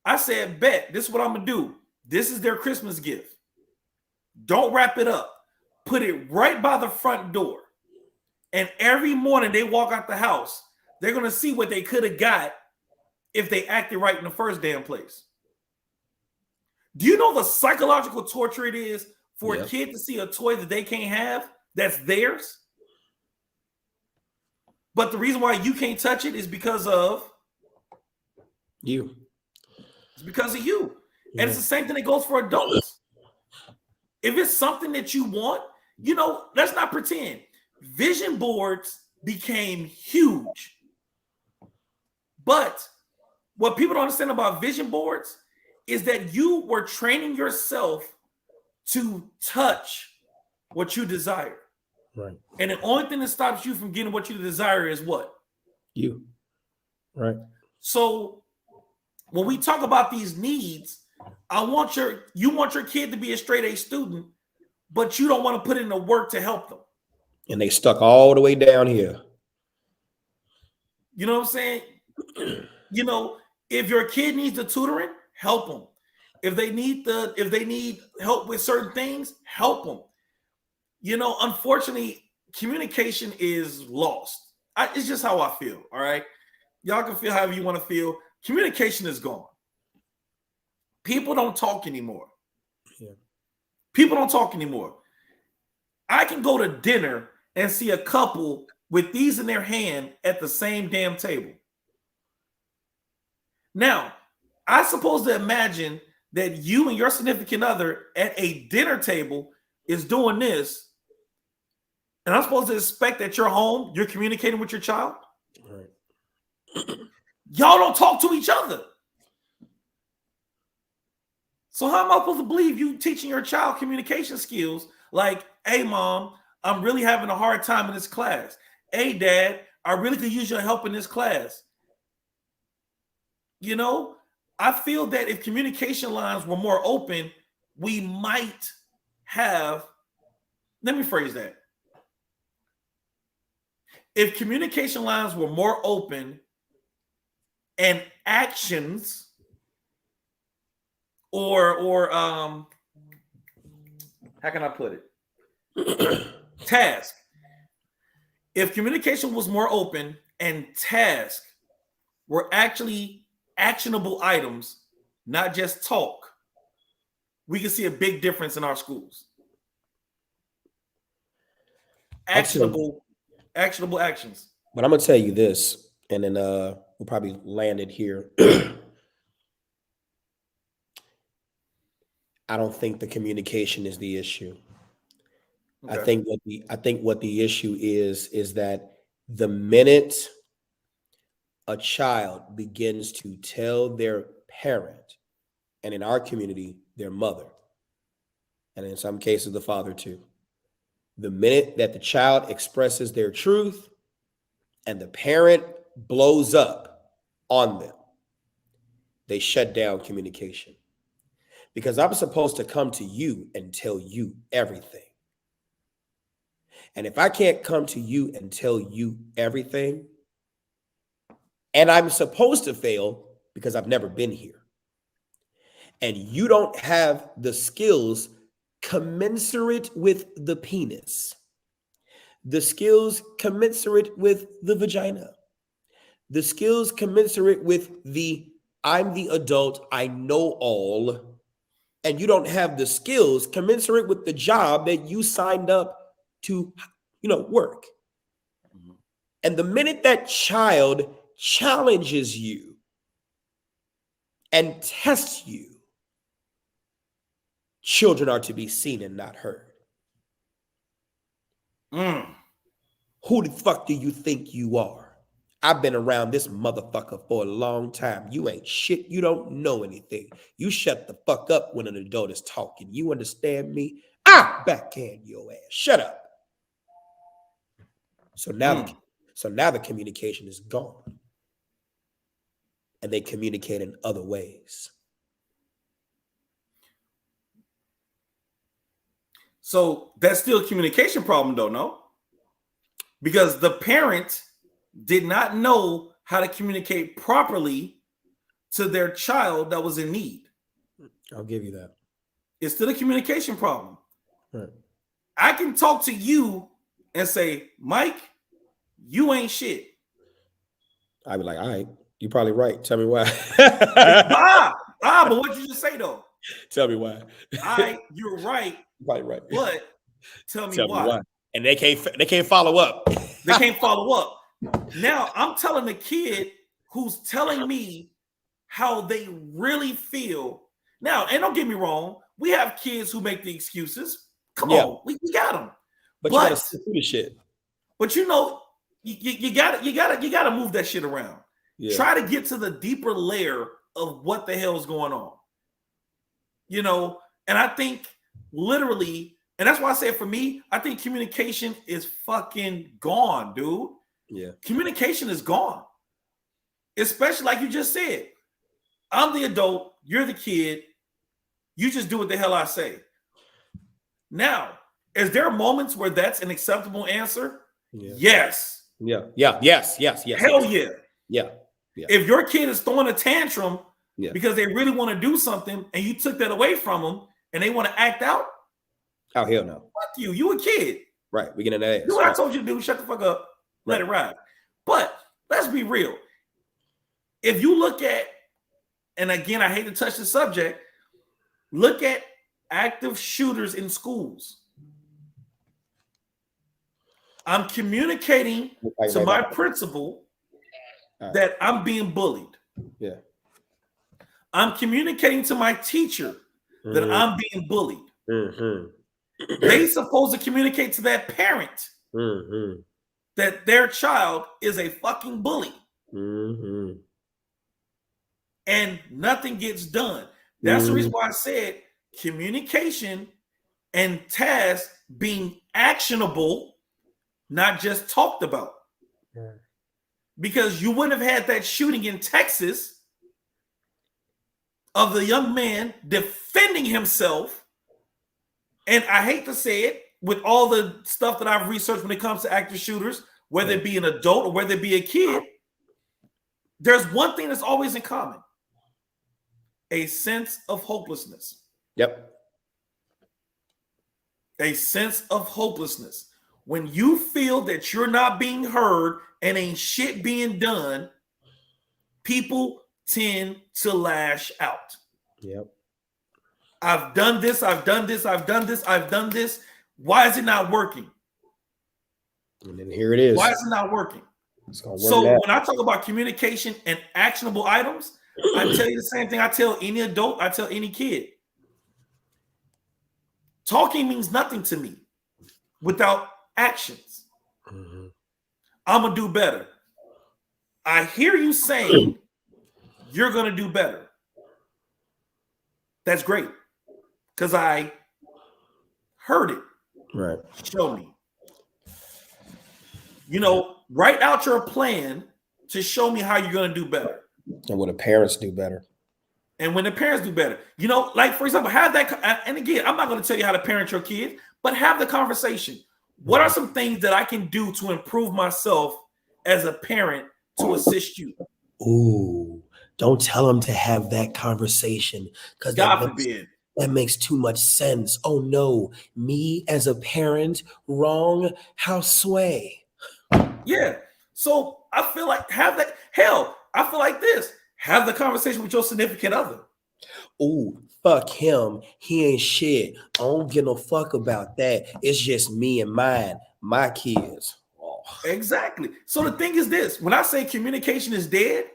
I said, bet, this is what I'm going to do. This is their Christmas gift. Don't wrap it up. Put it right by the front door. And every morning they walk out the house, they're going to see what they could have got if they acted right in the first damn place. Do you know the psychological torture it is for a kid to see a toy that they can't have that's theirs? But the reason why you can't touch it is because of you. It's because of you. And it's the same thing that goes for adults. If it's something that you want, you know, let's not pretend. Vision boards became huge. But what people don't understand about vision boards is that you were training yourself to touch what you desire. Right. And the only thing that stops you from getting what you desire is what? You. Right. So when we talk about these needs, you want your kid to be a straight A student, but you don't want to put in the work to help them. And they stuck all the way down here. You know what I'm saying? You know, if your kid needs the tutoring, help them. If they need help with certain things, help them. You know, unfortunately, communication is lost. It's just how I feel. All right. Y'all can feel however you want to feel. Communication is gone. People don't talk anymore. Yeah. People don't talk anymore. I can go to dinner and see a couple with these in their hand at the same damn table. Now, I'm supposed to imagine that you and your significant other at a dinner table is doing this, and I'm supposed to expect that you're home, you're communicating with your child? Right. Y'all don't talk to each other. So how am I supposed to believe you teaching your child communication skills like, hey, mom, I'm really having a hard time in this class. Hey, dad, I really could use your help in this class. You know, I feel that if communication lines were more open, we might have, let me phrase that. If communication lines were more open and actions or how can I put it? Task. If communication was more open and task were actually actionable items, not just talk, we can see a big difference in our schools. Actionable actions. But I'm gonna tell you this, and then we'll probably land it here. I don't think the communication is the issue. Okay. I think what the issue is that the minute a child begins to tell their parent, and in our community, their mother, and in some cases the father too, the minute that the child expresses their truth and the parent blows up on them, they shut down communication. Because I'm supposed to come to you and tell you everything. And if I can't come to you and tell you everything, and I'm supposed to fail because I've never been here, and you don't have the skills commensurate with the penis, the skills commensurate with the vagina, the skills commensurate with I'm the adult, I know all, and you don't have the skills commensurate with the job that you signed up to, work. Mm-hmm. And the minute that child challenges you and tests you, children are to be seen and not heard. Who the fuck do you think you are? I've been around this motherfucker for a long time. You ain't shit. You don't know anything. You shut the fuck up when an adult is talking. You understand me? Backhand your ass. Shut up. So now the communication is gone. And they communicate in other ways. So that's still a communication problem, though, no? Because the parent did not know how to communicate properly to their child that was in need. I'll give you that. It's still a communication problem. Right. I can talk to you and say, Mike, you ain't shit. I'd be like, all right, you're probably right. Tell me why. But what you just say though? Tell me why. You're right. You're probably right. But tell me why. And they can't follow up. They can't follow up. Now I'm telling the kid who's telling me how they really feel. Now, and don't get me wrong, we have kids who make the excuses. Come on, we got them. But you gotta stick through the shit. But you know, you gotta move that shit around. Yeah. Try to get to the deeper layer of what the hell is going on. You know, and I think literally, and that's why I say for me, I think communication is fucking gone, dude. Yeah. Communication is gone. Especially like you just said. I'm the adult, you're the kid. You just do what the hell I say. Now, is there moments where that's an acceptable answer? Yeah. Yes. Yeah. Yes. Hell yeah. Yeah. If your kid is throwing a tantrum because they really want to do something and you took that away from them and they want to act out. Oh, hell no. Fuck you. You a kid. Right. We get in that ass. Do what I told you to do. Shut the fuck up. Let it ride. But let's be real. If you look at, and again, I hate to touch the subject, look at active shooters in schools. I'm communicating to my principal that I'm being bullied. Yeah. I'm communicating to my teacher that I'm being bullied. They supposed to communicate to that parent that their child is a fucking bully. And nothing gets done. That's the reason why I said communication and tasks being actionable, not just talked about. Because you wouldn't have had that shooting in Texas of the young man defending himself. And I hate to say it, with all the stuff that I've researched when it comes to active shooters, whether it be an adult or whether it be a kid, there's one thing that's always in common: a sense of hopelessness. Yep. A sense of hopelessness. When you feel that you're not being heard and ain't shit being done, people tend to lash out. Yep. I've done this. Why is it not working? And then here it is. Why is it not working? So when I talk about communication and actionable items, I tell you the same thing I tell any adult, I tell any kid. Talking means nothing to me without actions. I'm going to do better. I hear you saying you're going to do better. That's great. Because I heard it. Right. Show me. You know, write out your plan to show me how you're going to do better. And when the parents do better. And when the parents do better. You know, like, for example, have that. And again, I'm not going to tell you how to parent your kid, but have the conversation. What are some things that I can do to improve myself as a parent to assist you? Ooh, don't tell them to have that conversation, because God forbid. That makes too much sense. Oh no, me as a parent, wrong? How sway? Yeah. So I feel like have that. Hell, I feel like this. Have the conversation with your significant other. Ooh, fuck him. He ain't shit. I don't give no fuck about that. It's just me and mine, my kids. Oh. Exactly. So the thing is this: when I say communication is dead,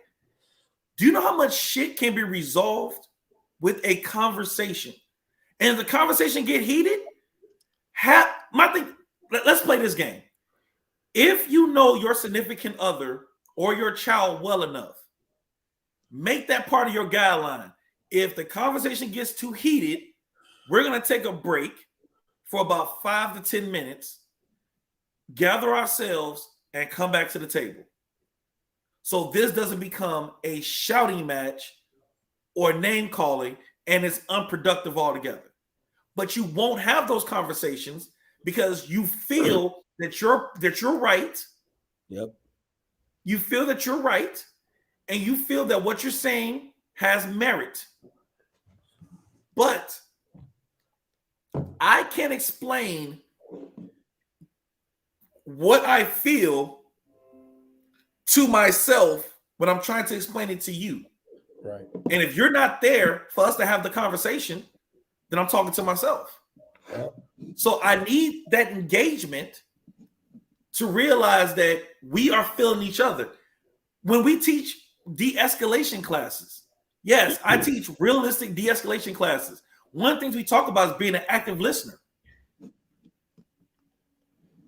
do you know how much shit can be resolved with a conversation? And if the conversation get heated, let's play this game. If you know your significant other or your child well enough, make that part of your guideline. If the conversation gets too heated, we're going to take a break for about 5 to 10 minutes, gather ourselves, and come back to the table. So this doesn't become a shouting match or name calling, and it's unproductive altogether. But you won't have those conversations because you feel that you're right. Yep. You feel that you're right, and you feel that what you're saying has merit. But I can't explain what I feel to myself when I'm trying to explain it to you. Right. And if you're not there for us to have the conversation, then I'm talking to myself. Yep. So I need that engagement to realize that we are feeling each other. When we teach de-escalation classes, yes, I teach realistic de-escalation classes. One of the things we talk about is being an active listener.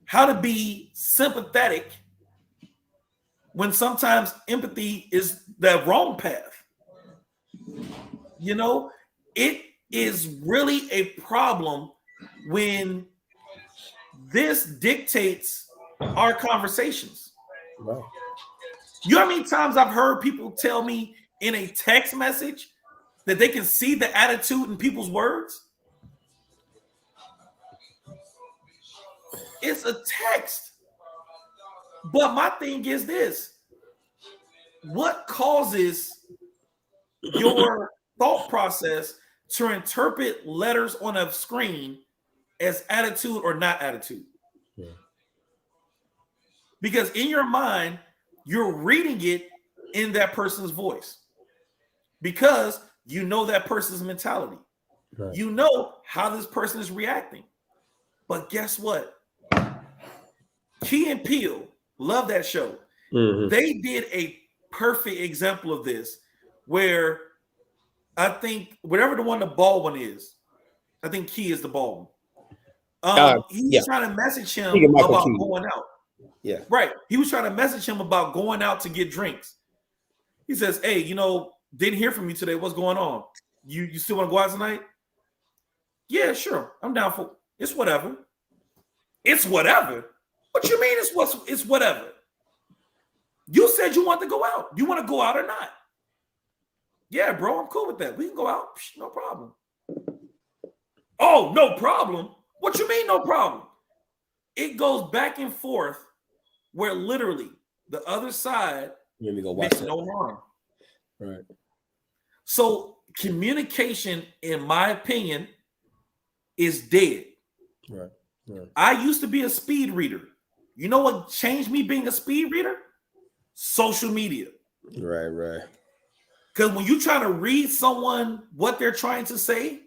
How to be sympathetic when sometimes empathy is the wrong path. You know, it is really a problem when this dictates our conversations. Right. You know how many times I've heard people tell me in a text message that they can see the attitude in people's words? It's a text. But my thing is this: what causes your thought process to interpret letters on a screen as attitude or not attitude? Yeah. Because in your mind, you're reading it in that person's voice because you know that person's mentality. Right. You know how this person is reacting. But guess what? Key and Peele, love that show. Mm-hmm. They did a perfect example of this where I think whatever the one the bald one is, I think Key is the bald one. He was trying to message him about going out. Yeah. Right. He was trying to message him about going out to get drinks. He says, hey, didn't hear from you today. What's going on? You still want to go out tonight? Yeah, sure. I'm down for it's whatever. It's whatever. What you mean it's whatever? You said you want to go out. You want to go out or not? Yeah, bro, I'm cool with that. We can go out. No problem. Oh, no problem? What you mean no problem? It goes back and forth where literally the other side makes no harm. Right. So communication, in my opinion, is dead. Right. I used to be a speed reader. You know what changed me being a speed reader? Social media. Right. Because when you try to read someone what they're trying to say,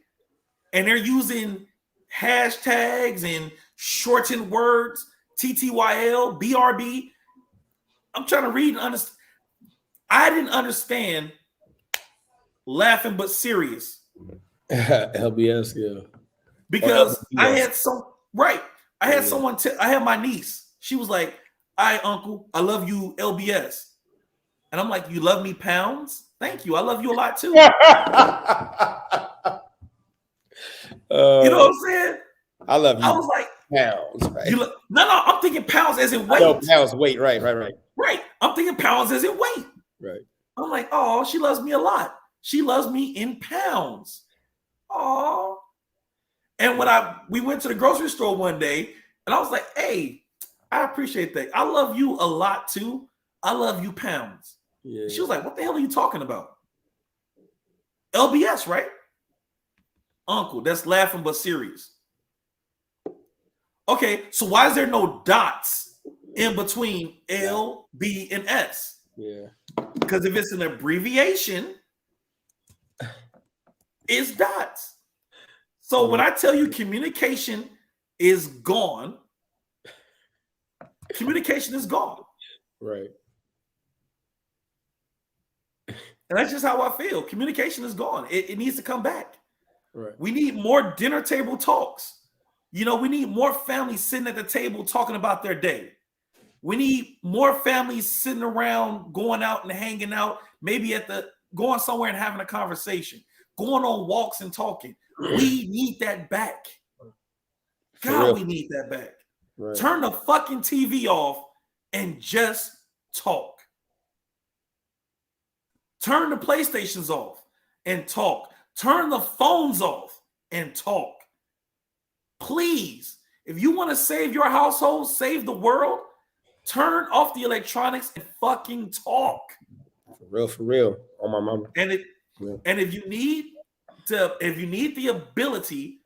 and they're using hashtags and shortened words, TTYL, BRB, I'm trying to read and understand. I didn't understand laughing but serious. LBS, yeah. Because I had someone I had my niece. She was like, all right, uncle, I love you, LBS. And I'm like, you love me pounds? Thank you. I love you a lot too. You know what I'm saying? I love you. I was like, pounds, right? No, I'm thinking pounds as in weight. No, pounds, weight, right. Right. I'm thinking pounds as in weight. Right. I'm like, oh, she loves me a lot. She loves me in pounds. Oh. And when we went to the grocery store one day, and I was like, hey, I appreciate that. I love you a lot too. I love you pounds. Yeah. She was like, what the hell are you talking about? LBS, right? Uncle, that's laughing but serious. Okay, so why is there no dots in between L, B, and S? Yeah. Because if it's an abbreviation, it's dots. So when I tell you communication is gone, communication is gone. Right. And that's just how I feel. Communication is gone. It needs to come back. Right. We need more dinner table talks. We need more families sitting at the table talking about their day. We need more families sitting around, going out and hanging out, maybe going somewhere and having a conversation, going on walks and talking. We need that back. God, we need that back. Right. Turn the fucking TV off and just talk. Turn the PlayStations off and talk. Turn the phones off and talk. Please, if you want to save your household, save the world, turn off the electronics and fucking talk. For real. On my mama. And if you need the ability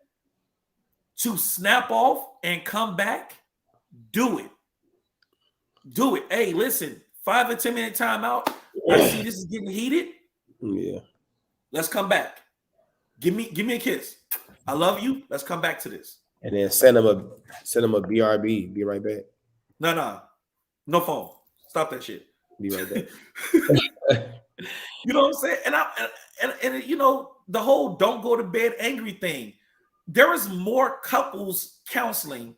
to snap off and come back, do it. Do it. Hey, listen, 5 or 10 minute timeout. I see this is getting heated. Yeah. Let's come back. Give me a kiss. I love you. Let's come back to this. And then send them a BRB. Be right back. No phone. Stop that shit. Be right back. You know what I'm saying? And you know, the whole don't go to bed angry thing. There is more couples counseling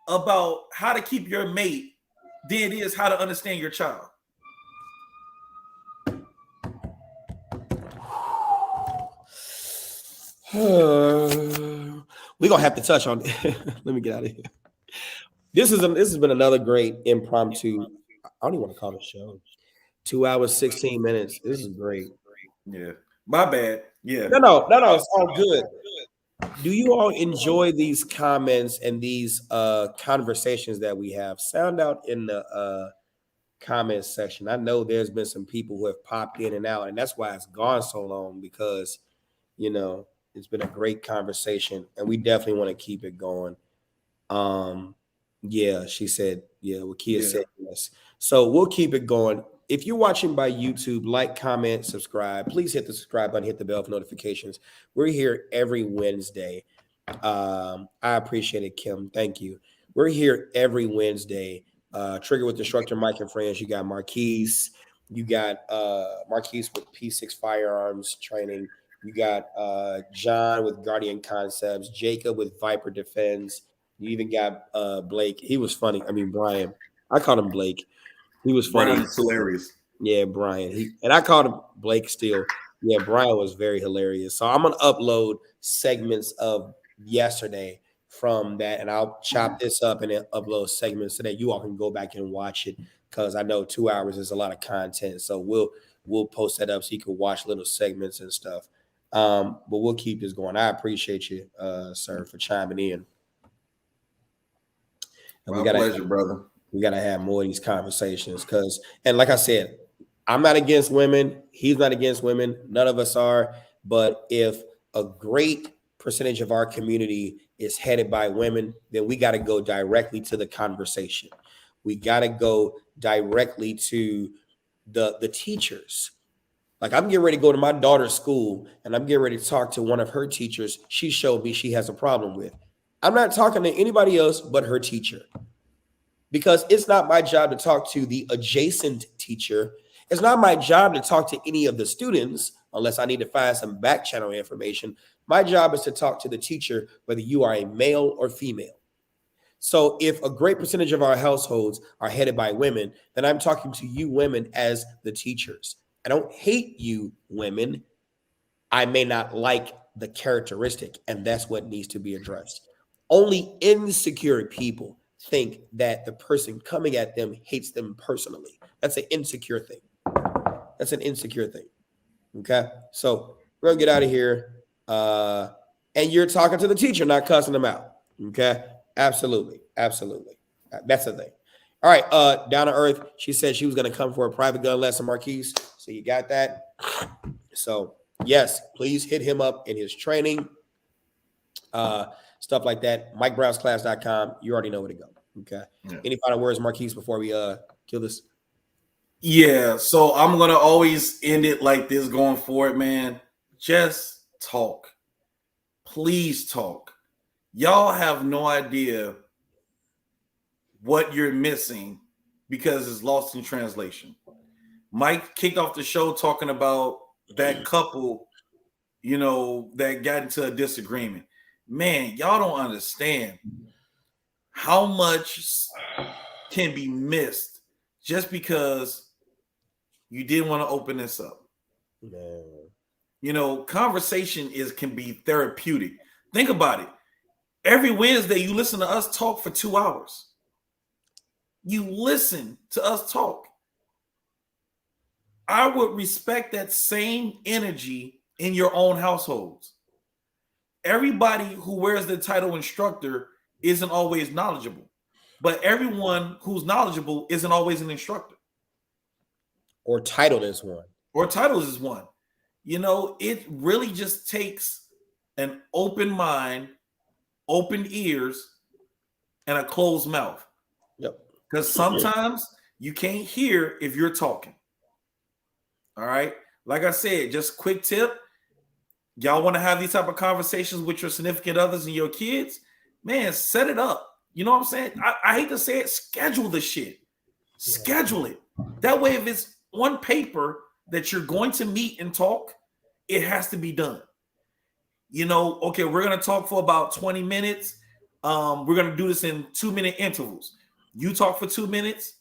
about how to keep your mate than it is how to understand your child. We're gonna have to touch on it. Let me get out of here. This has been another great impromptu. I don't even want to call it a show. 2 hours, 16 minutes. This is great. Yeah. My bad. Yeah. No. It's all good. Do you all enjoy these comments and these conversations that we have? Sound out in the comment section. I know there's been some people who have popped in and out, and that's why it's gone so long, because, you know, it's been a great conversation, and we definitely want to keep it going. Yeah, she said, yeah, Wakia said yes. So we'll keep it going. If you're watching by YouTube, like, comment, subscribe. Please hit the subscribe button, hit the bell for notifications. We're here every Wednesday. I appreciate it, Kim. Thank you. We're here every Wednesday. Trigger with Instructor Mike and Friends. You got Marquise. You got Marquise with P6 Firearms Training. You got John with Guardian Concepts. Jacob with Viper Defense. You even got Blake. He was funny. I mean, Brian. I called him Blake. He was funny. Brian's hilarious. Yeah, Brian. And I called him Blake still. Yeah, Brian was very hilarious. So I'm going to upload segments of yesterday from that, and I'll chop this up and then upload segments so that you all can go back and watch it, because I know 2 hours is a lot of content. So we'll post that up so you can watch little segments and stuff. But we'll keep this going. I appreciate you, sir, for chiming in. And my pleasure, brother. We got to have more of these conversations and like I said, I'm not against women. He's not against women. None of us are. But if a great percentage of our community is headed by women, then we got to go directly to the conversation. We got to go directly to the teachers. Like, I'm getting ready to go to my daughter's school, and I'm getting ready to talk to one of her teachers she showed me she has a problem with. I'm not talking to anybody else but her teacher, because it's not my job to talk to the adjacent teacher. It's not my job to talk to any of the students unless I need to find some back channel information. My job is to talk to the teacher, whether you are a male or female. So if a great percentage of our households are headed by women, then I'm talking to you women as the teachers. I don't hate you women. I may not like the characteristic, and that's what needs to be addressed. Only insecure people think that the person coming at them hates them personally. That's an insecure thing. Okay, so we're gonna get out of here. And you're talking to the teacher, not cussing them out. Okay, absolutely. That's the thing. All right, Down to Earth. She said she was gonna come for a private gun lesson, Marquise. So you got that. So yes, please hit him up in his training. Stuff like that. MikeBrownsClass.com. You already know where to go. Okay. Yeah. Any final words, Marquise, before we kill this? Yeah. So I'm gonna always end it like this going forward, man. Just talk. Please talk. Y'all have no idea what you're missing because it's lost in translation. Mike kicked off the show talking about that couple, you know, that got into a disagreement. Man, y'all don't understand how much can be missed just because you didn't want to open this up. Man. You know, conversation can be therapeutic. Think about it. Every Wednesday, you listen to us talk for 2 hours. You listen to us talk. I would respect that same energy in your own households. Everybody who wears the title instructor isn't always knowledgeable, but everyone who's knowledgeable isn't always an instructor. Or titled as one. Or titles is one. You know, it really just takes an open mind, open ears, and a closed mouth. Yep. Because sometimes you can't hear if you're talking. All right. Like I said, just quick tip. Y'all want to have these type of conversations with your significant others and your kids? Man, set it up. You know what I'm saying? I hate to say it. Schedule the shit. Schedule it. That way, if it's on paper that you're going to meet and talk, it has to be done. You know, okay, we're going to talk for about 20 minutes. We're going to do this in 2-minute intervals. You talk for 2 minutes,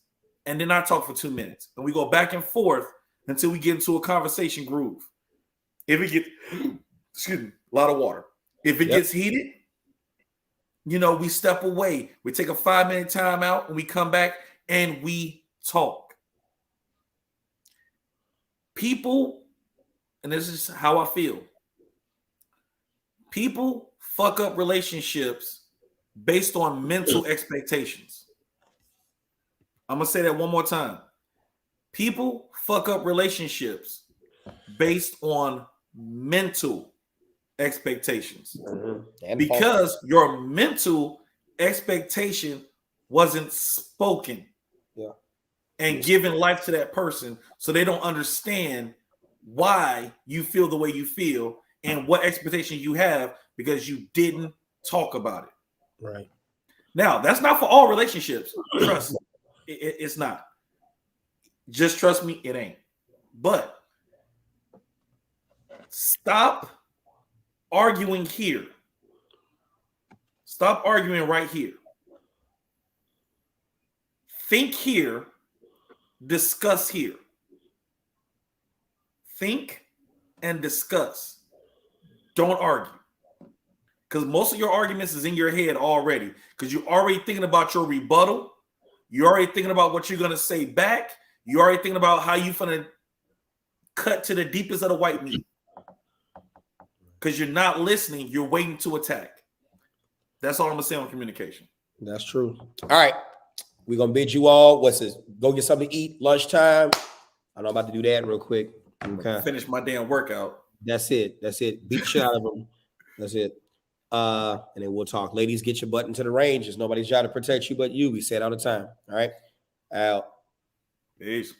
and then I talk for 2 minutes. And we go back and forth until we get into a conversation groove. If it gets, excuse me, a lot of water. If it gets heated, you know, we step away. We take a 5-minute time out, and we come back, and we talk. People, and this is how I feel, people fuck up relationships based on mental expectations. I'm going to say that one more time. People fuck up relationships based on mental expectations. Because your mental expectation wasn't spoken and given life to that person, so they don't understand why you feel the way you feel and what expectation you have because you didn't talk about it. Right. Now, that's not for all relationships. Trust me. It's not. Just trust me, it ain't. But stop arguing here. Stop arguing right here. Think here. Discuss here. Think and discuss. Don't argue. Because most of your arguments is in your head already. Because you're already thinking about your rebuttal. You're already thinking about what you're going to say back. You're already thinking about how you're going to cut to the deepest of the white meat. Because you're not listening. You're waiting to attack. That's all I'm going to say on communication. That's true. All right. We're going to bid you all. What's this? Go get something to eat. Lunchtime. I know I'm about to do that real quick. Okay. Finish my damn workout. That's it. That's it. Beat the shit out of them. That's it. And then we'll talk. Ladies, get your butt into the range. There's nobody's job to protect you but you. We say it all the time. All right. Out. Peace.